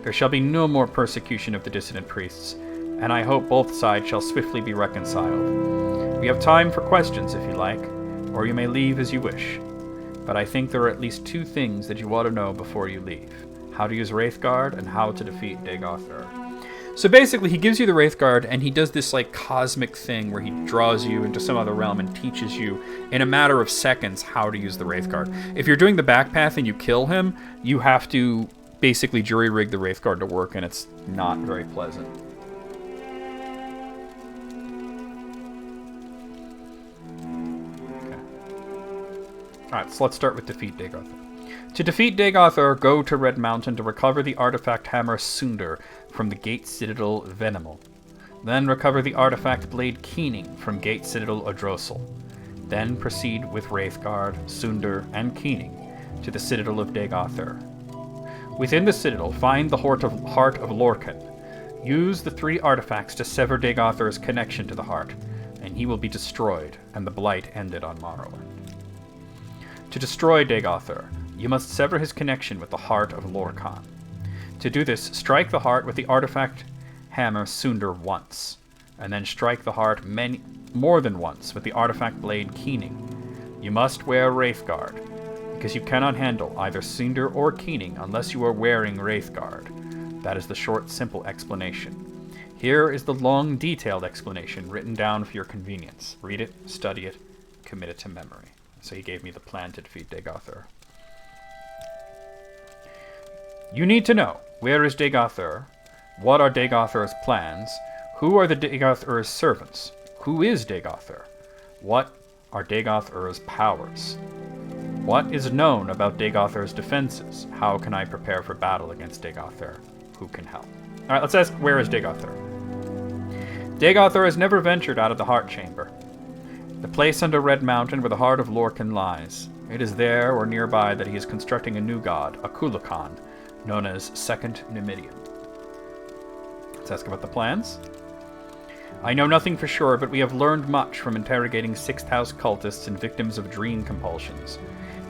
There shall be no more persecution of the dissident priests, and I hope both sides shall swiftly be reconciled. We have time for questions if you like, or you may leave as you wish. But I think there are at least two things that you ought to know before you leave. How to use Wraithguard, and how to defeat Dagothr. So basically, he gives you the Wraithguard, and he does this like cosmic thing where he draws you into some other realm and teaches you in a matter of seconds how to use the Wraithguard. If you're doing the back path and you kill him, you have to basically jury-rig the Wraithguard to work, and it's not very pleasant. Alright, so let's start with defeat Dagothr. To defeat Dagothr, go to Red Mountain to recover the artifact hammer Sunder from the Gate Citadel Venemel. Then recover the artifact blade Keening from Gate Citadel Odrosel. Then proceed with Wraithguard, Sunder, and Keening to the Citadel of Dagothr. Within the Citadel, find the Heart of Lorcan. Use the 3 artifacts to sever Dagothr's connection to the heart, and he will be destroyed, and the blight ended on Morrowind. To destroy Dagothr, you must sever his connection with the Heart of Lorcan. To do this, strike the heart with the artifact hammer Sunder once, and then strike the heart more than once with the artifact blade Keening. You must wear Wraithguard, because you cannot handle either Sunder or Keening unless you are wearing Wraithguard. That is the short, simple explanation. Here is the long, detailed explanation written down for your convenience. Read it, study it, commit it to memory. So he gave me the plan to defeat Dagothr. You need to know, where is Dagothr? What are Dagothr's plans? Who are the Dagothr's servants? Who is Dagothr? What are Dagothr's powers? What is known about Dagothr's defenses? How can I prepare for battle against Dagothr? Who can help? Alright, let's ask, where is Dagothr? Dagothr has never ventured out of the Heart Chamber, the place under Red Mountain where the Heart of Lorcan lies. It is there or nearby that he is constructing a new god, a Kulakan, known as Second Numidian. Let's ask about the plans. I know nothing for sure, but we have learned much from interrogating Sixth House cultists and victims of dream compulsions,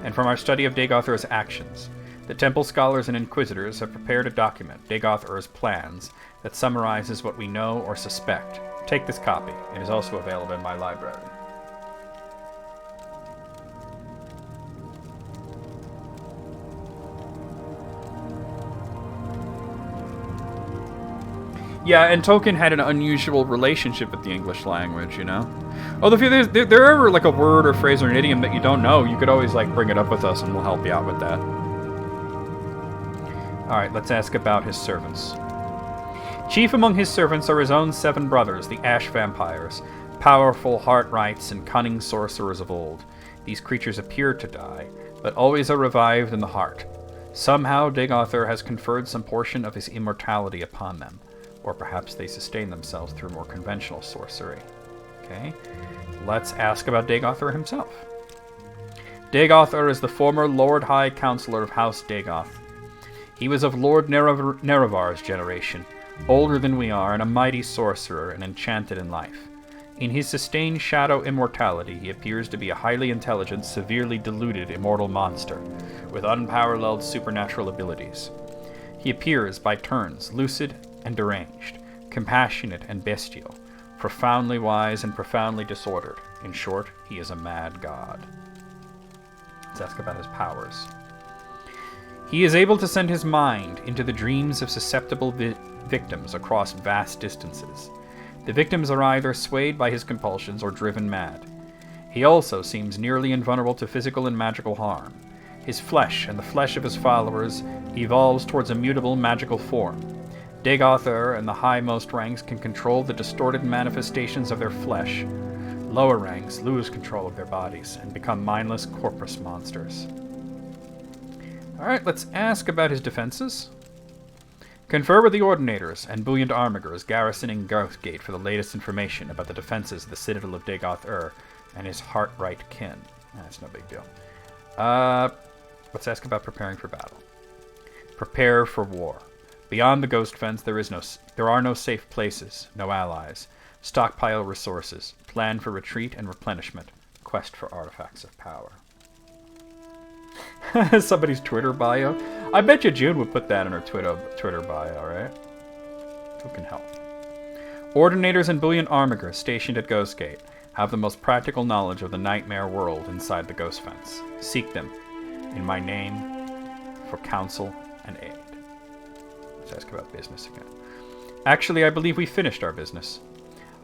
and from our study of Dagothr's actions. The temple scholars and inquisitors have prepared a document, Dagothr's plans, that summarizes what we know or suspect. Take this copy. It is also available in my library. Yeah, and Tolkien had an unusual relationship with the English language, you know? Although if there ever like a word or phrase or an idiom that you don't know, you could always like bring it up with us and we'll help you out with that. Alright, let's ask about his servants. Chief among his servants are his own 7 brothers, the Ash Vampires, powerful heart-rights and cunning sorcerers of old. These creatures appear to die, but always are revived in the heart. Somehow Dagothr has conferred some portion of his immortality upon them, or perhaps they sustain themselves through more conventional sorcery. Okay, let's ask about Dagothr himself. Dagothr is the former Lord High Counselor of House Dagoth. He was of Lord Nerevar's generation, older than we are, and a mighty sorcerer and enchanted in life. In his sustained shadow immortality, he appears to be a highly intelligent, severely deluded immortal monster, with unparalleled supernatural abilities. He appears, by turns, lucid and deranged, compassionate and bestial, profoundly wise and profoundly disordered. In short, he is a mad god. Let's ask about his powers. He is able to send his mind into the dreams of susceptible victims across vast distances. The victims are either swayed by his compulsions or driven mad. He also seems nearly invulnerable to physical and magical harm. His flesh and the flesh of his followers evolves towards a mutable magical form. Dagothr and the highmost ranks can control the distorted manifestations of their flesh. Lower ranks lose control of their bodies and become mindless corpus monsters. Alright, let's ask about his defenses. Confer with the Ordinators and Brilliant Armigers garrisoning Garthgate for the latest information about the defenses of the Citadel of Dagothr and his heart-right kin. That's no big deal. Let's ask about preparing for battle. Prepare for war. Beyond the Ghost Fence, there are no safe places, no allies. Stockpile resources. Plan for retreat and replenishment. Quest for artifacts of power. Somebody's Twitter bio. I bet you June would put that in her Twitter bio, right? Who can help? Ordinators and Brilliant Armigers stationed at Ghostgate have the most practical knowledge of the nightmare world inside the Ghost Fence. Seek them, in my name, for counsel and aid. Let's ask about business again. Actually, I believe we finished our business.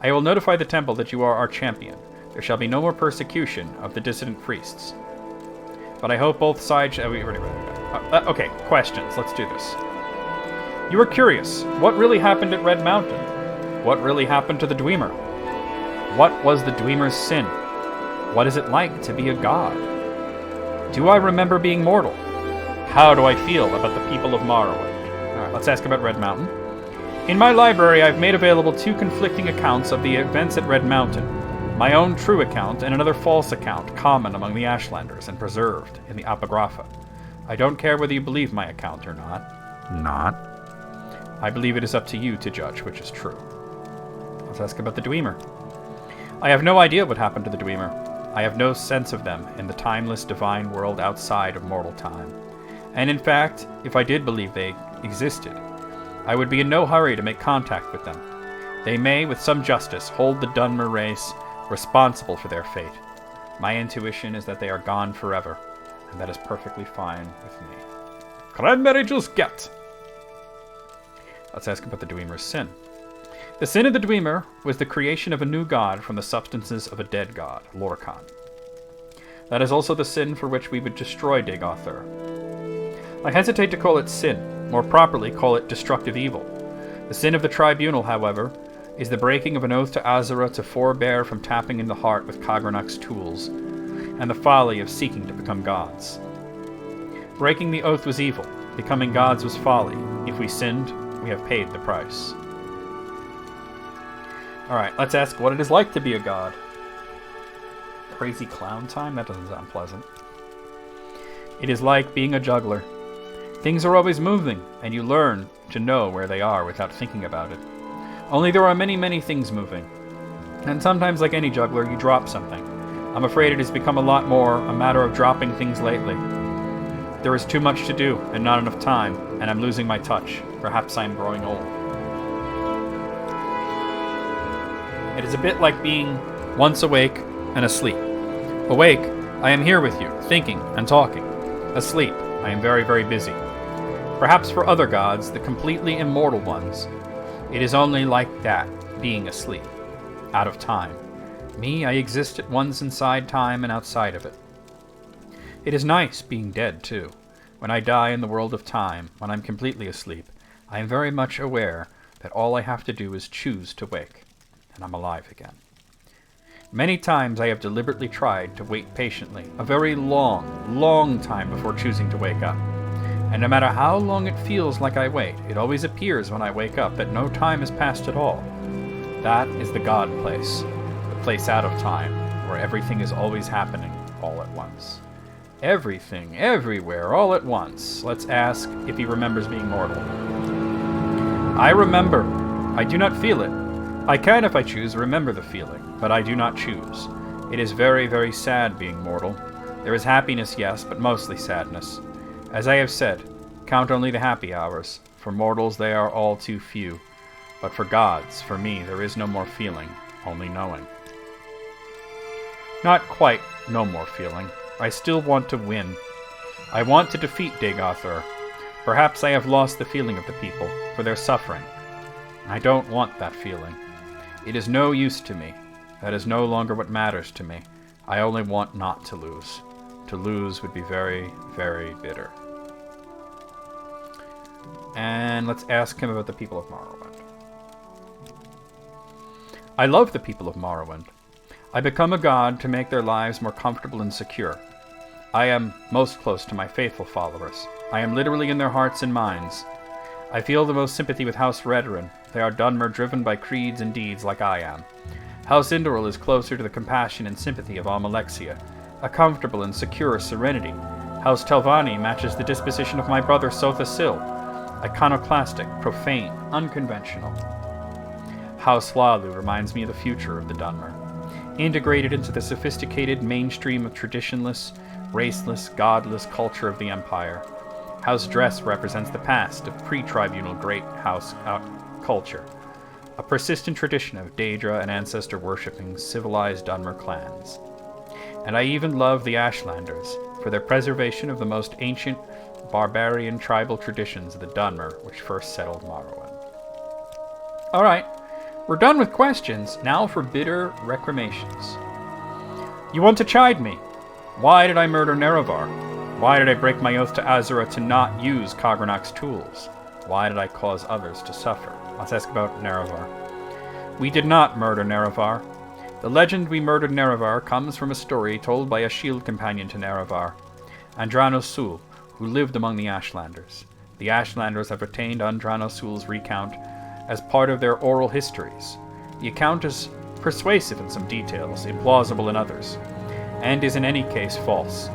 I will notify the temple that you are our champion. There shall be no more persecution of the dissident priests. But I hope both sides... we already read that. Okay, questions. Let's do this. You were curious. What really happened at Red Mountain? What really happened to the Dwemer? What was the Dwemer's sin? What is it like to be a god? Do I remember being mortal? How do I feel about the people of Morrowind? Alright, let's ask about Red Mountain. In my library, I've made available 2 conflicting accounts of the events at Red Mountain. My own true account and another false account, common among the Ashlanders and preserved in the Apocrypha. I don't care whether you believe my account or not. I believe it is up to you to judge which is true. Let's ask about the Dwemer. I have no idea what happened to the Dwemer. I have no sense of them in the timeless divine world outside of mortal time. And in fact, if I did believe they existed, I would be in no hurry to make contact with them. They may, with some justice, hold the Dunmer race responsible for their fate. My intuition is that they are gone forever, and that is perfectly fine with me. Cranberry juice get! Let's ask about the Dwemer's sin. The sin of the Dwemer was the creation of a new god from the substances of a dead god, Lorkhan. That is also the sin for which we would destroy Dagothr. I hesitate to call it sin, more properly call it destructive evil. The sin of the Tribunal, however, is the breaking of an oath to Azura to forbear from tapping in the heart with Kagranak's tools, and the folly of seeking to become gods. Breaking the oath was evil, becoming gods was folly. If we sinned, we have paid the price. Alright, let's ask what it is like to be a god. Crazy clown time? That doesn't sound pleasant. It is like being a juggler. Things are always moving, and you learn to know where they are without thinking about it. Only there are many, many things moving. And sometimes, like any juggler, you drop something. I'm afraid it has become a lot more a matter of dropping things lately. There is too much to do, and not enough time, and I'm losing my touch. Perhaps I'm growing old. It is a bit like being once awake and asleep. Awake, I am here with you, thinking and talking. Asleep, I am very, very busy. Perhaps for other gods, the completely immortal ones, it is only like that, being asleep, out of time. Me, I exist at once inside time and outside of it. It is nice being dead, too. When I die in the world of time, when I'm completely asleep, I am very much aware that all I have to do is choose to wake, and I'm alive again. Many times I have deliberately tried to wait patiently, a very long, long time before choosing to wake up. And no matter how long it feels like I wait, it always appears when I wake up that no time has passed at all. That is the God place, the place out of time, where everything is always happening all at once. Everything, everywhere, all at once. Let's ask if he remembers being mortal. I remember. I do not feel it. I can, if I choose, remember the feeling, but I do not choose. It is very, very sad being mortal. There is happiness, yes, but mostly sadness. As I have said, count only the happy hours. For mortals they are all too few. But for gods, for me, there is no more feeling, only knowing. Not quite no more feeling. I still want to win. I want to defeat Dagothur. Perhaps I have lost the feeling of the people, for their suffering. I don't want that feeling. It is no use to me. That is no longer what matters to me. I only want not to lose. To lose would be very, very bitter. And let's ask him about the people of Morrowind. I love the people of Morrowind. I become a god to make their lives more comfortable and secure. I am most close to my faithful followers. I am literally in their hearts and minds. I feel the most sympathy with House Redoran. They are Dunmer driven by creeds and deeds like I am. House Indoril is closer to the compassion and sympathy of Almalexia, a comfortable and secure serenity. House Telvanni matches the disposition of my brother Sotha Sil, iconoclastic, profane, unconventional. House Hlalu reminds me of the future of the Dunmer, integrated into the sophisticated mainstream of traditionless, raceless, godless culture of the Empire. House Dress represents the past of pre-tribunal great house culture, a persistent tradition of Daedra and ancestor-worshipping civilized Dunmer clans. And I even love the Ashlanders for their preservation of the most ancient, barbarian tribal traditions of the Dunmer which first settled Morrowind. Alright, we're done with questions, now for bitter recriminations. You want to chide me? Why did I murder Nerevar? Why did I break my oath to Azura to not use Kagranak's tools? Why did I cause others to suffer? Let's ask about Nerevar. We did not murder Nerevar. The legend we murdered Nerevar comes from a story told by a shield companion to Nerevar, Andrano Sul, who lived among the Ashlanders. The Ashlanders have retained Andrano Sul's recount as part of their oral histories. The account is persuasive in some details, implausible in others, and is in any case false.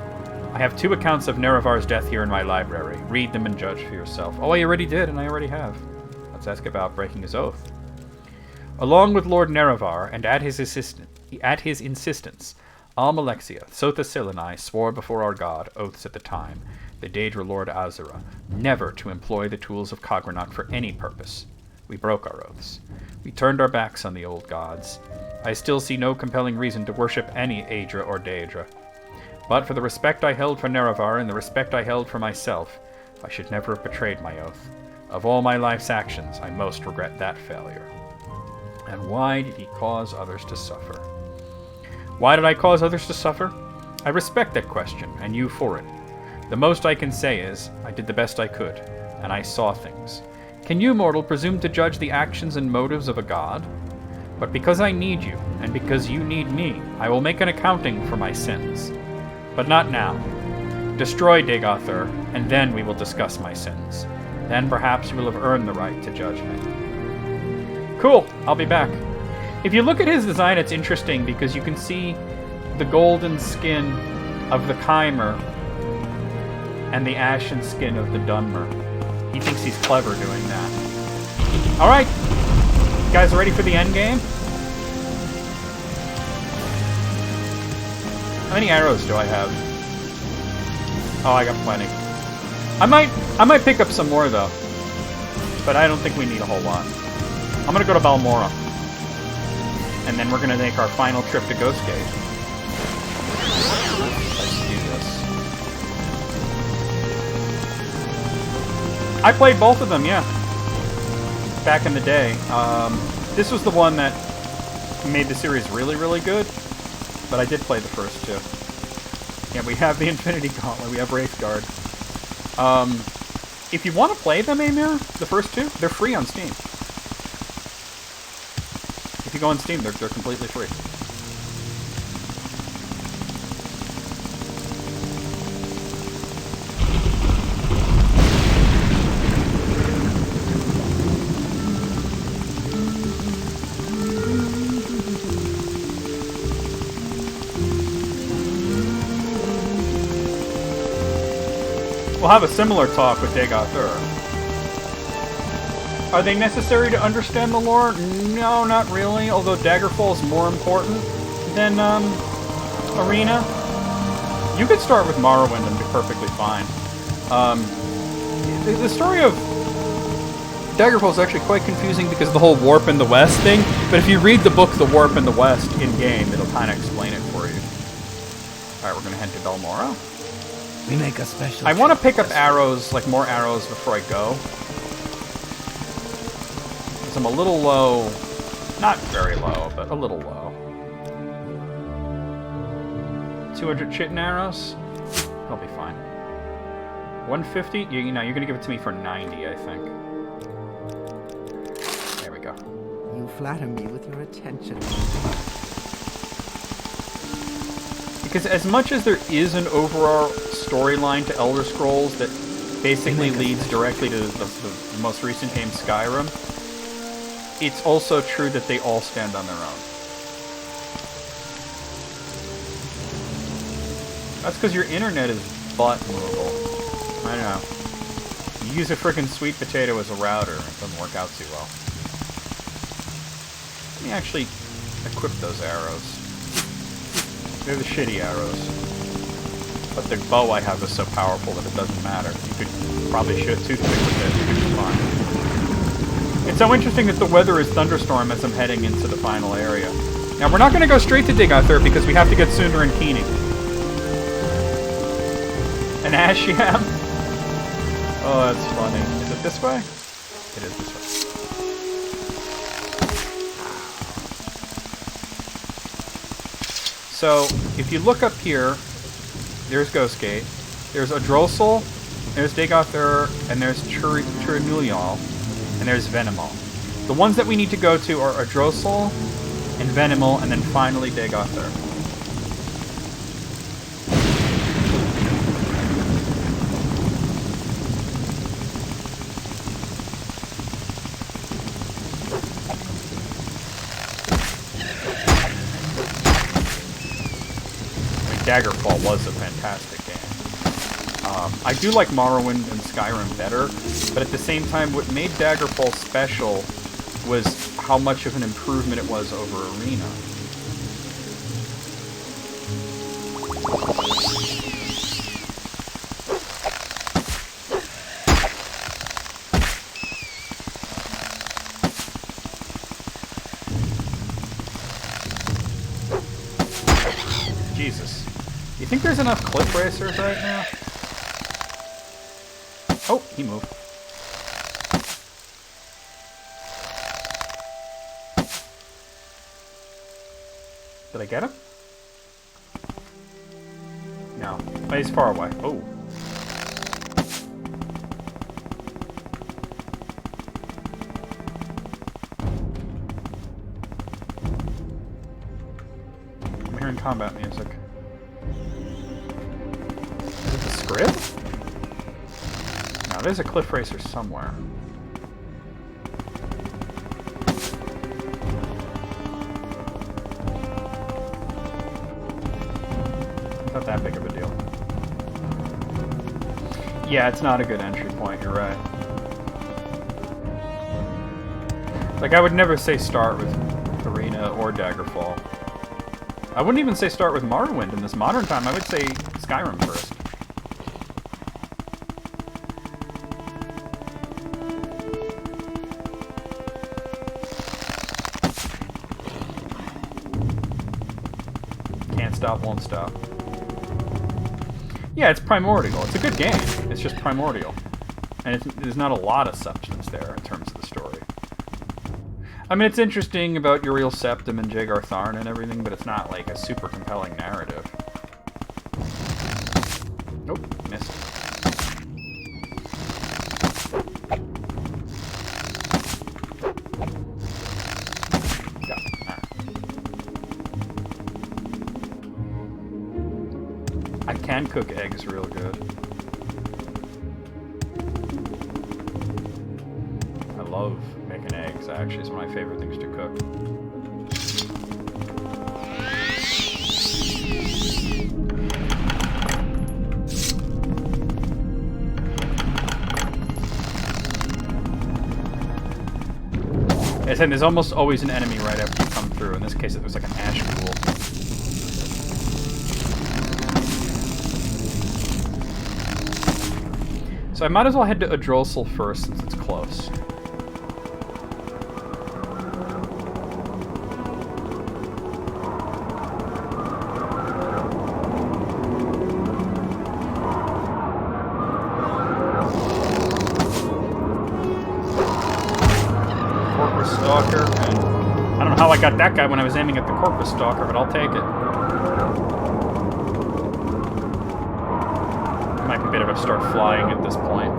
I have 2 accounts of Nerevar's death here in my library. Read them and judge for yourself. Oh, I already did, and I already have. Let's ask about breaking his oath. Along with Lord Nerevar, and at his insistence, Almalexia, Sotha Sil, and I swore before our god, oaths at the time, the Daedra Lord Azura, never to employ the tools of Kagranok for any purpose. We broke our oaths. We turned our backs on the old gods. I still see no compelling reason to worship any Aedra or Daedra. But for the respect I held for Nerevar and the respect I held for myself, I should never have betrayed my oath. Of all my life's actions, I most regret that failure. And why did he cause others to suffer? Why did I cause others to suffer? I respect that question, and you for it. The most I can say is, I did the best I could, and I saw things. Can you, mortal, presume to judge the actions and motives of a god? But because I need you, and because you need me, I will make an accounting for my sins. But not now. Destroy Dagothur, and then we will discuss my sins. Then perhaps you will have earned the right to judge me. Cool, I'll be back. If you look at his design, it's interesting because you can see the golden skin of the Chimer and the ashen skin of the Dunmer. He thinks he's clever doing that. Alright, you guys ready for the end game? How many arrows do I have? Oh, I got plenty. I might pick up some more though, but I don't think we need a whole lot. I'm gonna go to Balmora, and then we're gonna make our final trip to Ghostgate. Let's do this. I played both of them, yeah, back in the day. This was the one that made the series really, really good, but I did play the first 2. Yeah, we have the Infinity Gauntlet, we have Wraithguard. If you want to play them, Amir, the first two, they're free on Steam. If you go on Steam, they're completely free. We'll have a similar talk with Degathur. Are they necessary to understand the lore? No, not really, although Daggerfall is more important than Arena. You could start with Morrowind and be perfectly fine. The story of Daggerfall is actually quite confusing because of the whole Warp in the West thing, but if you read the book The Warp in the West in-game, it'll kind of explain it for you. Alright, we're gonna head to Belmora. We make a special. I want to pick up arrows, like more arrows before I go. Because I'm a little low. Not very low, but a little low. 200 chitin arrows? I'll be fine. 150? You know, you're going to give it to me for 90, I think. There we go. You flatter me with your attention. Because as much as there is an overall storyline to Elder Scrolls that basically leads directly to the most recent game, Skyrim, it's also true that they all stand on their own. That's because your internet is butt movable. I know. You use a frickin' sweet potato as a router, and it doesn't work out too well. Let me actually equip those arrows. They're the shitty arrows. But the bow I have is so powerful that it doesn't matter. You could probably shoot toothpick with it, and it'd be fine. It's so interesting that the weather is thunderstorm as I'm heading into the final area. Now, we're not going to go straight to Digathur because we have to get Sundar and Keening. An Ashiam? Oh, that's funny. Is it this way? It is this way. So, if you look up here, there's Ghostgate, there's Adrosal, there's Degathur, and there's Churinulial, and there's Venimal. The ones that we need to go to are Adrosal and Venimal, and then finally Degathur. Daggerfall was a fantastic game. I do like Morrowind and Skyrim better, but at the same time, what made Daggerfall special was how much of an improvement it was over Arena. Jesus. You think there's enough cliff racers right now? Oh, he moved. Did I get him? No. Oh, he's far away. Oh. I'm hearing combat music. Is it the script? No, there's a cliff racer somewhere. Not that big of a deal. Yeah, it's not a good entry point, you're right. Like, I would never say start with Arena or Daggerfall. I wouldn't even say start with Morrowind in this modern time. I would say Skyrim first. Can't stop, won't stop. Yeah, it's primordial. It's a good game. It's just primordial. And there's not a lot of substance there in terms of the story. I mean, it's interesting about Uriel Septim and Jagar Tharn and everything, but it's not like a super compelling narrative. Nope, missed. can cook eggs real good. I love making eggs, actually. It's one of my favorite things to cook. As I said, there's almost always an enemy right after you come through. In this case, it was like an ash ghoul. So I might as well head to Adrosel first since it's close. Corpus Stalker, and I don't know how I got that guy when I was aiming at the Corpus Stalker, but I'll take it. Might be better to start flying at this point.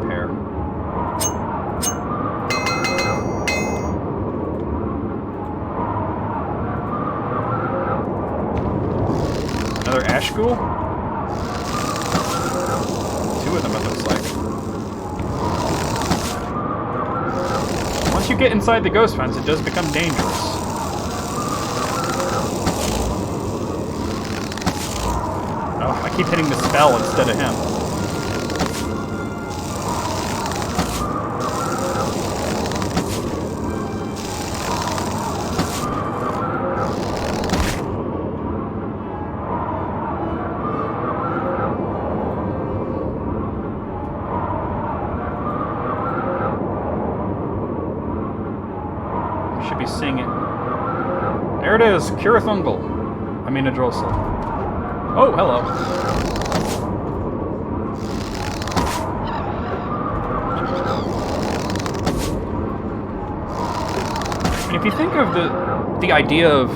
Repair. Another ash ghoul? Two of them, it looks like. Once you get inside the ghost fence, it does become dangerous. Oh, I keep hitting the spell instead of him. Should be seeing it. There it is, Kirathungal. I mean Adrosel. Oh, hello. And if you think of the idea of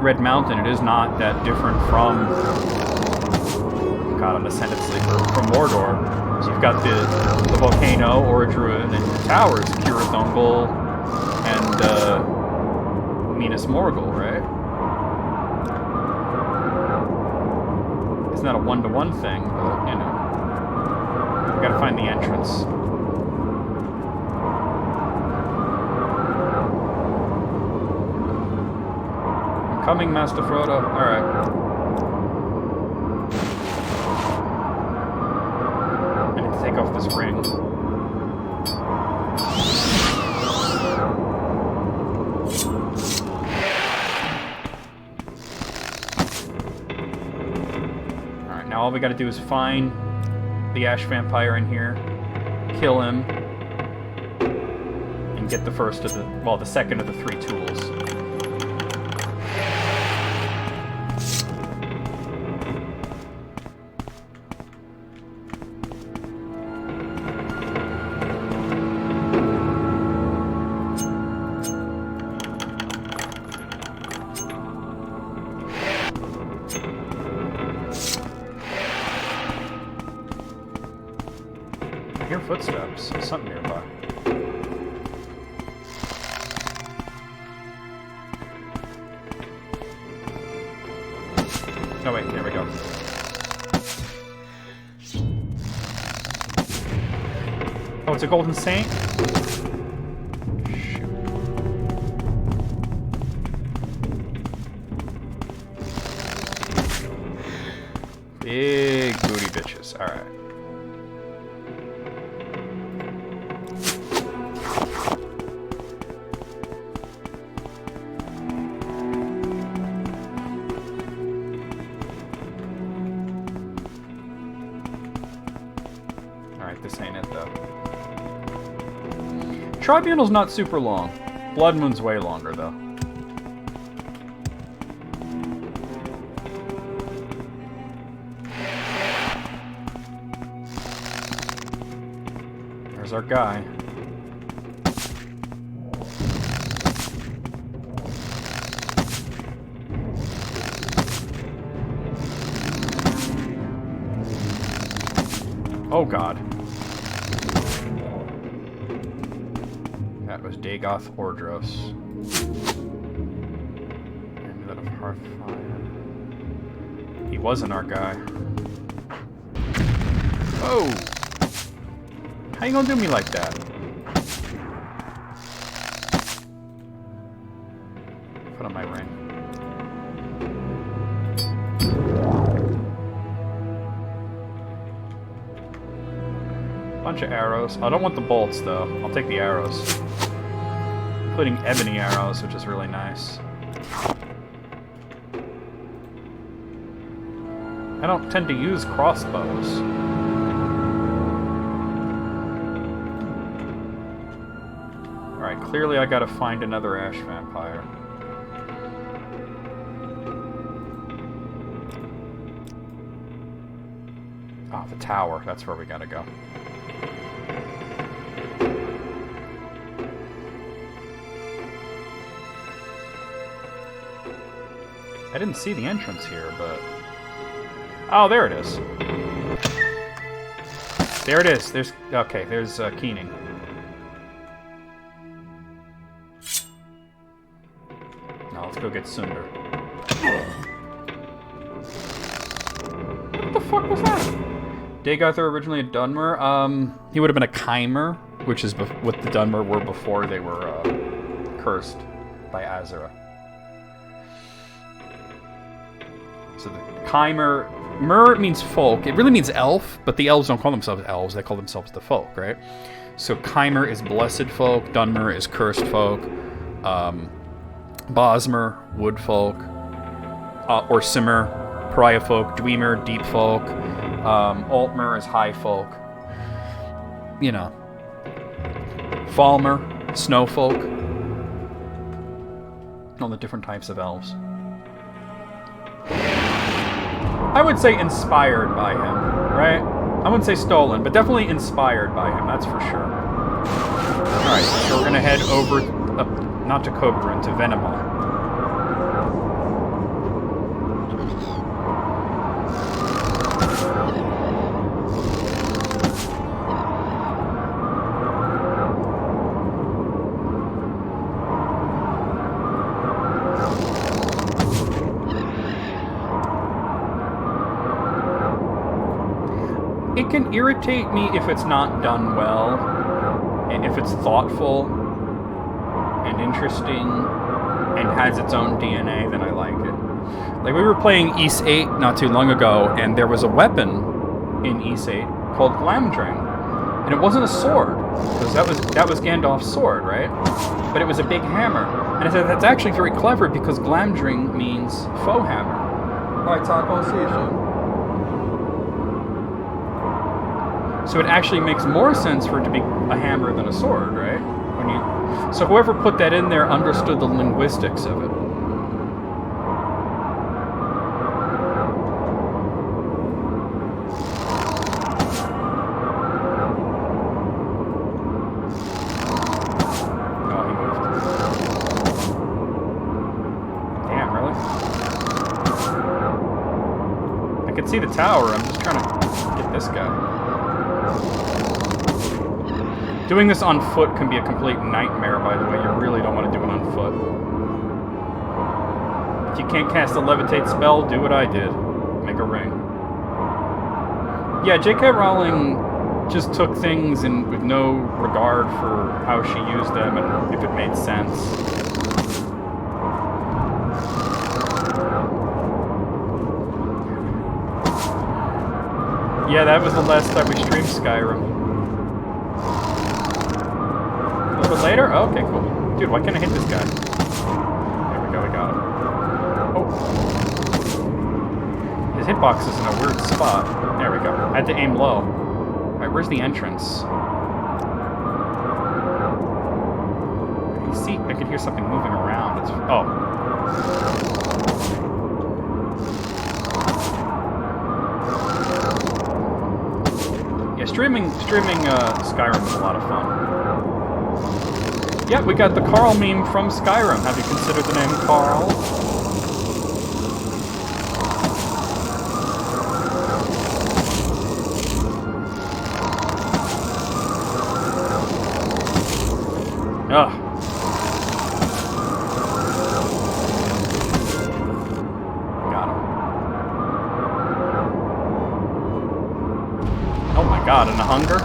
Red Mountain, it is not that different from God, an Ascended Sleeper, from Mordor. So you've got the volcano, Orodruin, and the towers, Kirathungal, and Minas Morgul, right? It's not a one-to-one thing, but, you know. We gotta find the entrance. I'm coming, Master Frodo. Alright. I need to take off this ring. Now all we gotta do is find the Ash Vampire in here, kill him, and get the first of the, well, the second of the three tools. I hear footsteps. There's something nearby. Oh wait, there we go. Oh, it's a golden saint? Shoot. Big booty bitches. Alright. This ain't it, though. Tribunal's not super long. Blood Moon's way longer, though. There's our guy. Oh, God. Dagoth Ordros. Amulet of Hearthfire. He wasn't our guy. Oh! How you gonna do me like that? Put on my ring. Bunch of arrows. I don't want the bolts though. I'll take the arrows. Including ebony arrows, which is really nice. I don't tend to use crossbows. Alright, clearly I gotta find another ash vampire. Oh, the tower. That's where we gotta go. I didn't see the entrance here, but... Oh, there it is. There it is. There's... Okay, there's Keening. Now let's go get Sunder. What the fuck was that? Dagoth are originally a Dunmer. He would have been a Chimer, which is what the Dunmer were before they were cursed by Azura. So the Chimer... Mer means folk. It really means elf, but the elves don't call themselves elves. They call themselves the folk, right? So Chimer is blessed folk. Dunmer is cursed folk. Bosmer, wood folk. Orsimer, pariah folk. Dwemer, deep folk. Altmer is high folk. You know. Falmer, snow folk. All the different types of elves. I would say inspired by him, right? I wouldn't say stolen, but definitely inspired by him, that's for sure. Alright, so we're gonna head over, not to Koberun, to Venomal. It can irritate me if it's not done well, and if it's thoughtful and interesting and has its own DNA, then I like it. Like, we were playing Ys 8 not too long ago, and there was a weapon in Ys 8 called Glamdring, and it wasn't a sword, because that was Gandalf's sword, right? But it was a big hammer, and I said that's actually very clever because Glamdring means foe hammer. All right, Taco, I'll see you soon. So it actually makes more sense for it to be a hammer than a sword, right? So whoever put that in there understood the linguistics of it. Oh, he moved. Damn, really? I can see the tower. I'm just trying to get this guy. Doing this on foot can be a complete nightmare, by the way. You really don't want to do it on foot. If you can't cast a levitate spell, do what I did. Make a ring. Yeah, J.K. Rowling just took things with no regard for how she used them and if it made sense. Yeah, that was the last time we streamed Skyrim. A little bit later? Oh, okay, cool. Dude, why can't I hit this guy? There we go, we got him. Oh. His hitbox is in a weird spot. There we go. I had to aim low. Alright, where's the entrance? I can hear something moving around. Oh. Yeah, streaming Skyrim is a lot of fun. Yeah, we got the Carl meme from Skyrim. Have you considered the name Carl? Ugh. God, and a hunger?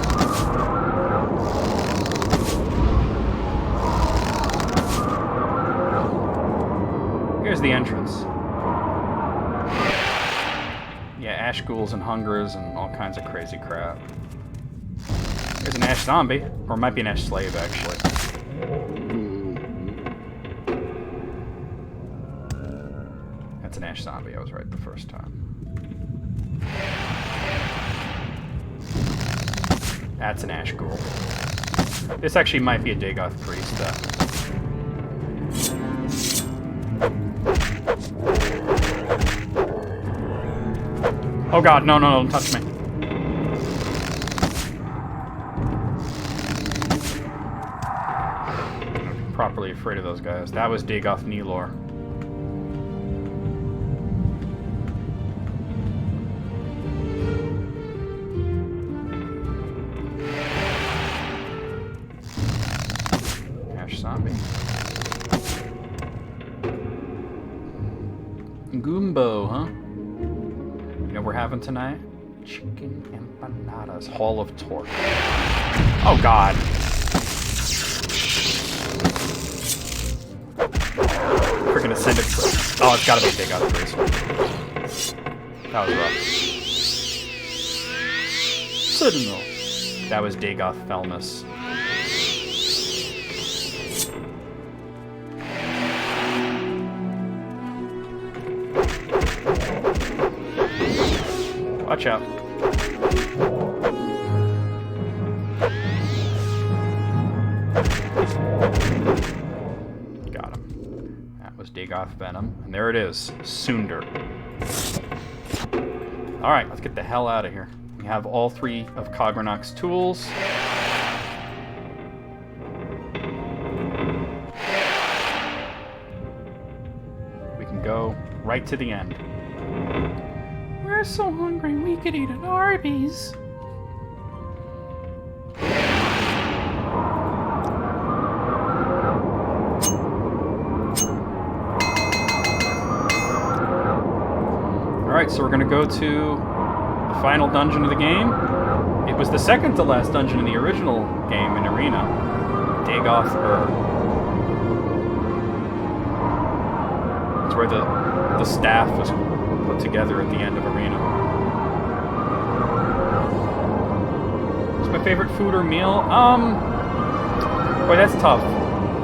Here's the entrance. Yeah, ash ghouls and hungers and all kinds of crazy crap. There's an ash zombie. Or it might be an ash slave, actually. That's an ash zombie. I was right the first time. That's an ash ghoul. This actually might be a Dagoth priest, though. Oh god, no, don't touch me. I'm properly afraid of those guys. That was Dagoth Nelor. Zombie. Goombo, huh? You know what we're having tonight? Chicken empanadas. Hall of Torque. Oh, God. Freaking ascended. Oh, it's gotta be a big out of the That was rough. Citadel. That was Dagoth Felness. Watch out. Got him. That was Dagoth Venom. And there it is. Sunder. Alright, let's get the hell out of here. We have all 3 of Cogranok's tools. We can go right to the end. We're so hungry we could eat an Arby's. Alright, so we're gonna go to the final dungeon of the game. It was the second to last dungeon in the original game in Arena. Dagoth Ur. It's where the staff was put together at the end of Arena. What's my favorite food or meal? Boy, that's tough.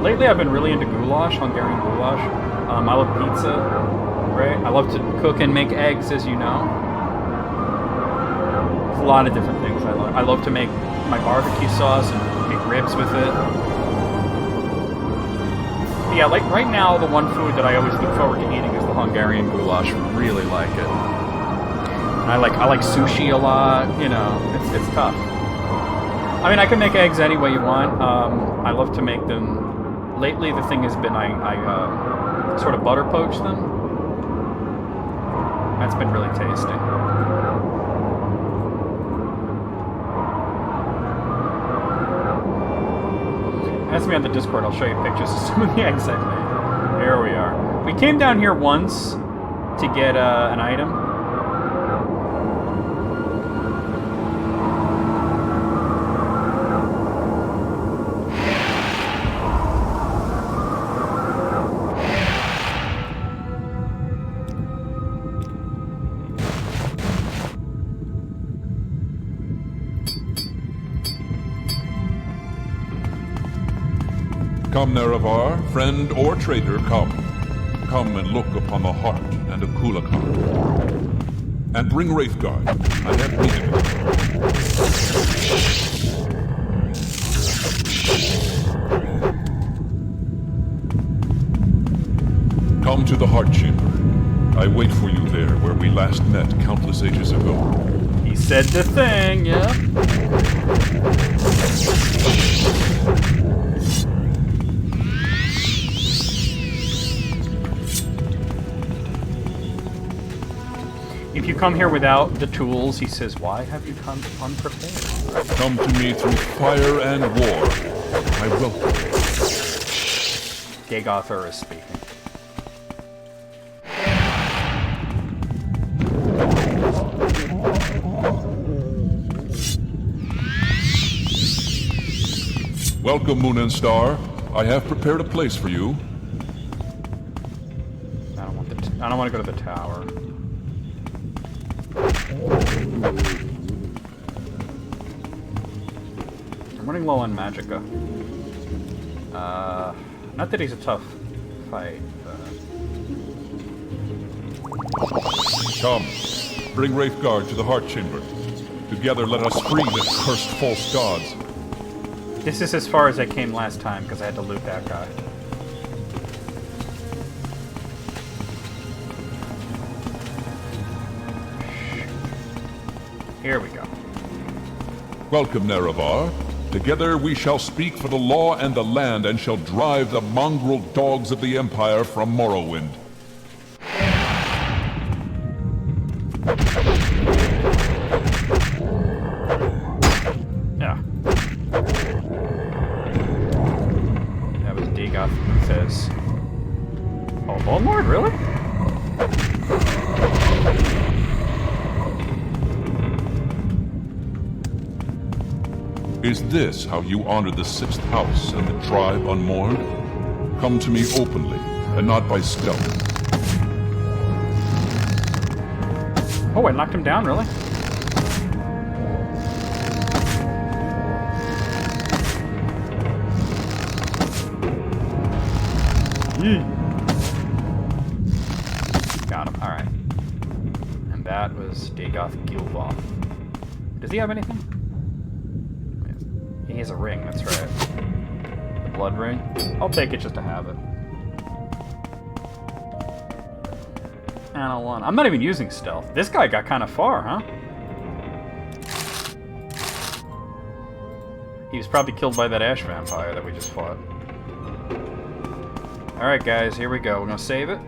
Lately I've been really into goulash, Hungarian goulash. I love pizza, right? I love to cook and make eggs, as you know. There's a lot of different things I love. I love to make my barbecue sauce and make ribs with it. Yeah, like right now, the one food that I always look forward to eating is the Hungarian goulash. Really like it. And I like sushi a lot. You know, it's tough. I mean, I can make eggs any way you want. I love to make them. Lately, the thing has been I sort of butter poach them. That's been really tasty. Ask me on the Discord, I'll show you pictures of some of the eggs I've made. Here we are. We came down here once to get an item. Come, Nerevar, friend or traitor, come. Come and look upon the heart and of Kulakan. And bring Wraithguard. I have need of it. Come to the Heart Chamber. I wait for you there where we last met countless ages ago. He said the thing, yeah. If you come here without the tools, he says, why have you come unprepared? Come to me through fire and war. I welcome you. Dagoth Ur is speaking. Welcome, Moon and Star. I have prepared a place for you. I don't want to go to the tower. I'm running low on magicka. Not that he's a tough fight, but... Come, bring Wraithguard to the Heart Chamber. Together let us free this cursed false gods. This is as far as I came last time, because I had to loot that guy. Here we go. Welcome, Nerevar. Together we shall speak for the law and the land, and shall drive the mongrel dogs of the Empire from Morrowind. Yeah. That was Dagoth says. Oh, Bone Lord, really? Is this how you honor the sixth house and the tribe unmourned? Come to me openly, and not by stealth. Oh, I knocked him down, really? Got him, alright. And that was Dagoth Gilvoth. Does he have anything? He has a ring, that's right. The blood ring? I'll take it just to have it. Analon. I'm not even using stealth. This guy got kind of far, huh? He was probably killed by that ash vampire that we just fought. Alright guys, here we go. We're gonna save it.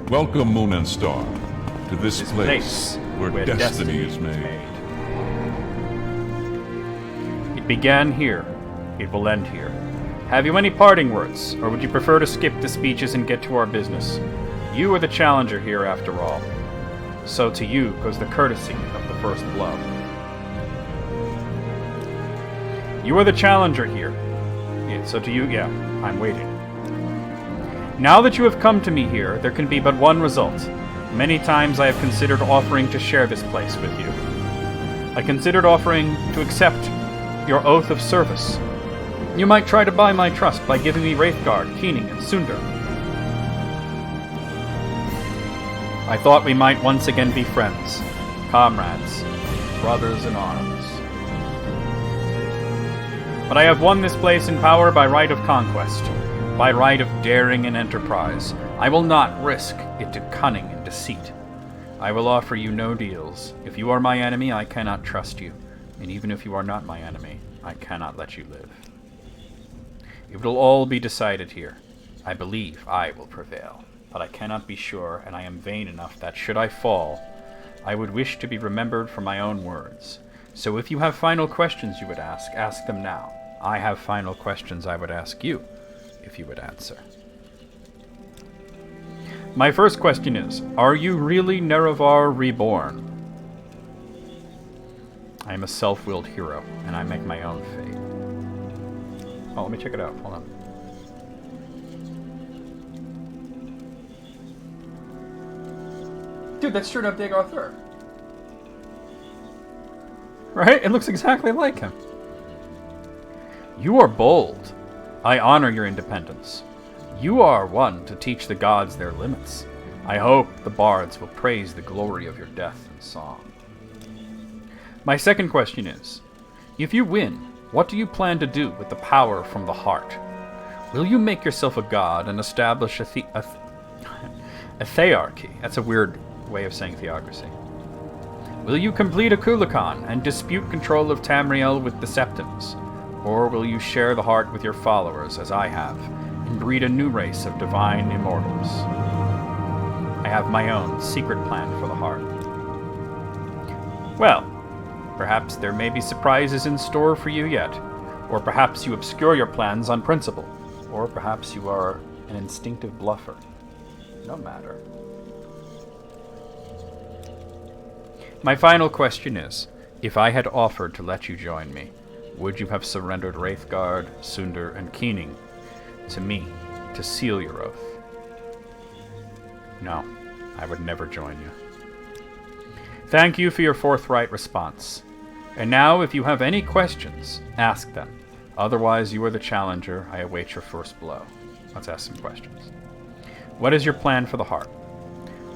Welcome, Moon and Star, to this place where destiny is made. It began here. It will end here. Have you any parting words, or would you prefer to skip the speeches and get to our business? You are the challenger here, after all. So to you goes the courtesy of the first blow. You are the challenger here. Yeah, so to you, yeah, I'm waiting. Now that you have come to me here, there can be but one result. Many times I have considered offering to share this place with you. I considered offering to accept your oath of service. You might try to buy my trust by giving me Wraithguard, Keening, and Sundar. I thought we might once again be friends, comrades, brothers in arms. But I have won this place in power by right of conquest. By right of daring and enterprise. I will not risk it to cunning and deceit. I will offer you no deals. If you are my enemy, I cannot trust you. And even if you are not my enemy, I cannot let you live. It will all be decided here. I believe I will prevail, but I cannot be sure, and I am vain enough that, should I fall, I would wish to be remembered for my own words. So if you have final questions you would ask them now. I have final questions I would ask you, if you would answer. My first question is, are you really Nerevar Reborn? I am a self-willed hero, and I make my own fate. Oh, let me check it out. Hold on. Dude, that's straight up Dagoth Ur. Right? It looks exactly like him. You are bold. I honor your independence. You are one to teach the gods their limits. I hope the bards will praise the glory of your death in song. My second question is, if you win, what do you plan to do with the power from the heart? Will you make yourself a god and establish a thearchy? That's a weird way of saying theocracy. Will you complete a Kulakan and dispute control of Tamriel with the Septons? Or will you share the heart with your followers, as I have, and breed a new race of divine immortals? I have my own secret plan for the heart. Well, perhaps there may be surprises in store for you yet. Or perhaps you obscure your plans on principle. Or perhaps you are an instinctive bluffer. No matter. My final question is, if I had offered to let you join me, would you have surrendered Wraithguard, Sunder, and Keening to me to seal your oath? No, I would never join you. Thank you for your forthright response. And now, if you have any questions, ask them. Otherwise, you are the challenger. I await your first blow. Let's ask some questions. What is your plan for the heart?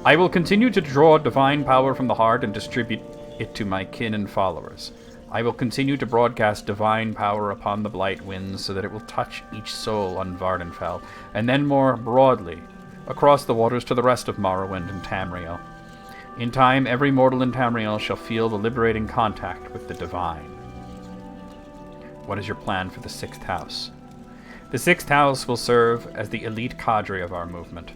I will continue to draw divine power from the heart and distribute it to my kin and followers. I will continue to broadcast divine power upon the blight winds so that it will touch each soul on Vardenfell, and then more broadly, across the waters to the rest of Morrowind and Tamriel. In time, every mortal in Tamriel shall feel the liberating contact with the divine. What is your plan for the 6th house? The 6th house will serve as the elite cadre of our movement.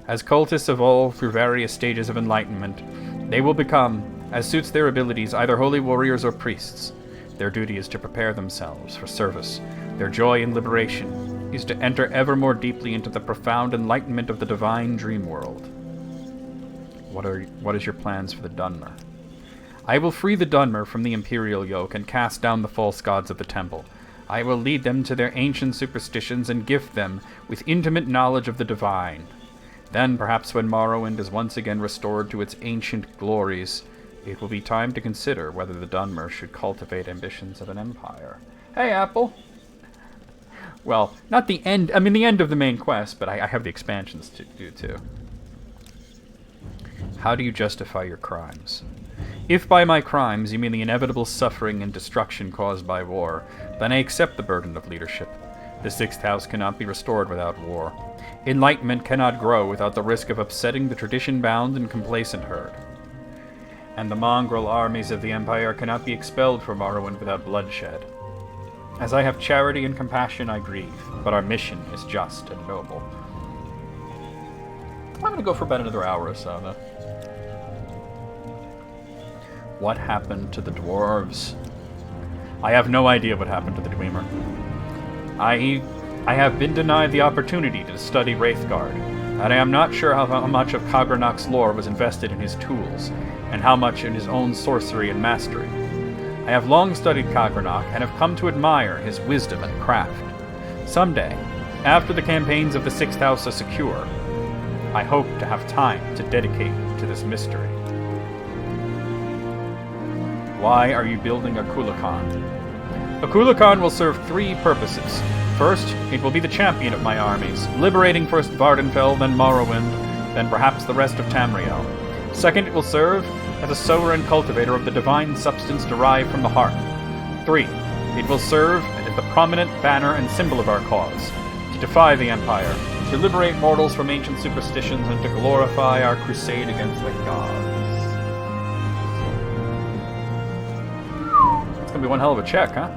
As cultists evolve through various stages of enlightenment, they will become, as suits their abilities, either holy warriors or priests. Their duty is to prepare themselves for service. Their joy in liberation is to enter ever more deeply into the profound enlightenment of the divine dream world. What is your plans for the Dunmer? I will free the Dunmer from the imperial yoke and cast down the false gods of the temple. I will lead them to their ancient superstitions and gift them with intimate knowledge of the divine. Then, perhaps when Morrowind is once again restored to its ancient glories, it will be time to consider whether the Dunmer should cultivate ambitions of an empire. Hey, Apple! Well, not the end, the end of the main quest, but I have the expansions to do too. How do you justify your crimes? If by my crimes you mean the inevitable suffering and destruction caused by war, then I accept the burden of leadership. The 6th house cannot be restored without war. Enlightenment cannot grow without the risk of upsetting the tradition-bound and complacent herd. And the mongrel armies of the Empire cannot be expelled from Morrowind without bloodshed. As I have charity and compassion, I grieve, but our mission is just and noble. I'm going to go for about another hour or so, though. What happened to the dwarves? I have no idea what happened to the Dwemer. I have been denied the opportunity to study Wraithguard, and I am not sure how much of Kagranok's lore was invested in his tools, and how much in his own sorcery and mastery. I have long studied Kagranok, and have come to admire his wisdom and craft. Someday, after the campaigns of the 6th house are secure, I hope to have time to dedicate to this mystery. Why are you building a Kulakan? A Kulakan will serve 3 purposes. First, it will be the champion of my armies, liberating first Vardenfell, then Morrowind, then perhaps the rest of Tamriel. Second, it will serve as a sower and cultivator of the divine substance derived from the heart. 3, it will serve as the prominent banner and symbol of our cause, to defy the Empire, to liberate mortals from ancient superstitions, and to glorify our crusade against the gods. It's gonna be one hell of a check, huh?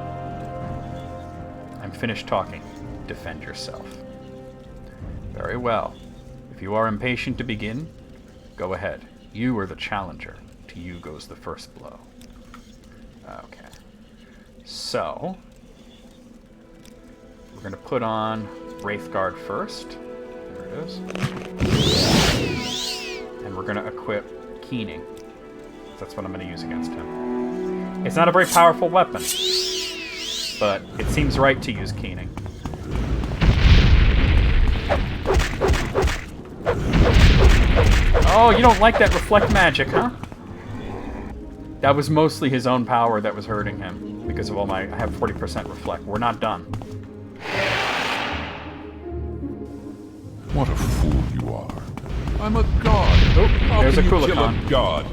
I'm finished talking. Defend yourself. Very well. If you are impatient to begin, go ahead. You are the challenger. To you goes the first blow. Okay. So, we're going to put on Wraithguard first. There it is. And we're going to equip Keening. That's what I'm going to use against him. It's not a very powerful weapon, but it seems right to use Keening. Oh, you don't like that reflect magic, huh? That was mostly his own power that was hurting him, because of all I have 40% reflect. We're not done. What a fool you are. I'm a god. Oh, How there's can a you kill Kulakan. a god?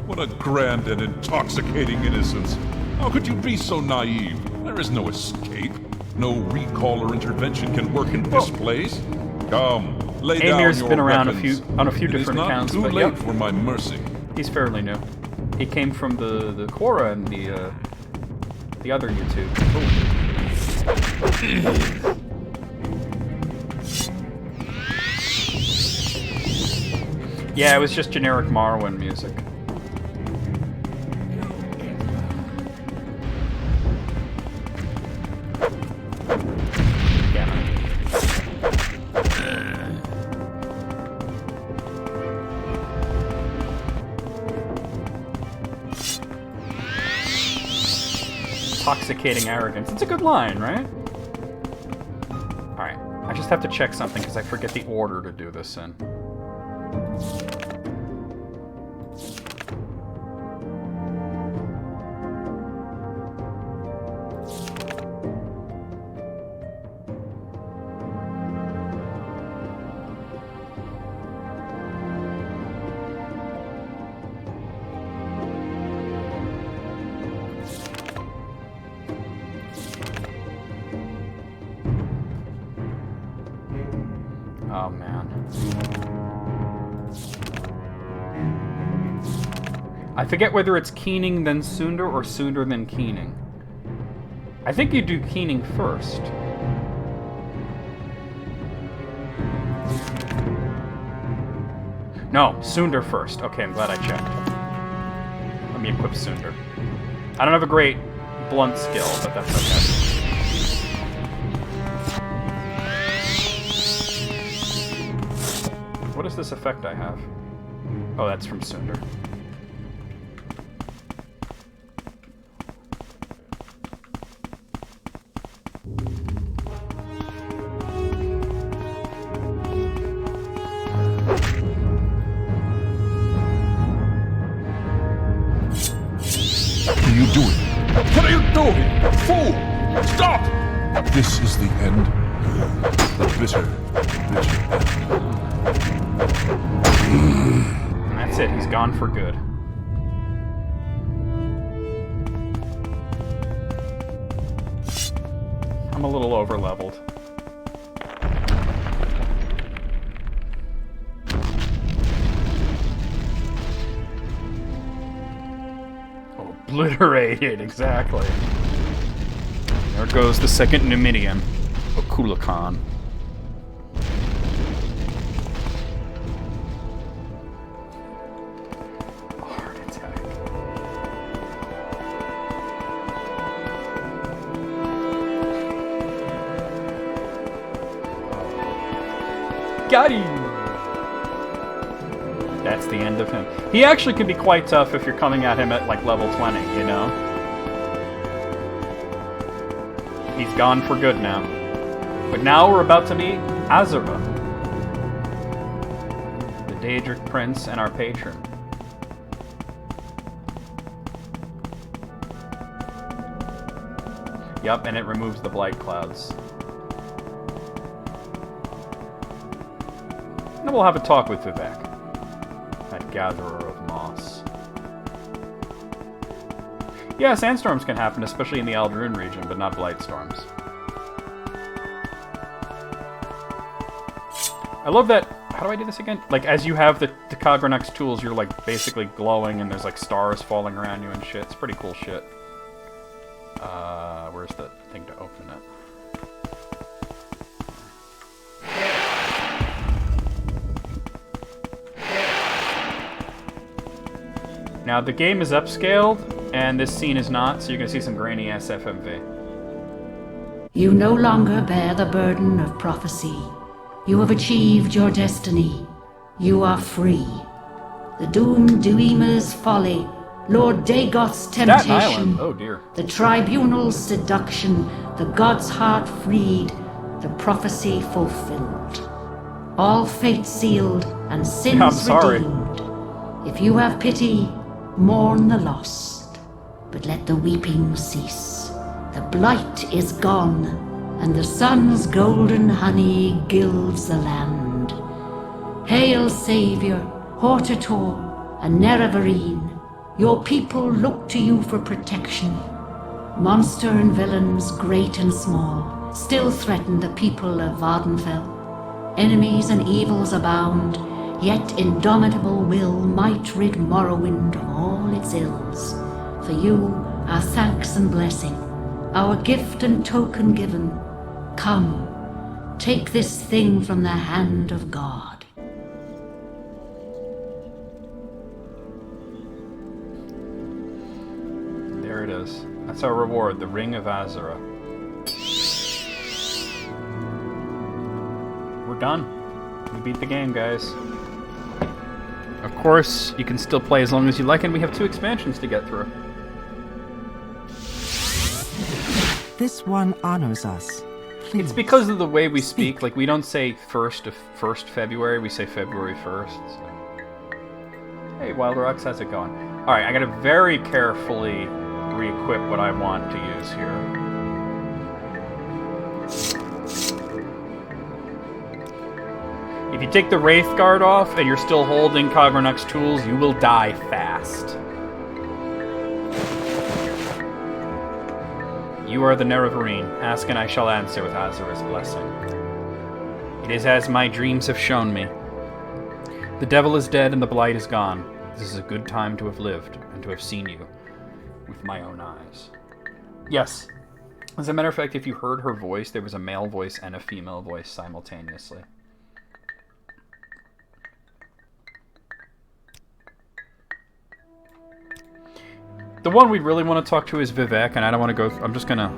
What a grand and intoxicating innocence. How could you be so naive? There is no escape. No recall or intervention can work in this place. Come, lay down Amir's your been around weapons. on a few It is different not accounts, too but late yep, for my mercy. he's fairly new. He came from the Quora and the other YouTube. Yeah, it was just generic Morrowind music. intoxicating arrogance. It's a good line, right? Alright, I just have to check something because I forget the order to do this in. Oh, man. I forget whether it's Keening then Sunder or Sunder then Keening. I think you do Keening first. No, Sunder first. Okay, I'm glad I checked. Let me equip Sunder. I don't have a great blunt skill, but that's okay. What is this effect I have? Oh, that's from Sunder. What are you doing? What are you doing? Fool! Stop! This is the end. The bitter end. And that's it, he's gone for good. I'm a little over-leveled. Obliterated, exactly. There goes the second Numidian, Okulakan. Heart attack. Got him! That's the end of him. He actually could be quite tough if you're coming at him at like level 20, you know? He's gone for good now. But now we're about to meet Azura, the Daedric Prince and our patron. Yup, and it removes the blight clouds. And we'll have a talk with Vivek, that gatherer of moss. Yeah, sandstorms can happen, especially in the Aldrune region, but not blight storms. I love that. How do I do this again? Like, as you have the Kagranak's tools, you're like basically glowing and there's like stars falling around you and shit. It's pretty cool shit. Where's the thing to open it? Now, the game is upscaled, and this scene is not, so you're going to see some grainy-ass FMV. You no longer bear the burden of prophecy. You have achieved your destiny. You are free. The doomed Duima's folly, Lord Dagoth's temptation, oh dear. The tribunal's seduction, the god's heart freed, the prophecy fulfilled. All fate sealed and sins redeemed. If you have pity, mourn the lost, but let the weeping cease. The blight is gone, and the sun's golden honey gilds the land. Hail, Saviour, Hortator, and Nerevarine, your people look to you for protection. Monster and villains, great and small, still threaten the people of Vardenfell. Enemies and evils abound, yet indomitable will might rid Morrowind of all its ills. For you, our thanks and blessing, our gift and token given. Come, take this thing from the hand of God. There it is. That's our reward, the Ring of Azura. We're done. We beat the game, guys. Of course, you can still play as long as you like, and we have 2 expansions to get through. this one honors us. Please. It's because of the way we speak. Like, we don't say 1st February, we say February 1st. So. Hey, Wild Rocks, how's it going? Alright, I gotta very carefully re-equip what I want to use here. If you take the Wraith Guard off and you're still holding Cogronuk's tools, you will die fast. You are the Nerevarine. Ask and I shall answer with Azura's blessing. It is as my dreams have shown me. The devil is dead and the blight is gone. This is a good time to have lived and to have seen you with my own eyes. Yes. As a matter of fact, if you heard her voice, there was a male voice and a female voice simultaneously. The one we really want to talk to is Vivek, and I don't want to go... I'm just gonna...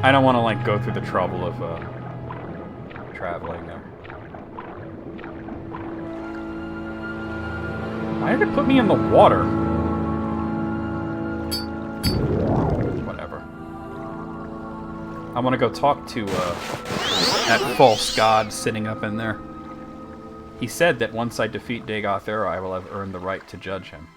I don't want to, like, go through the trouble of, traveling there. Why did it put me in the water? Whatever. I want to go talk to, that false god sitting up in there. He said that once I defeat Dagoth Ura, I will have earned the right to judge him.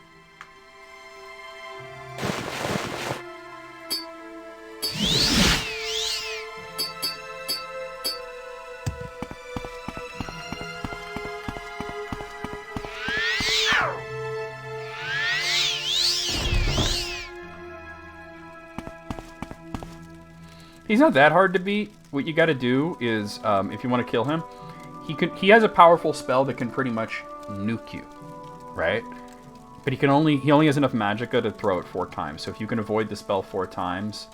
He's not that hard to beat. What you gotta do is, if you want to kill him, he has a powerful spell that can pretty much nuke you, right? But he only has enough magicka to throw it 4 times. So if you can avoid the spell 4 times,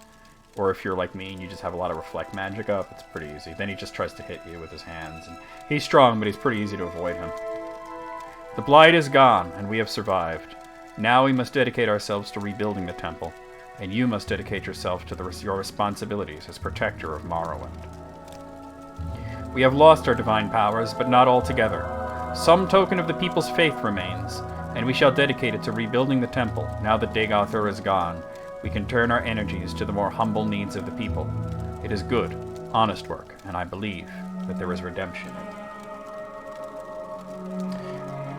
or if you're like me and you just have a lot of reflect magic up, it's pretty easy. Then he just tries to hit you with his hands. And he's strong, but he's pretty easy to avoid him. The blight is gone, and we have survived. Now we must dedicate ourselves to rebuilding the temple. And you must dedicate yourself to your responsibilities as protector of Morrowind. We have lost our divine powers, but not altogether. Some token of the people's faith remains, and we shall dedicate it to rebuilding the temple. Now that Dagoth Ura is gone, we can turn our energies to the more humble needs of the people. It is good, honest work, and I believe that there is redemption in it.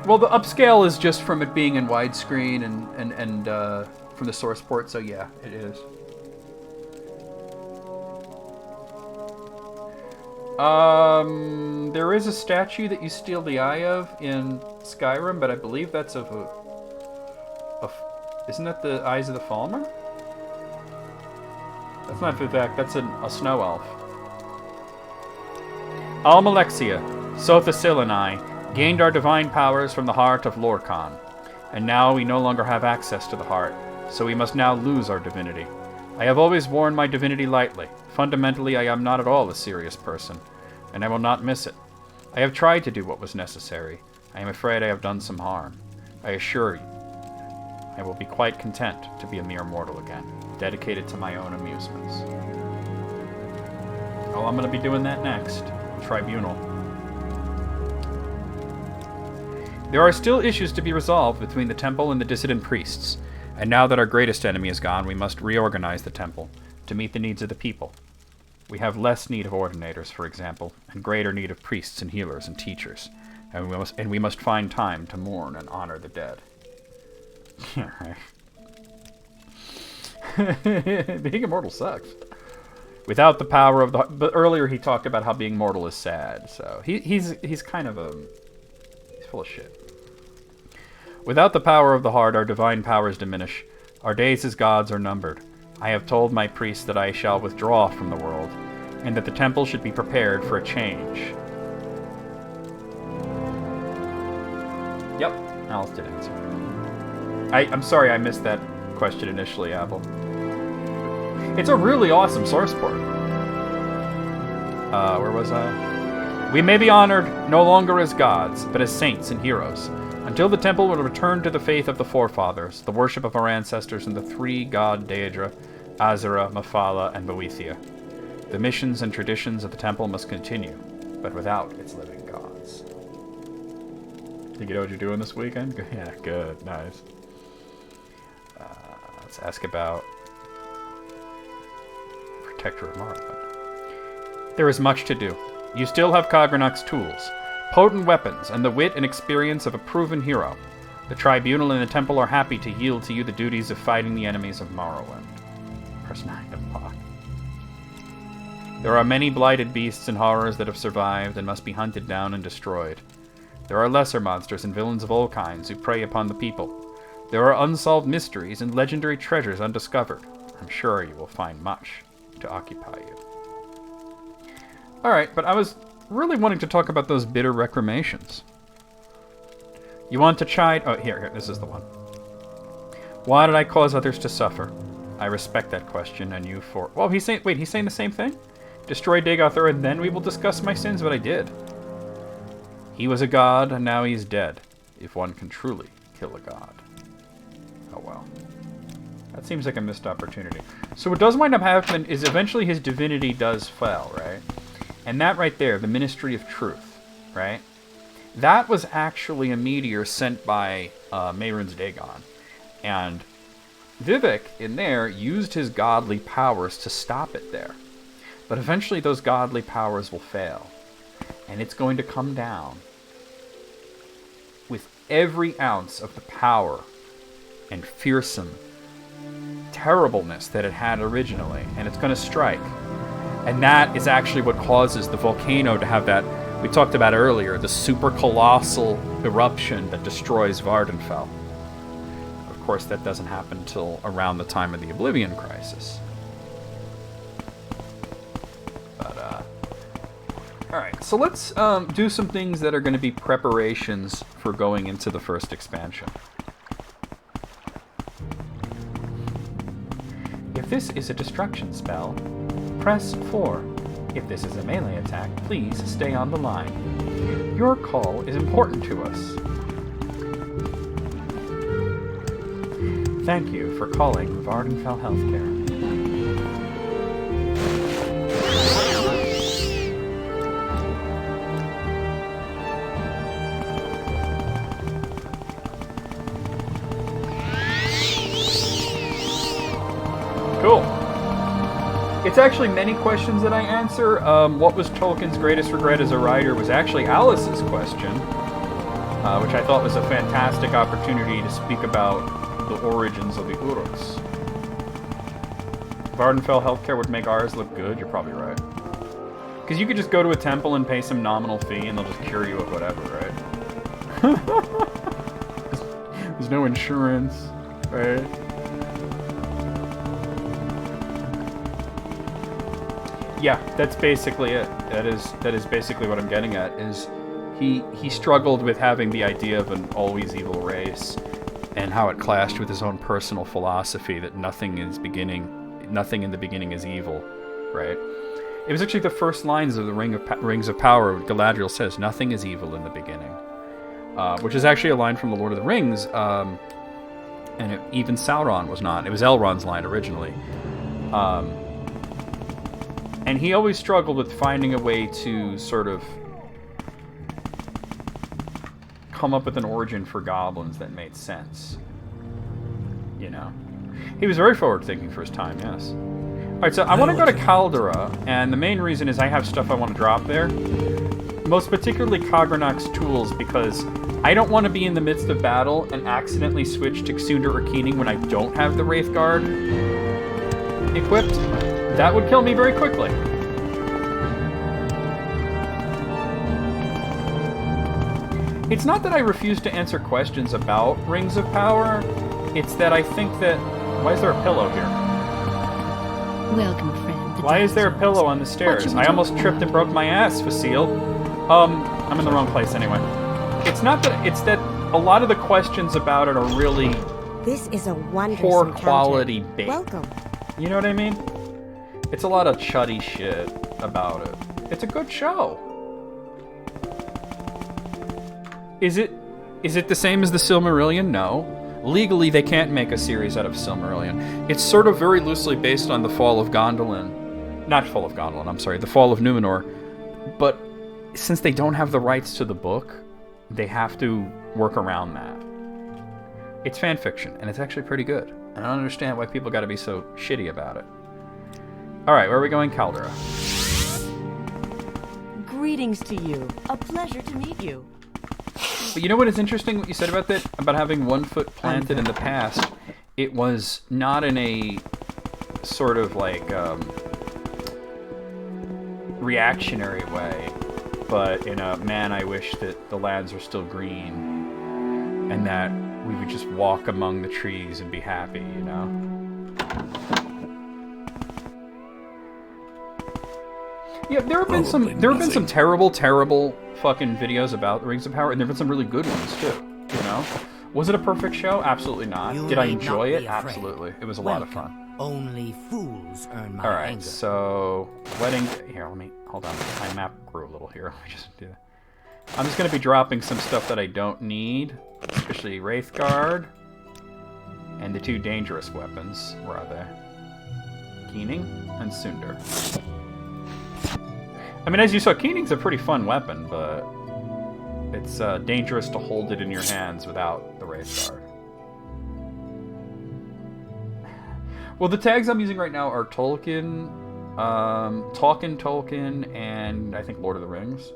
Well, the upscale is just from it being in widescreen and from the source port, so yeah, it is. There is a statue that you steal the eye of in Skyrim, but I believe that's of isn't that the Eyes of the Falmer? That's not Vivek, that's a snow elf. Almalexia, Sothasil and I gained our divine powers from the heart of Lorkhan, and now we no longer have access to the heart. So we must now lose our divinity. I have always worn my divinity lightly. Fundamentally, I am not at all a serious person, and I will not miss it. I have tried to do what was necessary. I am afraid I have done some harm. I assure you, I will be quite content to be a mere mortal again, dedicated to my own amusements. Oh, I'm going to be doing that next. Tribunal. There are still issues to be resolved between the temple and the dissident priests. And now that our greatest enemy is gone, we must reorganize the temple to meet the needs of the people. We have less need of ordinators, for example, and greater need of priests and healers and teachers. And we must find time to mourn and honor the dead. Being immortal sucks. Without the power of the... But earlier he talked about how being mortal is sad, so... He's kind of a... He's full of shit. Without the power of the heart, our divine powers diminish. Our days as gods are numbered. I have told my priests that I shall withdraw from the world, and that the temple should be prepared for a change. Yep, Alice did answer. I'm sorry I missed that question initially, Apple. It's a really awesome source port. Where was I? We may be honored no longer as gods, but as saints and heroes. Until the temple will return to the faith of the forefathers, the worship of our ancestors and the 3 god Daedra, Azura, Mephala, and Boethia. The missions and traditions of the temple must continue, but without its living gods. Think you know what you're doing this weekend? Yeah, good, nice. Let's ask about Protector of Morrowind. There is much to do. You still have Cogranok's tools, potent weapons, and the wit and experience of a proven hero. The Tribunal and the Temple are happy to yield to you the duties of fighting the enemies of Morrowind. Press 9 to block. There are many blighted beasts and horrors that have survived and must be hunted down and destroyed. There are lesser monsters and villains of all kinds who prey upon the people. There are unsolved mysteries and legendary treasures undiscovered. I'm sure you will find much to occupy you. Alright, but I was really wanting to talk about those bitter reclamations. You want to chide... Oh, here, this is the one. Why did I cause others to suffer? I respect that question, and you for... Well, he's saying... Wait, he's saying the same thing? Destroy Dagothur, and then we will discuss my sins, but I did. He was a god, and now he's dead. If one can truly kill a god. Oh, well. That seems like a missed opportunity. So what does wind up happening is eventually his divinity does fail, right? And that right there, the Ministry of Truth, right? That was actually a meteor sent by Mehrunes Dagon. And Vivek, in there, used his godly powers to stop it there. But eventually those godly powers will fail. And it's going to come down with every ounce of the power and fearsome terribleness that it had originally. And it's going to strike. And that is actually what causes the volcano to have that, we talked about earlier, the super colossal eruption that destroys Vardenfell. Of course, that doesn't happen until around the time of the Oblivion Crisis. But, alright, so let's do some things that are going to be preparations for going into the first expansion. If this is a destruction spell, press 4. If this is a melee attack, please stay on the line. Your call is important to us. Thank you for calling Vardenfell Healthcare. Cool. It's actually many questions that I answer. What was Tolkien's greatest regret as a writer was actually Alice's question, which I thought was a fantastic opportunity to speak about the origins of the Uruks. Vardenfell Healthcare would make ours look good, you're probably right. Because you could just go to a temple and pay some nominal fee and they'll just cure you of whatever, right? There's no insurance, right? Yeah, that's basically it. That is basically what I'm getting at, is he struggled with having the idea of an always evil race and how it clashed with his own personal philosophy that nothing in the beginning is evil, right? It was actually the first lines of the Rings of Power. Galadriel says, "Nothing is evil in the beginning," which is actually a line from the Lord of the Rings, and even Sauron was not. It was Elrond's line originally. And he always struggled with finding a way to sort of come up with an origin for goblins that made sense. You know? He was very forward-thinking for his time, yes. Alright, so I want to go to Caldera, and the main reason is I have stuff I want to drop there. Most particularly Cogranok's tools, because I don't want to be in the midst of battle and accidentally switch to Xundr or Keening when I don't have the Wraithguard equipped. That would kill me very quickly. It's not that I refuse to answer questions about Rings of Power, it's that I think that... Why is there a pillow here? Welcome, friend. Why is there a pillow on the stairs? I almost tripped and broke my ass, Facile. I'm in the wrong place anyway. It's not that... It's that a lot of the questions about it are really... This is a wondrous poor encounter. quality bait. Welcome. You know what I mean? It's a lot of chuddy shit about it. It's a good show. Is it the same as the Silmarillion? No. Legally, they can't make a series out of Silmarillion. It's sort of very loosely based on the Fall of Gondolin. Not Fall of Gondolin, I'm sorry, the Fall of Numenor. But since they don't have the rights to the book, they have to work around that. It's fan fiction, and it's actually pretty good. I don't understand why people gotta be so shitty about it. Alright, where are we going? Caldera. Greetings to you. A pleasure to meet you. But you know what is interesting, what you said about that? About having one foot planted in the past. It was not in a sort of like reactionary way, but in a, man, I wish that the lands were still green and that we would just walk among the trees and be happy, you know? Yeah, there have been some terrible fucking videos about the Rings of Power, and there have been some really good ones too, you know? Was it a perfect show? Absolutely not. Did I enjoy it? Absolutely. It was a lot of fun. Only fools earn my Alright, anger. so wedding here, let me hold on. My map grew a little here. Let me just do that. I'm just gonna be dropping some stuff that I don't need, especially Wraithguard and the 2 dangerous weapons. Where are they? Keening and Sundar. I mean, as you saw, Keening's a pretty fun weapon, but it's dangerous to hold it in your hands without the Wraithguard. Well, the tags I'm using right now are Tolkien, Tolkien, and I think Lord of the Rings.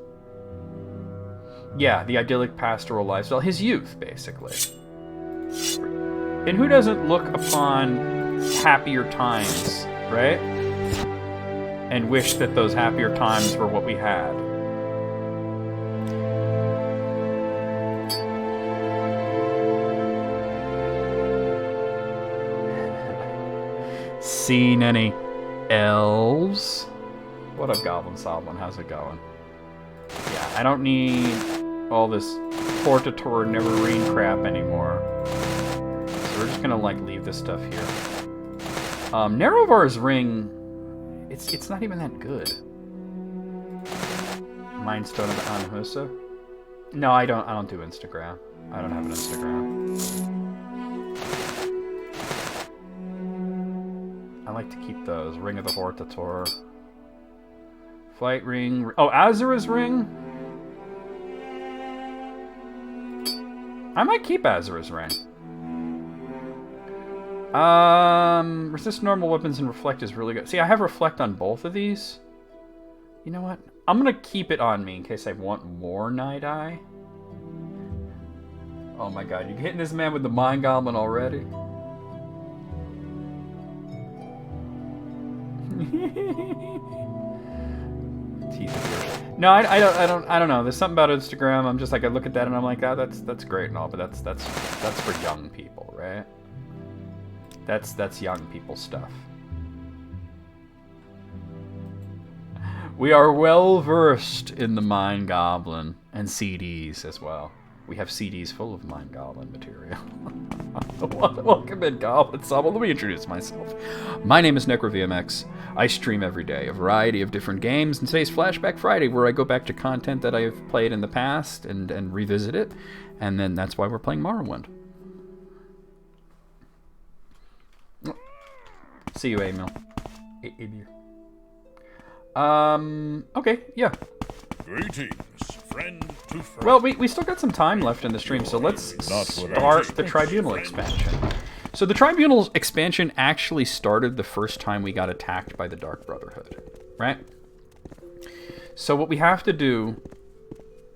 Yeah, the idyllic pastoral lifestyle. His youth, basically. And who doesn't look upon happier times, right? And wish that those happier times were what we had. Seen any elves? What up, Goblin Soblin? How's it going? Yeah, I don't need all this Portator Nevergreen crap anymore. So we're just gonna, like, leave this stuff here. Nerovar's ring, it's not even that good. Mindstone of Anhusa? No, I don't do Instagram. I don't have an Instagram. I like to keep those. Ring of the Hortator. Flight ring. Oh, Azura's ring? I might keep Azura's ring. Resist normal weapons and reflect is really good. See, I have reflect on both of these. You know what? I'm gonna keep it on me in case I want more Night Eye. Oh my god, you're hitting this man with the Mind Goblin already? No, I don't know. There's something about Instagram. I'm just like, I look at that and I'm like, oh, that's great and all, but that's for young people, right? That's young people stuff. We are well versed in the Mind Goblin and CDs as well. We have CDs full of Mind Goblin material. Welcome in, Goblin Sommel. Let me introduce myself. My name is NecroVMX. I stream every day a variety of different games, and today's Flashback Friday, where I go back to content that I have played in the past and revisit it, and then that's why we're playing Morrowind. See you, Emil. Okay, yeah. Greetings, friend to friend. Well, we still got some time left in the stream, so let's start the Tribunal expansion. So the Tribunal expansion actually started the first time we got attacked by the Dark Brotherhood, right? So what we have to do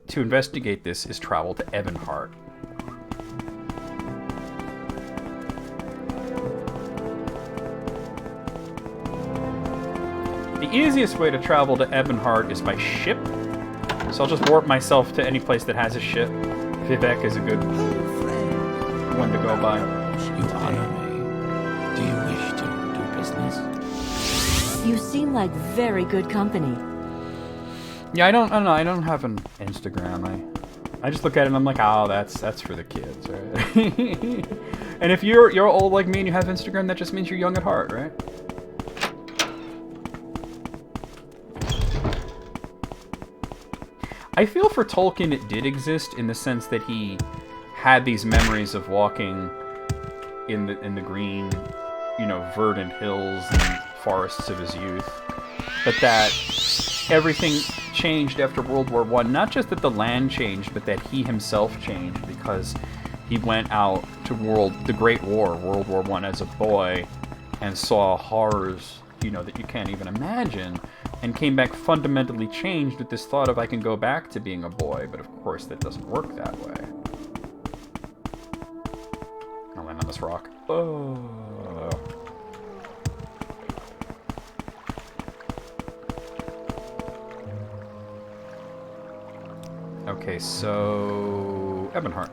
to investigate this is travel to Ebonheart. The easiest way to travel to Ebonheart is by ship. So I'll just warp myself to any place that has a ship. Vivek is a good one to go by. You honor me. Do you wish to do business? You seem like very good company. Yeah, I don't know. I don't have an Instagram. I just look at it and I'm like, oh, that's for the kids, right? And if you're old like me and you have Instagram, that just means you're young at heart, right? I feel for Tolkien it did exist in the sense that he had these memories of walking in the green, you know, verdant hills and forests of his youth, but that everything changed after World War I. Not just that the land changed, but that he himself changed because he went out to the Great War, World War I, as a boy and saw horrors, you know, that you can't even imagine, and came back fundamentally changed with this thought of I can go back to being a boy, but of course that doesn't work that way. I'll land on this rock. Oh. Okay, so Ebonheart.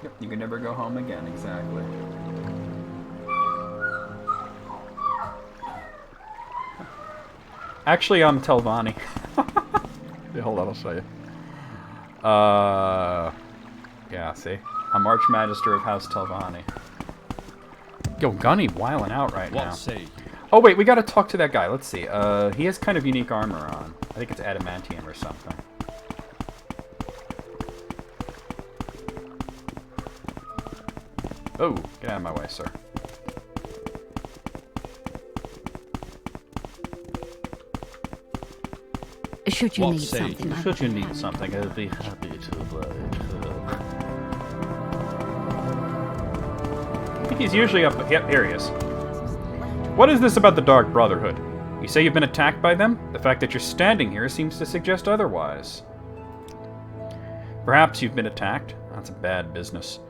Yep, you can never go home again, exactly. Actually, I'm Telvanni. Hold on, I'll show you. Yeah, see? I'm Archmagister of House Telvanni. Yo, Gunny wiling out right now. Oh, wait, we gotta talk to that guy. Let's see. He has kind of unique armor on. I think it's adamantium or something. Oh, get out of my way, sir. Should you need something, Should you need something, I'd be happy to oblige. I think he's usually up. Yep, here he is. What is this about the Dark Brotherhood? You say you've been attacked by them? The fact that you're standing here seems to suggest otherwise. Perhaps you've been attacked? That's a bad business.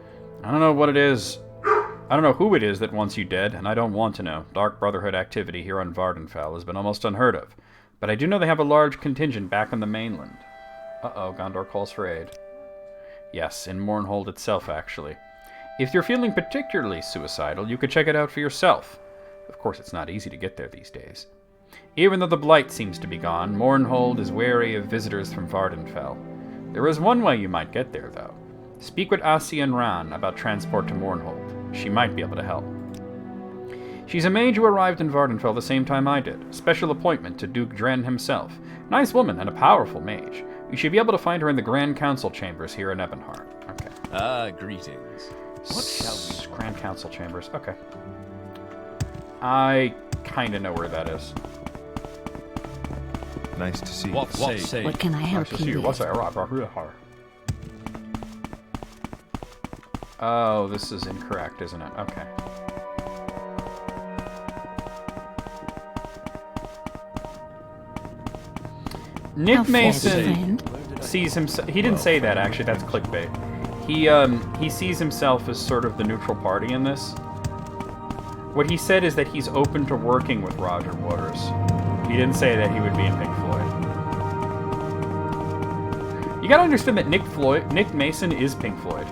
I don't know what it is. I don't know who it is that wants you dead, and I don't want to know. Dark Brotherhood activity here on Vardenfell has been almost unheard of. But I do know they have a large contingent back on the mainland. Uh-oh, Gondor calls for aid. Yes, in Mournhold itself, actually. If you're feeling particularly suicidal, you could check it out for yourself. Of course, it's not easy to get there these days. Even though the Blight seems to be gone, Mournhold is wary of visitors from Vardenfell. There is one way you might get there, though. Speak with Asien Ran about transport to Mournhold. She might be able to help. She's a mage who arrived in Vardenfell the same time I did. Special appointment to Duke Dren himself. Nice woman and a powerful mage. You should be able to find her in the Grand Council chambers here in Ebonheart. Okay. Greetings. What shall we... Grand Council chambers. Okay. I kind of know where that is. Nice to see you. What can I help you with? What's that? Oh, this is incorrect, isn't it? Okay. Nick Mason sees himself. He didn't say that, actually. That's clickbait. He sees himself as sort of the neutral party in this. What he said is that he's open to working with Roger Waters. He didn't say that he would be in Pink Floyd. You gotta understand that Nick Mason is Pink Floyd,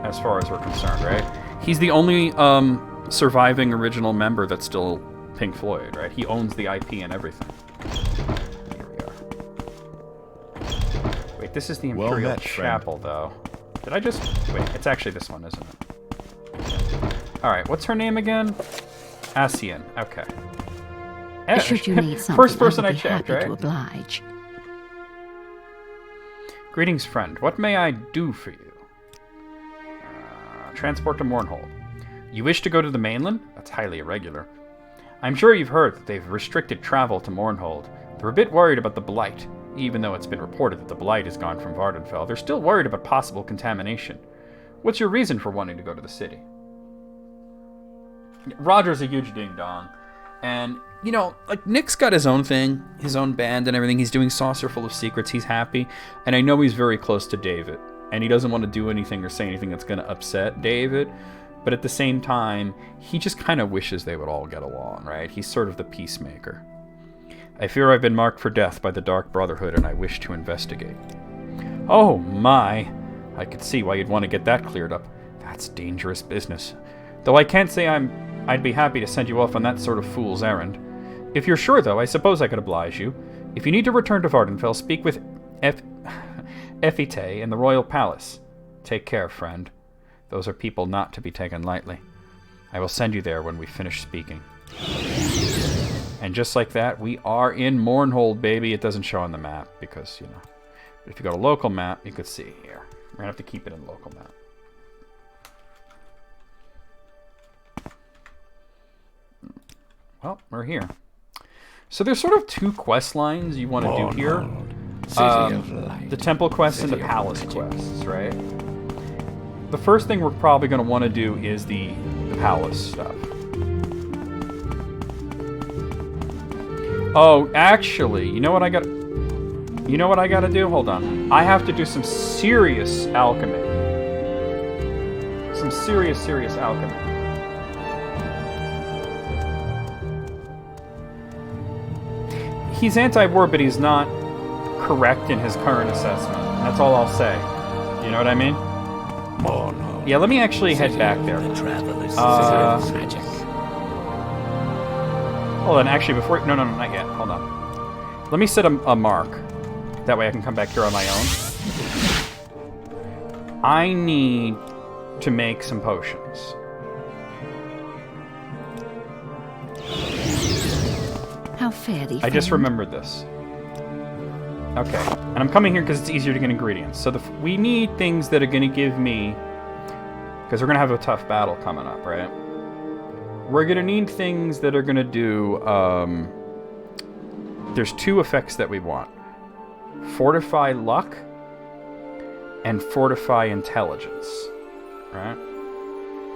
as far as we're concerned, right? He's the only surviving original member that's still Pink Floyd, right? He owns the IP and everything. Here we are. Wait, this is the Imperial Chapel, though. Did I just... Wait, it's actually this one, isn't it? Alright, what's her name again? Asien. Okay. Should you need something, first person I checked, right? To oblige. Greetings, friend. What may I do for you? Transport to Mournhold. You wish to go to the mainland? That's highly irregular. I'm sure you've heard that they've restricted travel to Mournhold. They're a bit worried about the Blight. Even though it's been reported that the Blight is gone from Vardenfell, they're still worried about possible contamination. What's your reason for wanting to go to the city? Roger's a huge ding-dong. And, you know, like, Nick's got his own thing, his own band and everything. He's doing Saucer Full of Secrets. He's happy. And I know he's very close to David. And he doesn't want to do anything or say anything that's going to upset David. But at the same time, he just kind of wishes they would all get along, right? He's sort of the peacemaker. I fear I've been marked for death by the Dark Brotherhood, and I wish to investigate. Oh, my. I could see why you'd want to get that cleared up. That's dangerous business. Though I can't say I'd be happy to send you off on that sort of fool's errand. If you're sure, though, I suppose I could oblige you. If you need to return to Vardenfell, speak with Effite in the Royal Palace. Take care, friend. Those are people not to be taken lightly. I will send you there when we finish speaking. And just like that, we are in Mournhold, baby. It doesn't show on the map because, you know. But if you go to local map, you could see here. We're going to have to keep it in local map. Well, we're here. So there's sort of two quest lines you want to do here. The temple quests and the palace quests, right? The first thing we're probably going to want to do is the palace stuff. Oh, actually, you know what I got? You know what I got to do? Hold on. I have to do some serious alchemy. Some serious alchemy. He's anti-war, but he's not correct in his current assessment. That's all I'll say. You know what I mean? Yeah, let me actually head back there. Hold on, actually, before... No, not yet. Hold on. Let me set a mark. That way I can come back here on my own. I need to make some potions. How fare thee, I just remembered this. Okay, and I'm coming here because it's easier to get ingredients. So we need things that are going to give me... Because we're going to have a tough battle coming up, right? We're going to need things that are going to do... there's two effects that we want. Fortify luck and fortify intelligence. Right?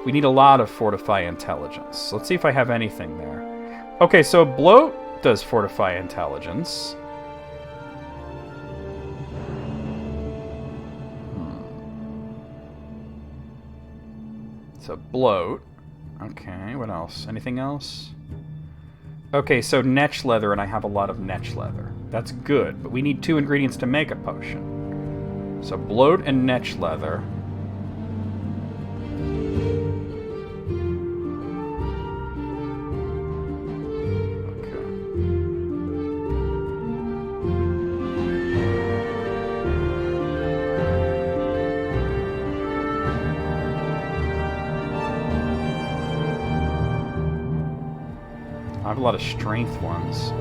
We need a lot of fortify intelligence. Let's see if I have anything there. Okay, so bloat does fortify intelligence. So bloat. Okay, what else? Anything else? Okay, so netch leather, and I have a lot of netch leather. That's good, but we need 2 ingredients to make a potion. So bloat and netch leather. I have a lot of strength ones.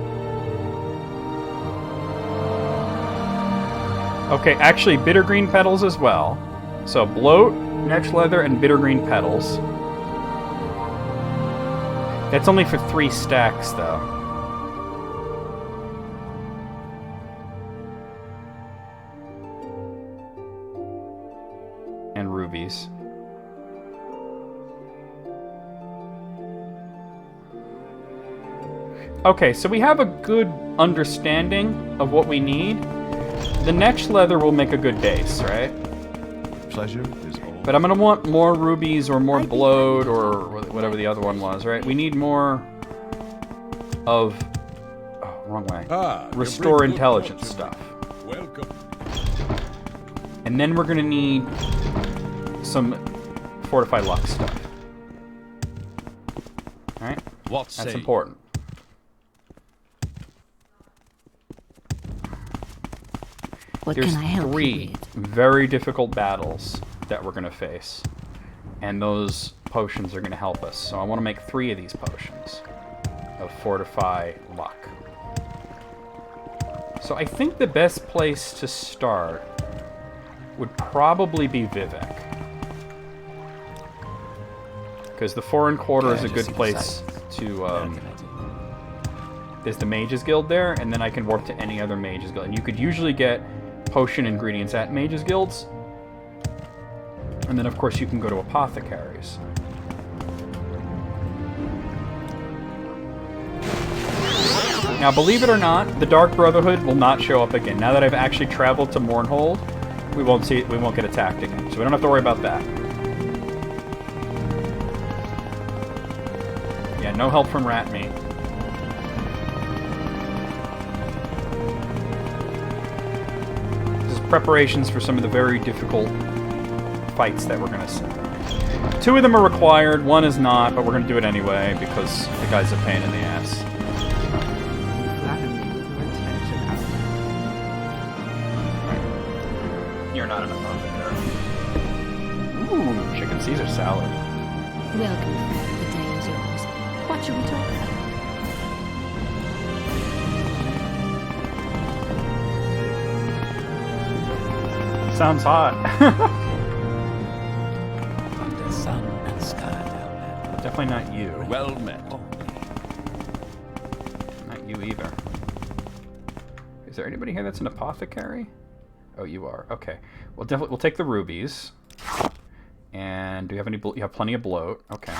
Okay, actually, bitter green petals as well. So bloat, netch leather, and bitter green petals. That's only for 3 stacks, though. And rubies. Okay, so we have a good understanding of what we need. The netch leather will make a good base, right? Pleasure is all. But I'm gonna want more rubies or more bloat or whatever the other one was, right? We need more of... Oh, wrong way. Restore intelligence stuff. Welcome. And then we're gonna need some fortify luck stuff. Alright? That's important. There's 3 very difficult battles that we're going to face. And those potions are going to help us. So I want to make 3 of these potions of fortify luck. So I think the best place to start would probably be Vivek. Because the Foreign Quarter is a good place to... there's the Mages Guild there, and then I can warp to any other Mages Guild. And you could usually get potion ingredients at Mages Guilds. And then, of course, you can go to apothecaries. Now, believe it or not, the Dark Brotherhood will not show up again. Now that I've actually traveled to Mournhold, we won't get attacked again. So we don't have to worry about that. Yeah, no help from rat meat. Preparations for some of the very difficult fights that we're going to see. 2 of them are required, 1 is not, but we're going to do it anyway because the guy's a pain in the ass. You're not an apothecary. Ooh, chicken Caesar salad. Welcome, the day is yours. What should we talk about? Sounds hot. Under sun and sky down there. Definitely not you. Well met. Not you either. Is there anybody here that's an apothecary? Oh, you are. Okay. Well, definitely we'll take the rubies. And do you have any? You have plenty of bloat. Okay.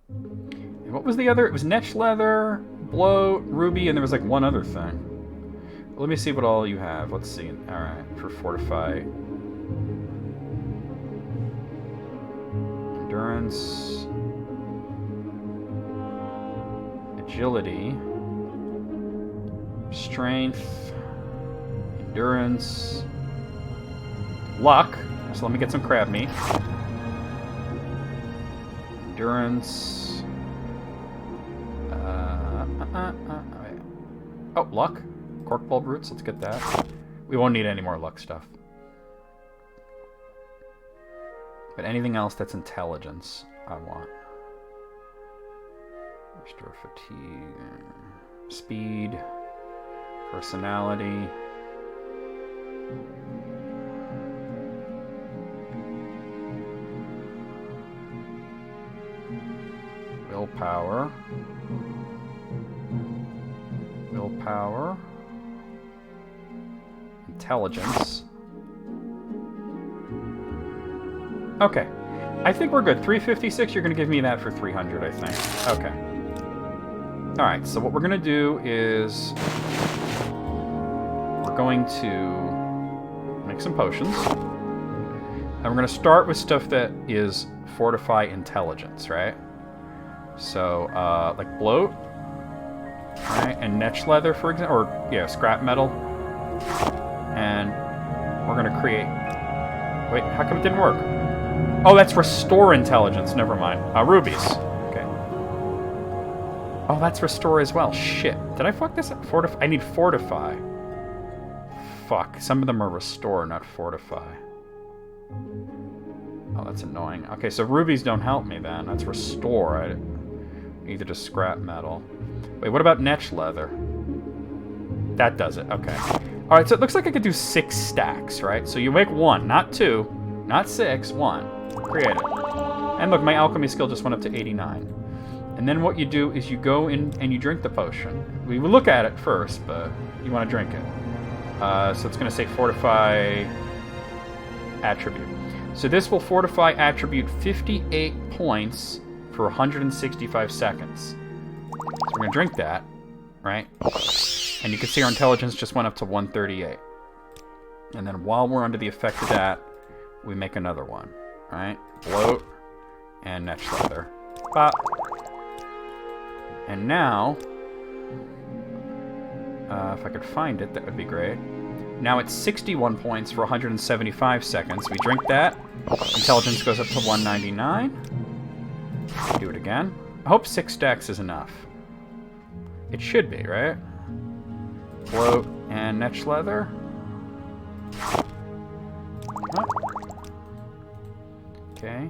And what was the other? It was netch leather, bloat, ruby, and there was like one other thing. Let me see what all you have. Let's see. All right, for fortify. Endurance. Agility. Strength. Endurance. Luck. So let me get some crab meat. Endurance. Oh, luck. Cork bulb roots. Let's get that. We won't need any more luck stuff. But anything else that's intelligence, I want. Restore fatigue. Speed. Personality. Willpower. Willpower. Intelligence. Okay. I think we're good. 356, you're going to give me that for 300, I think. Okay. Alright, so what we're going to do is... we're going to make some potions. And we're going to start with stuff that is fortify intelligence, right? So, like bloat. Right? And netch leather, for example. Or, yeah, scrap metal. And we're going to create... Wait, how come it didn't work? Oh, that's restore intelligence. Never mind. Rubies. Okay. Oh, that's restore as well. Shit. Did I fuck this up? I need fortify. Fuck. Some of them are restore, not fortify. Oh, that's annoying. Okay, so rubies don't help me then. That's restore. I need just scrap metal. Wait, what about netch leather? That does it. Okay. Alright, so it looks like I could do 6 stacks, right? So you make 1, not 2, not 6, 1. Create it. And look, my alchemy skill just went up to 89. And then what you do is you go in and you drink the potion. We will look at it first, but you want to drink it. So it's going to say fortify attribute. So this will fortify attribute 58 points for 165 seconds. So we're going to drink that, right? And you can see our intelligence just went up to 138. And then while we're under the effect of that, we make another one, right? Bloat and netch leather. Bop. And now, if I could find it, that would be great. Now it's 61 points for 175 seconds. We drink that. Intelligence goes up to 199. Do it again. I hope 6 stacks is enough. It should be, right? Bloat and netch leather. Oh. Okay.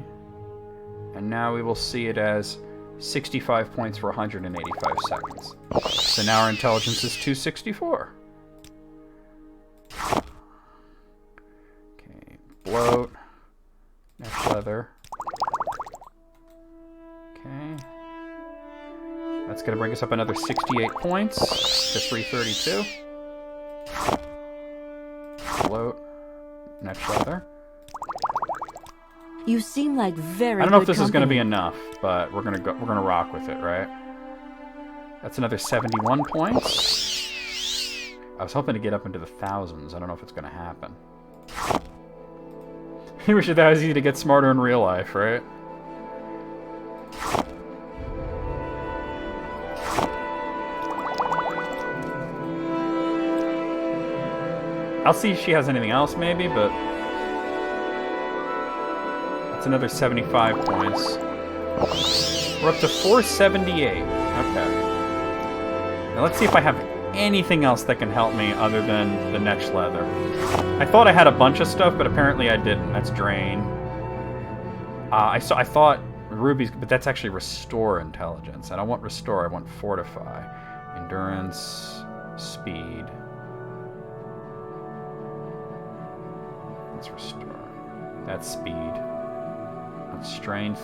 And now we will see it as 65 points for 185 seconds. So now our intelligence is 264. Okay, bloat, netch leather. Okay. That's going to bring us up another 68 points to 332. Bloat, netch leather. You seem like very I don't know if good this is going to be company. enough, but we're going to rock with it, right? That's another 71 points. I was hoping to get up into the thousands. I don't know if it's going to happen. You wish that was easy to get smarter in real life, right? I'll see if she has anything else, maybe, but... That's another 75 points. We're up to 478. Okay. Now let's see if I have anything else that can help me other than the netch leather. I thought I had a bunch of stuff, but apparently I didn't. That's drain. I thought rubies, but that's actually restore intelligence. I don't want restore, I want fortify. Endurance, speed. Let's restore. That's speed. That's strength.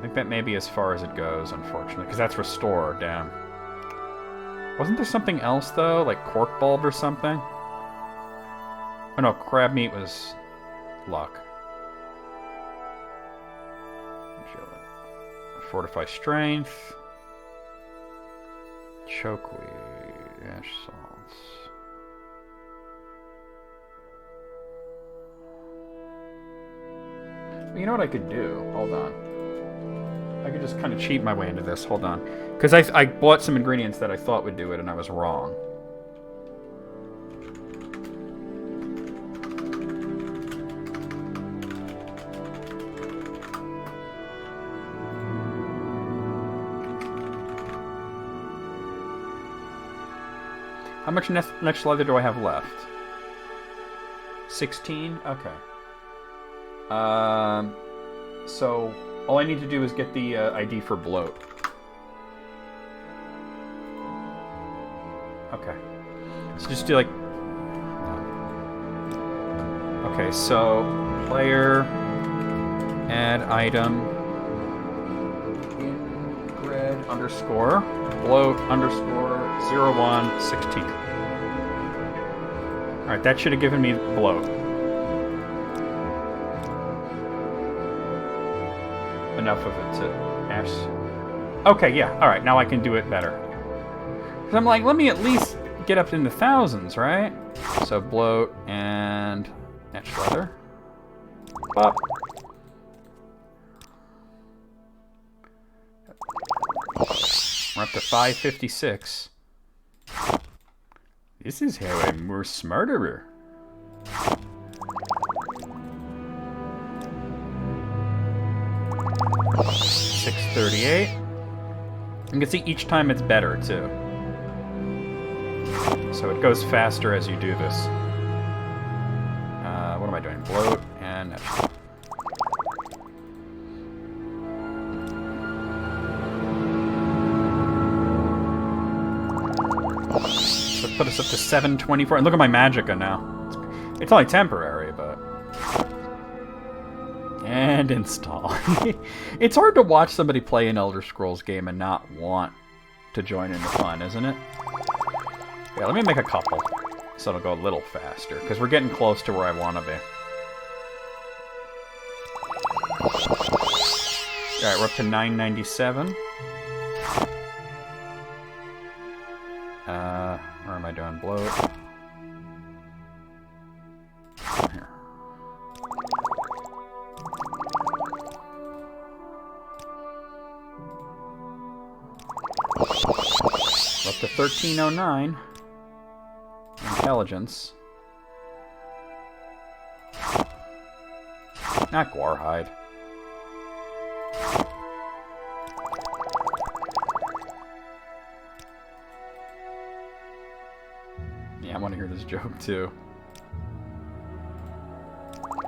think that may be as far as it goes, unfortunately, because that's restore, damn. Wasn't there something else, though? Like cork bulb or something? Oh no, crab meat was luck. Fortify strength. Chokeweed. Ash salts. You know what I could do? Hold on. I could just kind of cheat my way into this. Hold on. Because I bought some ingredients that I thought would do it, and I was wrong. How much next leather do I have left? 16? Okay. So all I need to do is get the ID for bloat. Okay. So just do like... Okay, so player, add item, ingrid underscore, bloat underscore 0116. Alright, that should have given me bloat. Enough of it to ash. Okay, yeah, alright, now I can do it better. Because I'm like, let me at least get up in the thousands, right? So bloat and etched leather. Up. We're up to 556. This is how I'm more smarter. $638. You can see each time it's better too. So it goes faster as you do this. What am I doing? Bloat and so put us up to 724. And look at my magicka now. It's only temporary, but... And install. It's hard to watch somebody play an Elder Scrolls game and not want to join in the fun, isn't it? Yeah, let me make a couple, so it'll go a little faster, because we're getting close to where I want to be. Alright, we're up to 997. Where am I doing? Bloat. Here. We're up to 1309. Intelligence. Not Guarhide. Yeah, I want to hear this joke too.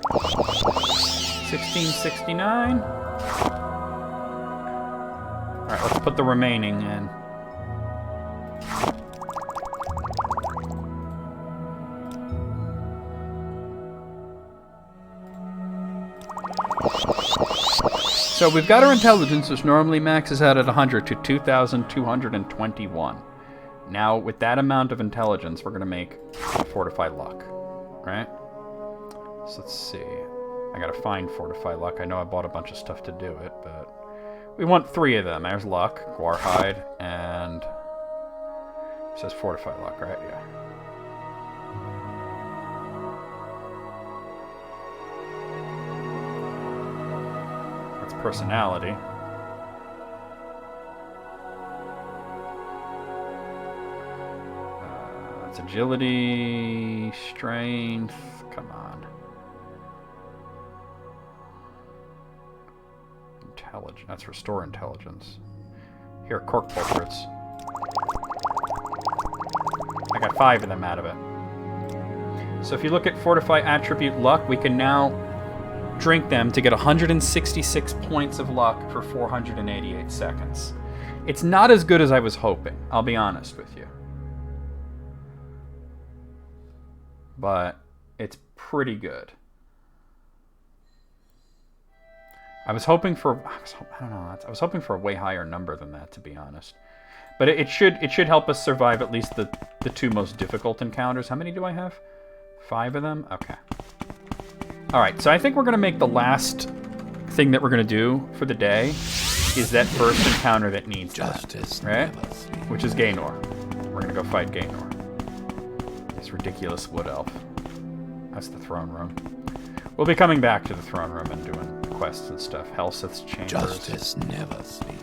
1669. Alright, let's put the remaining in. So we've got our intelligence, which normally maxes out at 100 to 2,221. Now, with that amount of intelligence, we're going to make Fortify Luck, right? So let's see. I got to find Fortify Luck. I know I bought a bunch of stuff to do it, but we want 3 of them. There's Luck, Guarhide, and it says Fortify Luck, right? Yeah. Personality. It's agility, strength. Come on. Intelligence. That's restore intelligence. Here, cork pulpits. I got 5 of them out of it. So if you look at Fortify Attribute Luck, we can now drink them to get 166 points of luck for 488 seconds. It's not as good as I was hoping, I'll be honest with you. But it's pretty good. I was hoping for... I don't know. I was hoping for a way higher number than that, to be honest. But it should help us survive at least the 2 most difficult encounters. How many do I have? 5 of them? Okay. Alright, so I think we're going to make the last thing that we're going to do for the day is that first encounter that needs Justice, right? Which is Gaynor. We're going to go fight Gaynor. This ridiculous wood elf. That's the throne room. We'll be coming back to the throne room and doing quests and stuff. Helseth's chambers. Justice never sleeps.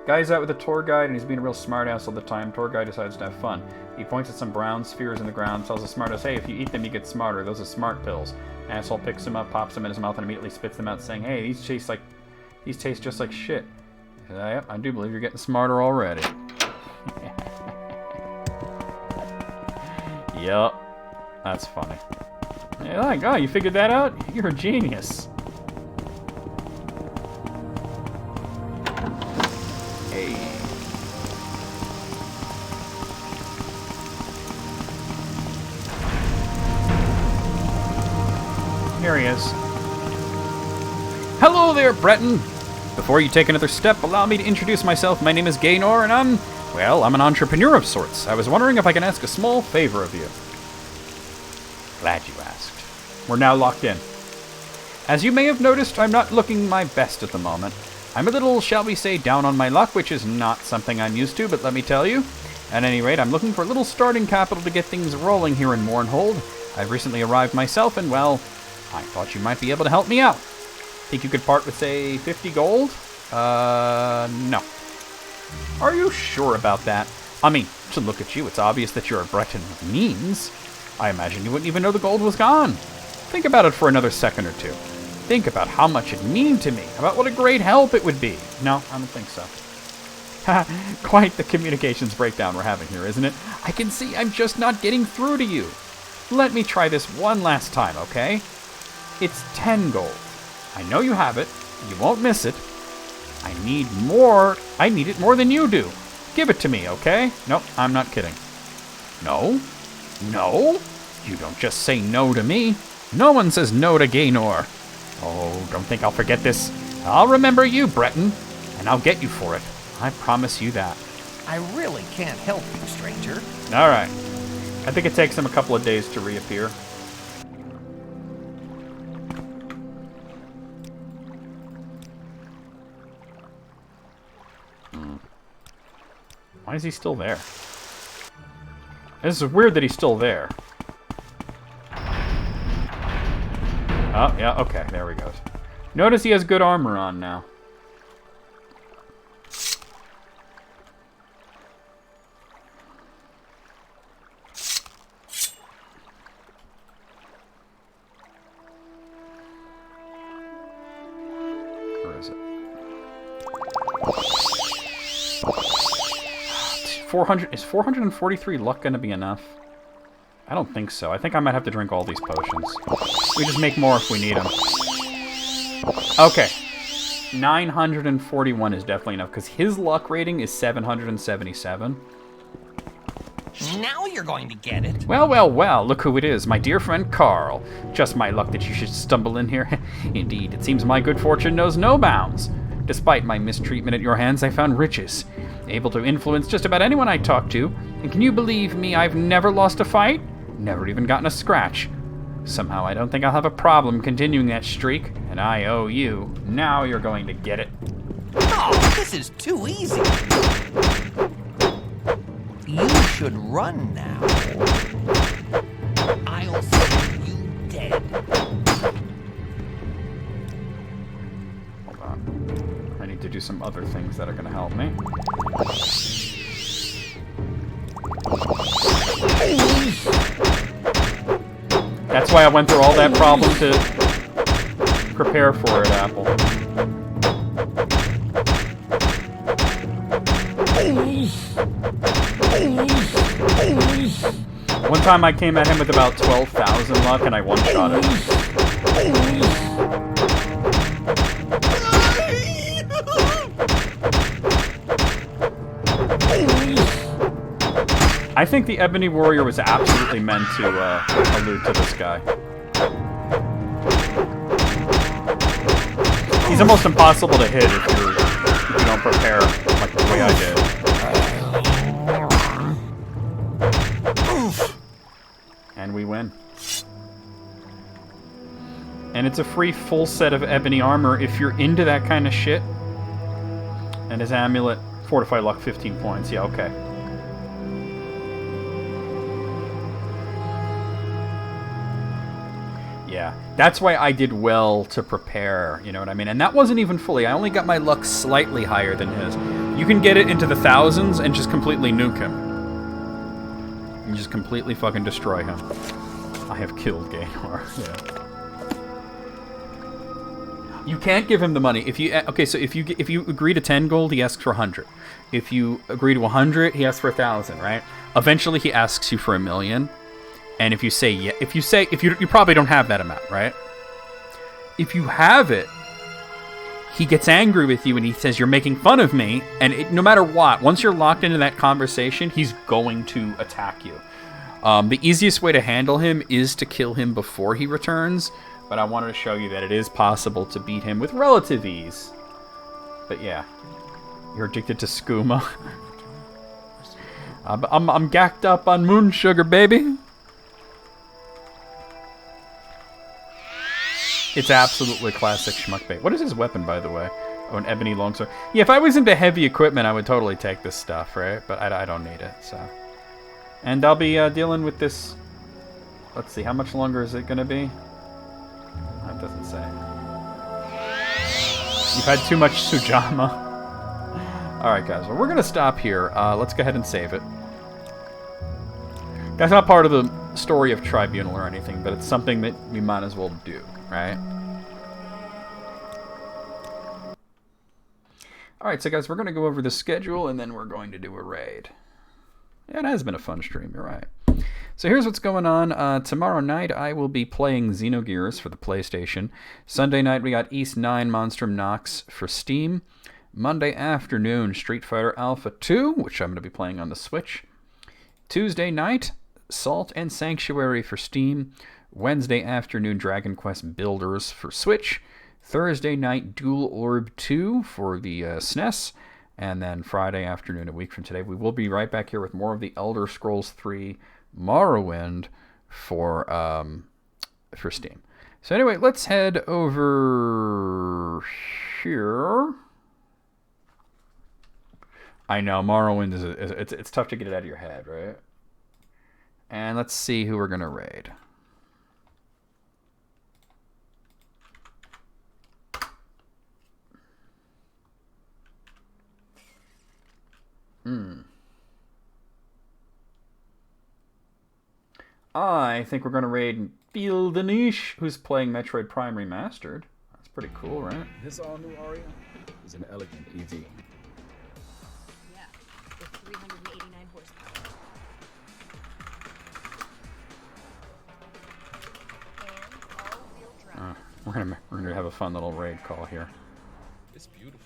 Guy's out with a tour guide and he's being a real smartass all the time. Tour guide decides to have fun. He points at some brown spheres in the ground, tells the smartass, hey, if you eat them, you get smarter. Those are smart pills. Asshole picks them up, pops them in his mouth, and immediately spits them out, saying, hey, these taste just like shit. He says, yep, I do believe you're getting smarter already. Yup. That's funny. You're like, oh, you figured that out? You're a genius. Hey. Here he is. Hello there, Breton. Before you take another step, allow me to introduce myself. My name is Gaynor, and I'm an entrepreneur of sorts. I was wondering if I can ask a small favor of you. Glad you asked. We're now locked in. As you may have noticed, I'm not looking my best at the moment. I'm a little, shall we say, down on my luck, which is not something I'm used to, but let me tell you. At any rate, I'm looking for a little starting capital to get things rolling here in Mournhold. I've recently arrived myself, and, well, I thought you might be able to help me out. Think you could part with, say, 50 gold? No. Are you sure about that? I mean, to look at you, it's obvious that you're a Breton with means. I imagine you wouldn't even know the gold was gone. Think about it for another second or two. Think about how much it'd mean to me, about what a great help it would be. No, I don't think so. Quite the communications breakdown we're having here, isn't it? I can see I'm just not getting through to you. Let me try this one last time, okay? It's 10 gold. I know you have it. You won't miss it. I need more. I need it more than you do. Give it to me, okay? Nope, I'm not kidding. No? No? You don't just say no to me. No one says no to Gaynor. Oh, don't think I'll forget this. I'll remember you, Breton, and I'll get you for it. I promise you that. I really can't help you, stranger. All right. I think it takes him a couple of days to reappear. Why is he still there? This is weird that he's still there. Oh, yeah, okay, there we go. Notice he has good armor on now. Where is it? 400. Is 443 luck going to be enough? I don't think so. I think I might have to drink all these potions. We just make more if we need them. Okay. 941 is definitely enough, because his luck rating is 777. Now you're going to get it. Well, well, well, look who it is. My dear friend Carl. Just my luck that you should stumble in here. Indeed, it seems my good fortune knows no bounds. Despite my mistreatment at your hands, I found riches. Able to influence just about anyone I talk to. And can you believe me, I've never lost a fight? Never even gotten a scratch. Somehow I don't think I'll have a problem continuing that streak, and I owe you. Now you're going to get it. Oh, this is too easy. You should run now. I'll see you dead. Hold on. I need to do some other things that are going to help me. That's why I went through all that problem to prepare for it, Apple. One time I came at him with about 12,000 luck and I one-shot him. I think the Ebony Warrior was absolutely meant to allude to this guy. He's almost impossible to hit if you don't prepare like the way I did. And we win. And it's a free full set of ebony armor if you're into that kind of shit. And his amulet, fortify luck 15 points. Yeah, okay. Yeah, that's why I did well to prepare, you know what I mean? And that wasn't even fully. I only got my luck slightly higher than his. You can get it into the thousands and just completely nuke him. And just completely fucking destroy him. I have killed Gaynor. Yeah. You can't give him the money. If you okay, so if you agree to 10 gold, he asks for 100. If you agree to 100, he asks for 1,000, right? Eventually he asks you for 1 million. And if you say yeah, if you probably don't have that amount, right? If you have it, he gets angry with you and he says you're making fun of me. And no matter what, once you're locked into that conversation, he's going to attack you. The easiest way to handle him is to kill him before he returns. But I wanted to show you that it is possible to beat him with relative ease. But yeah, you're addicted to skooma. I'm gacked up on moon sugar, baby. It's absolutely classic schmuck bait. What is his weapon, by the way? Oh, an ebony longsword. Yeah, if I was into heavy equipment, I would totally take this stuff, right? But I don't need it, so. And I'll be dealing with this. Let's see, how much longer is it going to be? That doesn't say. You've had too much Sujama. Alright, guys. Well, we're going to stop here. Let's go ahead and save it. That's not part of the story of Tribunal or anything, but it's something that we might as well do, right? Alright, so guys, we're going to go over the schedule, and then we're going to do a raid. Yeah, it has been a fun stream, you're right. So here's what's going on. Tomorrow night, I will be playing Xenogears for the PlayStation. Sunday night, we got East 9 Monstrum Nox for Steam. Monday afternoon, Street Fighter Alpha 2, which I'm going to be playing on the Switch. Tuesday night, Salt and Sanctuary for Steam. Wednesday afternoon, Dragon Quest Builders for Switch. Thursday night, Dual Orb 2 for the SNES. And then Friday afternoon, a week from today, we will be right back here with more of the Elder Scrolls 3 Morrowind for Steam. So anyway, let's head over here. I know Morrowind is it's tough to get it out of your head, right? And let's see who we're gonna raid. I think we're going to raid Feel the Niche, who's playing Metroid Prime Remastered. That's pretty cool, right? This all-new Aria is an elegant EV. Yeah, with 389 horsepower. And all-wheel drive. We're gonna have a fun little raid call here. It's beautiful.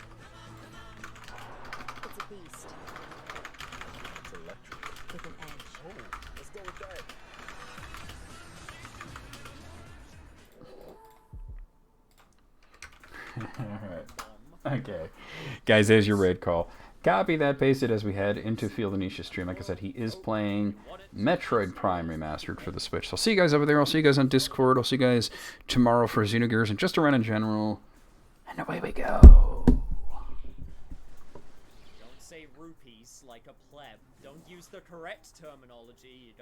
It's a beast. It's electric. With an edge. Oh, let's go with that. Alright. Okay. Guys, there's your raid call. Copy that, paste it as we head into Feel the Niche stream. Like I said, he is playing Metroid Prime Remastered for the Switch. So I'll see you guys over there. I'll see you guys on Discord. I'll see you guys tomorrow for Xenogears and just around in general. And away we go. Don't say rupees like a pleb. Don't use the correct terminology.